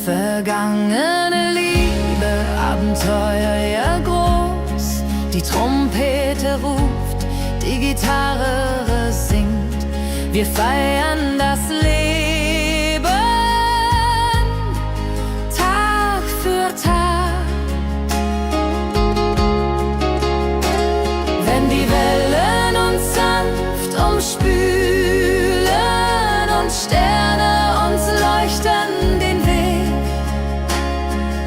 Vergangene Liebe, Abenteuer ja groß. Die Trompete ruft, die Gitarre singt. Wir feiern das Leben Tag für Tag. Wenn die Wellen uns sanft umspülen und Sterne uns leuchten den Weg,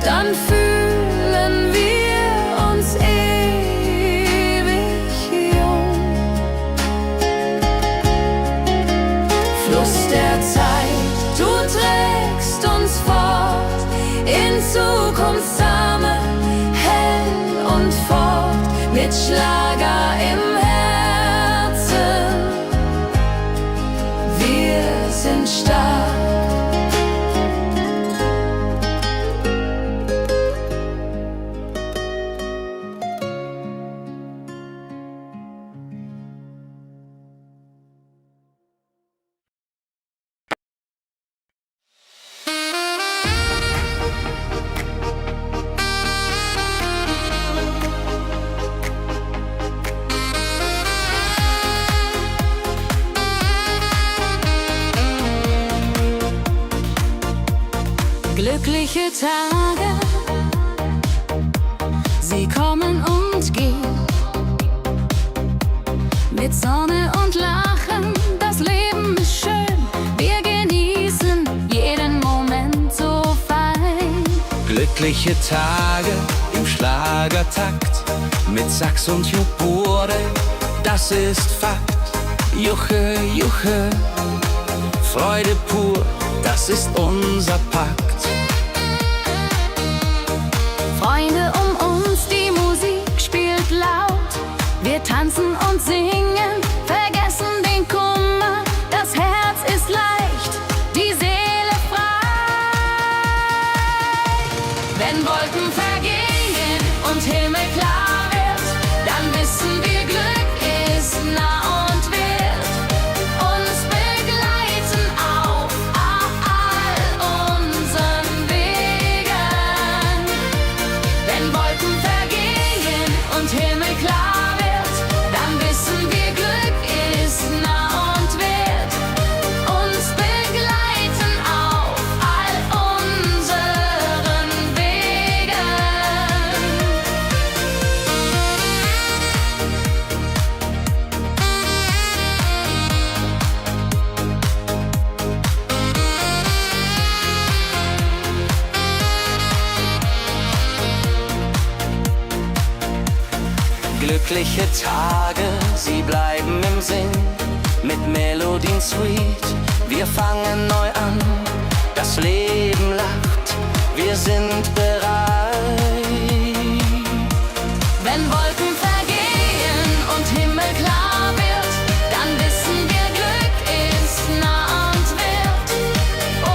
dann fühlen wir uns ewig jung. Fluss der Zeit, du trägst uns fort in Zukunftssame, hell und fort, mit Schlager im Herzen. Wir sind stark. Glückliche Tage, sie kommen und gehen. Mit Sonne und Lachen, das Leben ist schön. Wir genießen jeden Moment so fein. Glückliche Tage im Schlagertakt, mit Sax und Jubore, das ist Fakt. Juche, Juche, Freude pur, das ist unser Pakt. Freunde um uns, die Musik spielt laut. Wir tanzen und singen, vergessen den Kummer. Das Herz ist leicht, die Seele frei. Wenn Wolken vergehen und Himmel klar wird, dann wissen wir, Glück ist nah und wird uns begleiten auf all unseren Wegen. Wenn Wolken vergehen und Himmel klar wird, dann wissen wir, Glück ist nah und wird uns begleiten auf all unseren Wegen. Glückliche Tage, sie bleiben im Sinn, mit Melodien sweet. Wir fangen neu an, das Leben lacht, wir sind bereit. Wenn Wolken vergehen und Himmel klar wird, dann wissen wir, Glück ist nah und wird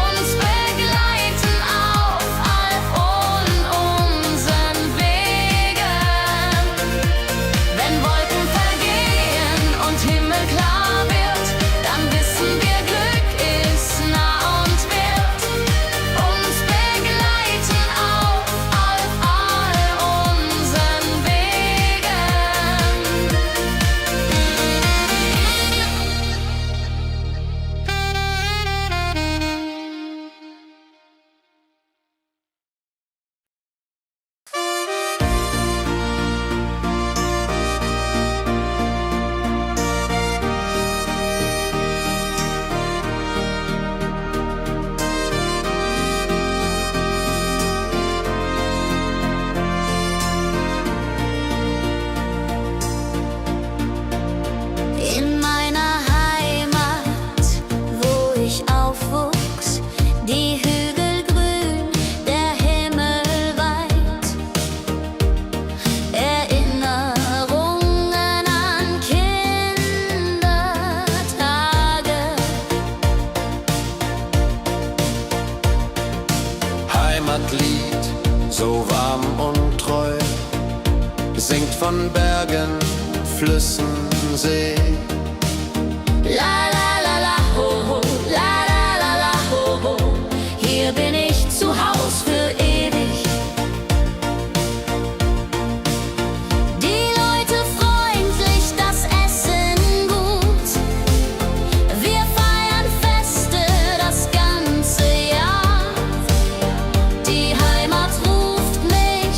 uns begleiten auf all unseren Wegen. Wenn Wolken vergehen und Himmel klar wird, dann wissen wir, Glück ist nah und wird uns begleiten auf all unseren Wegen. In meiner Heimat, wo ich aufwuchs, die Hügel grün, der Himmel weit. Erinnerungen an Kindertage. Heimatlied, so warm und treu, singt von Bergen, Flüssen, See. La la la la ho ho, la la la la ho ho. Hier bin ich zu Haus für ewig. Die Leute freundlich, das Essen gut. Wir feiern Feste das ganze Jahr. Die Heimat ruft mich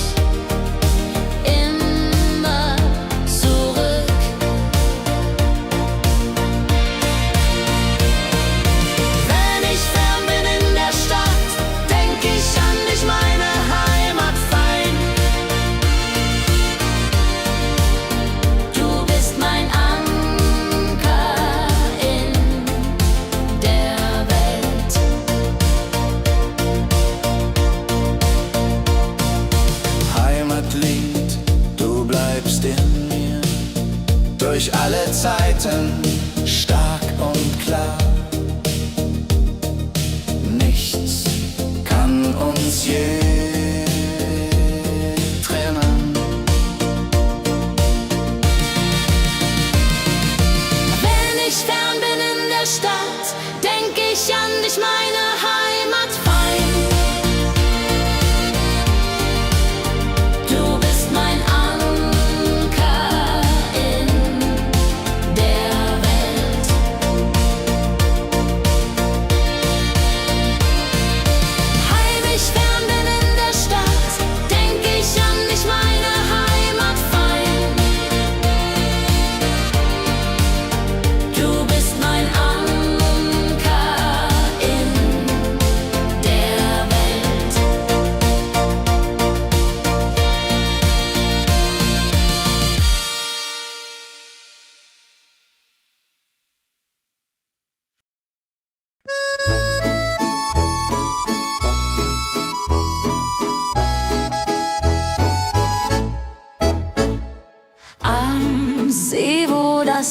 immer zurück. Wenn ich fern bin in der Stadt,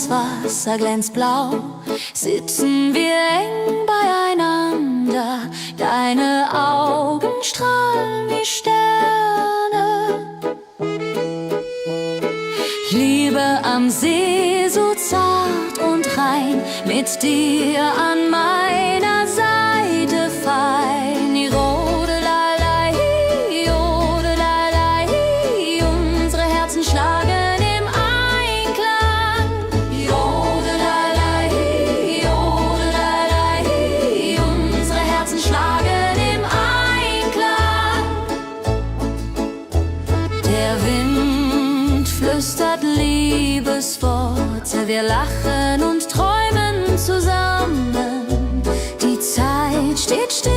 das Wasser glänzt blau, sitzen wir eng beieinander. Deine Augen strahlen wie Sterne. Liebe am See, so zart und rein, mit dir an meiner Seite fein. Jodelalei, jodelalei, unsere Herzen schlagen im Einklang. Jodelalei, jodelalei, unsere Herzen schlagen im Einklang. Der Wind flüstert Liebesworte, wir lachen und träumen zusammen. Die Zeit steht still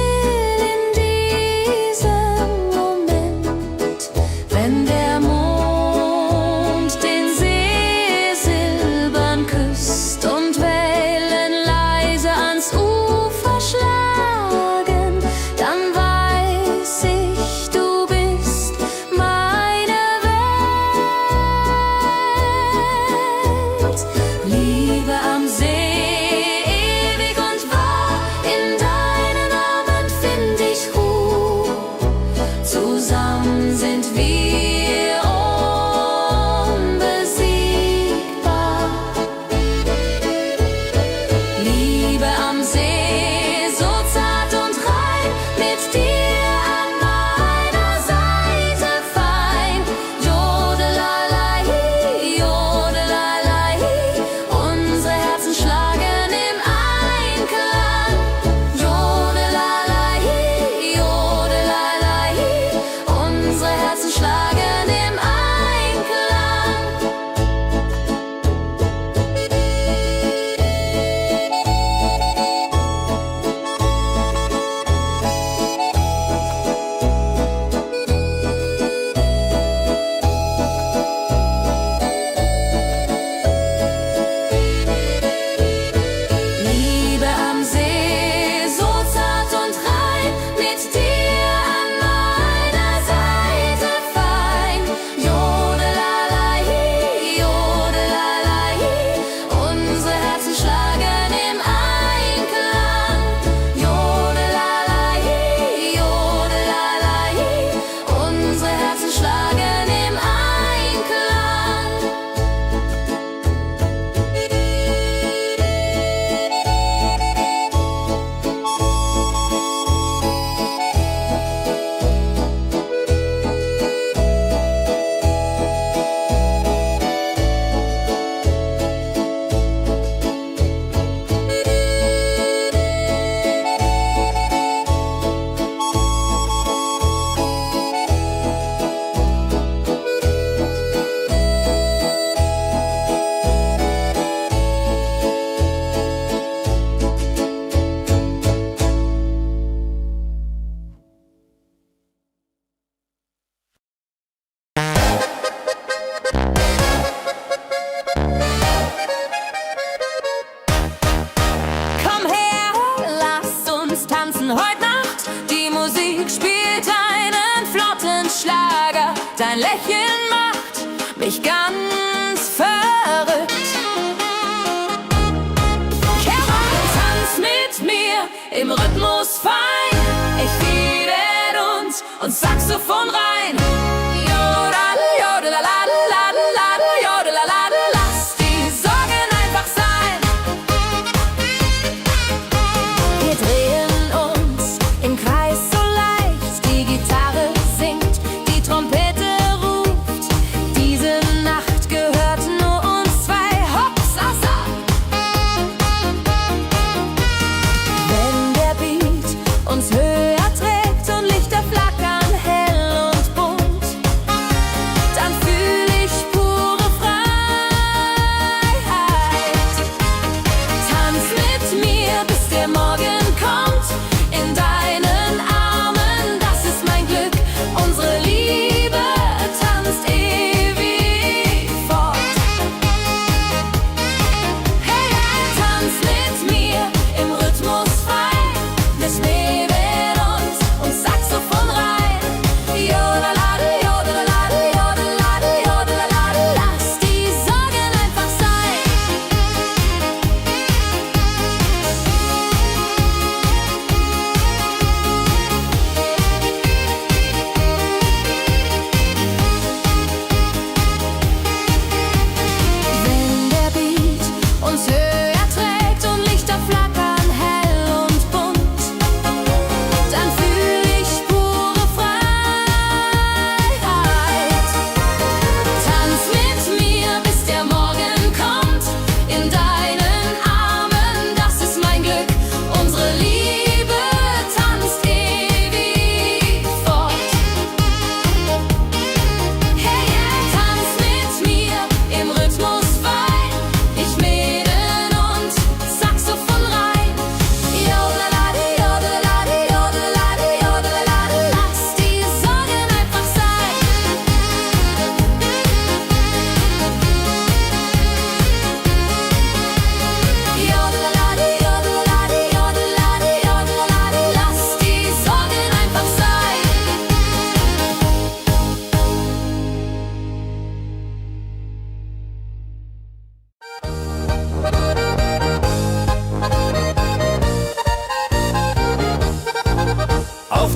in diesem Moment, wenn der Mond den See silbern küsst und Wellen leise ans Ufer schlagen, dann weiß ich, du bist meine Welt. Liebe am See, ewig und wahr, in deinen Armen find ich Ruhe. Zusammen sind wir unbesiegbar. Liebe am See, so zart und rein, mit dir an meiner Seite fein. Jodelalei, jodelalei, unsere Herzen schlagen im Einklang. Jodelalei, jodelalei, unsere Herzen schlagen im Einklang. Liebe am See, so zart und rein, mit dir an meiner Seite fein. Jodelalei, jodelalei, unsere Herzen schlagen im Einklang. Jodelalei, jodelalei, unsere Herzen schlagen im Einklang. Komm her, lass uns tanzen heute Nacht. Die Musik spielt einen flotten Schlager. Dein Lächeln macht mich ganz verrückt. Kehr rein, tanz mit mir im Rhythmus fein. Ich fiedel uns Saxophon rein. Jodel, jodelalalalalala, jodelalala, lass die Sorgen einfach sein. Wir drehen uns im Kreis so leicht, die Gitarre singt, die Trompete ruft. Diese Nacht gehört nur uns zwei, Hopsasa. Wenn der Beat uns höher trägt und Lichter flackern hell und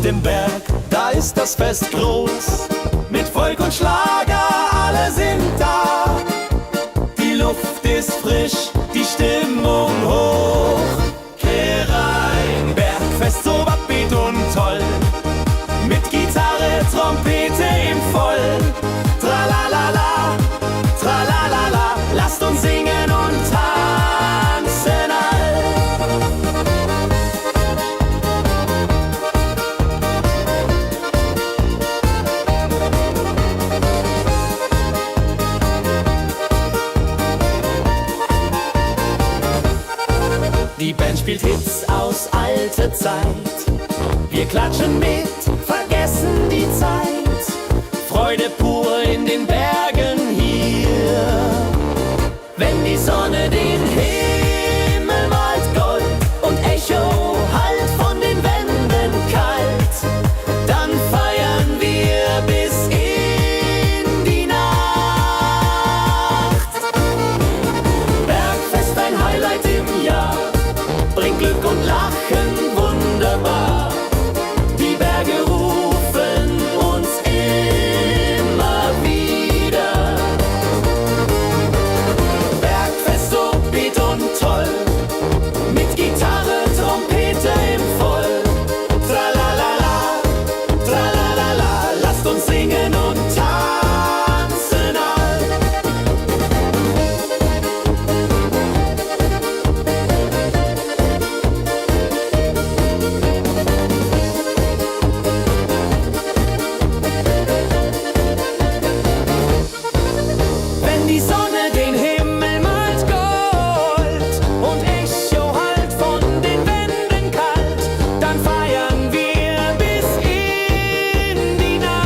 dem Berg, da ist das Fest groß. Mit Volk und Schlager, alle sind da. Die Luft ist frisch, die Stimmung hoch. Kehr rein, Bergfest so upbeat und toll. Mit Gitarre, Trompete im Voll. Tralalala, tralalala, lasst uns singen und tanzen all. Die Band spielt Hits aus alter Zeit. Wir klatschen mit, vergessen die Zeit. Freude pur in den Bergen hier. Wenn die Sonne den Himmel malt Gold und Echo hallt von den Wänden kalt, dann feiern wir bis in die Nacht. Bergfest, ein Highlight im Jahr, bringt Glück und Lachen wunderbar. Die Berge rufen uns immer wieder. Bergfest so beat und toll, mit Gitarre, Trompete im Voll. Tralalala, tralalala, lasst uns singen und tanzen all. Wenn die Sonne den Himmel malt Gold und Echo hallt von den Wänden kalt, dann feiern wir bis in die Nacht.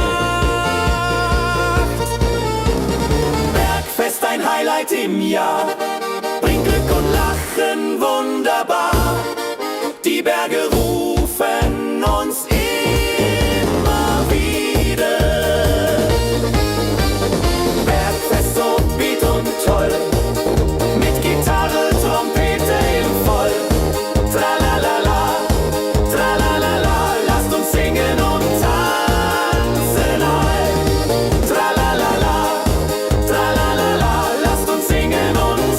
Bergfest, ein Highlight im Jahr, bringt Glück und Lachen wunderbar. Die Berge rufen uns immer wieder. Bergfest so beat und toll, mit Gitarre, Trompete im Voll. Tralalala, tralalala, lasst uns singen und tanzen all. Tralalala, tralalala, lasst uns singen und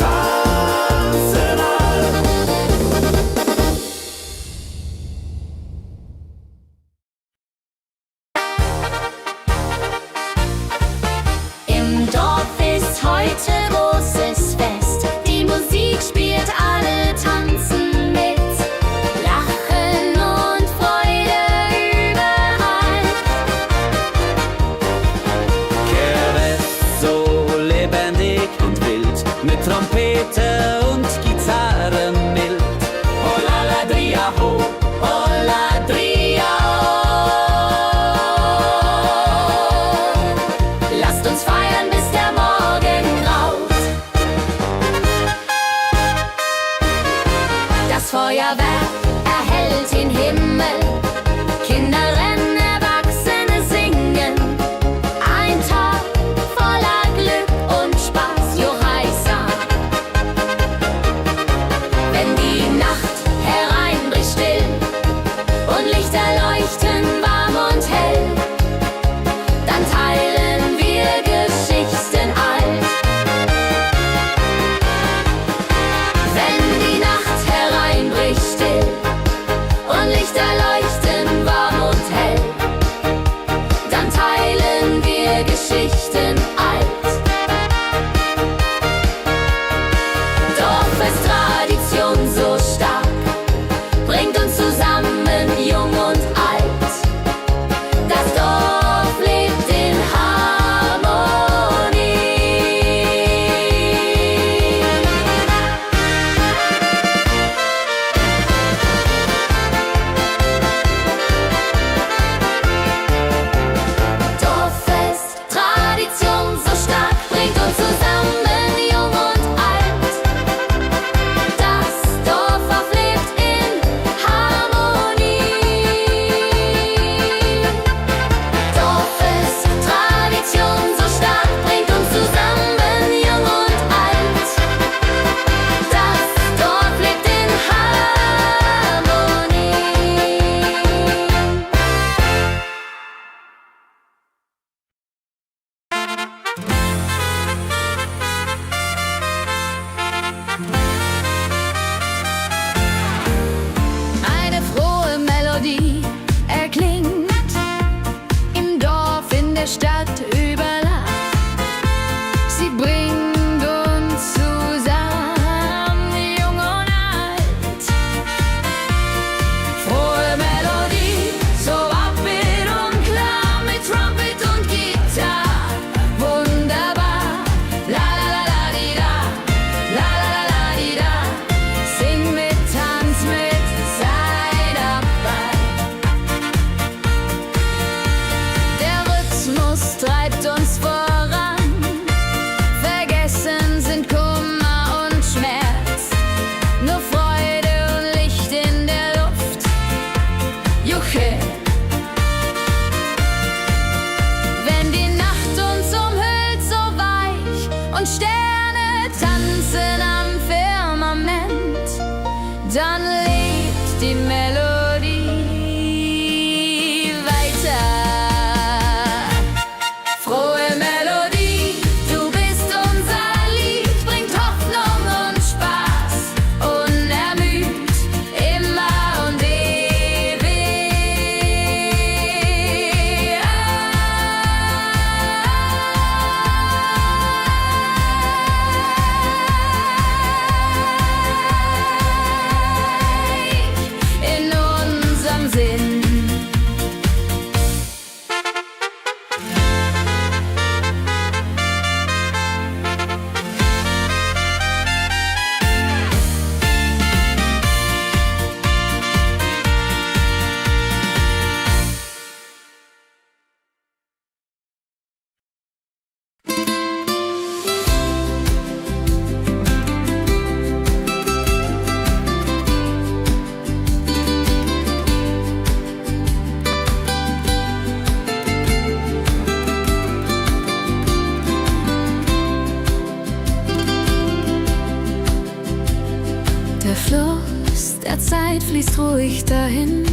fließt ruhig dahin,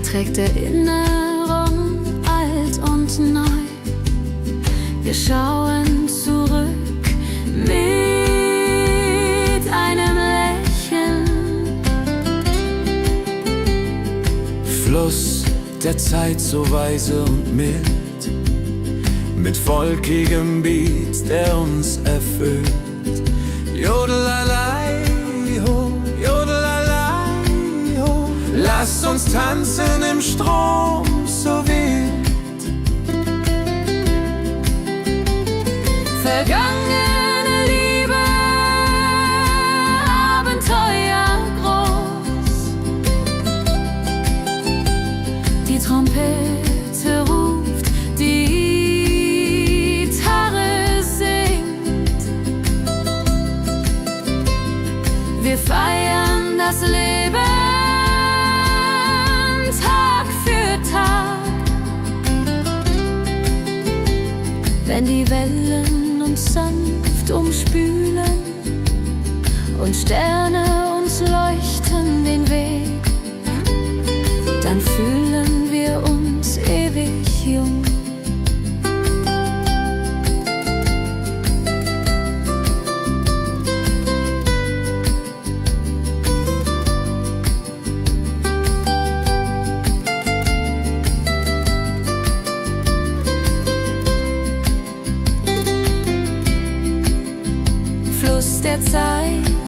trägt Erinnerung alt und neu. Wir schauen zurück mit einem Lächeln. Fluss der Zeit so weise und mild, mit volkigem Beat, der uns erfüllt. Jodelalei, ho, jodelalei, ho. Lasst uns tanzen im Strom so wild. Vergangene Liebe, Abenteuer groß. Die Trompete ruft, die Gitarre singt. Wir feiern das Leben Tag für Tag. Wenn die Wellen uns sanft umspülen und Sterne uns leuchten den Weg, dann fühlen wir uns ewig jung. Fluss der Zeit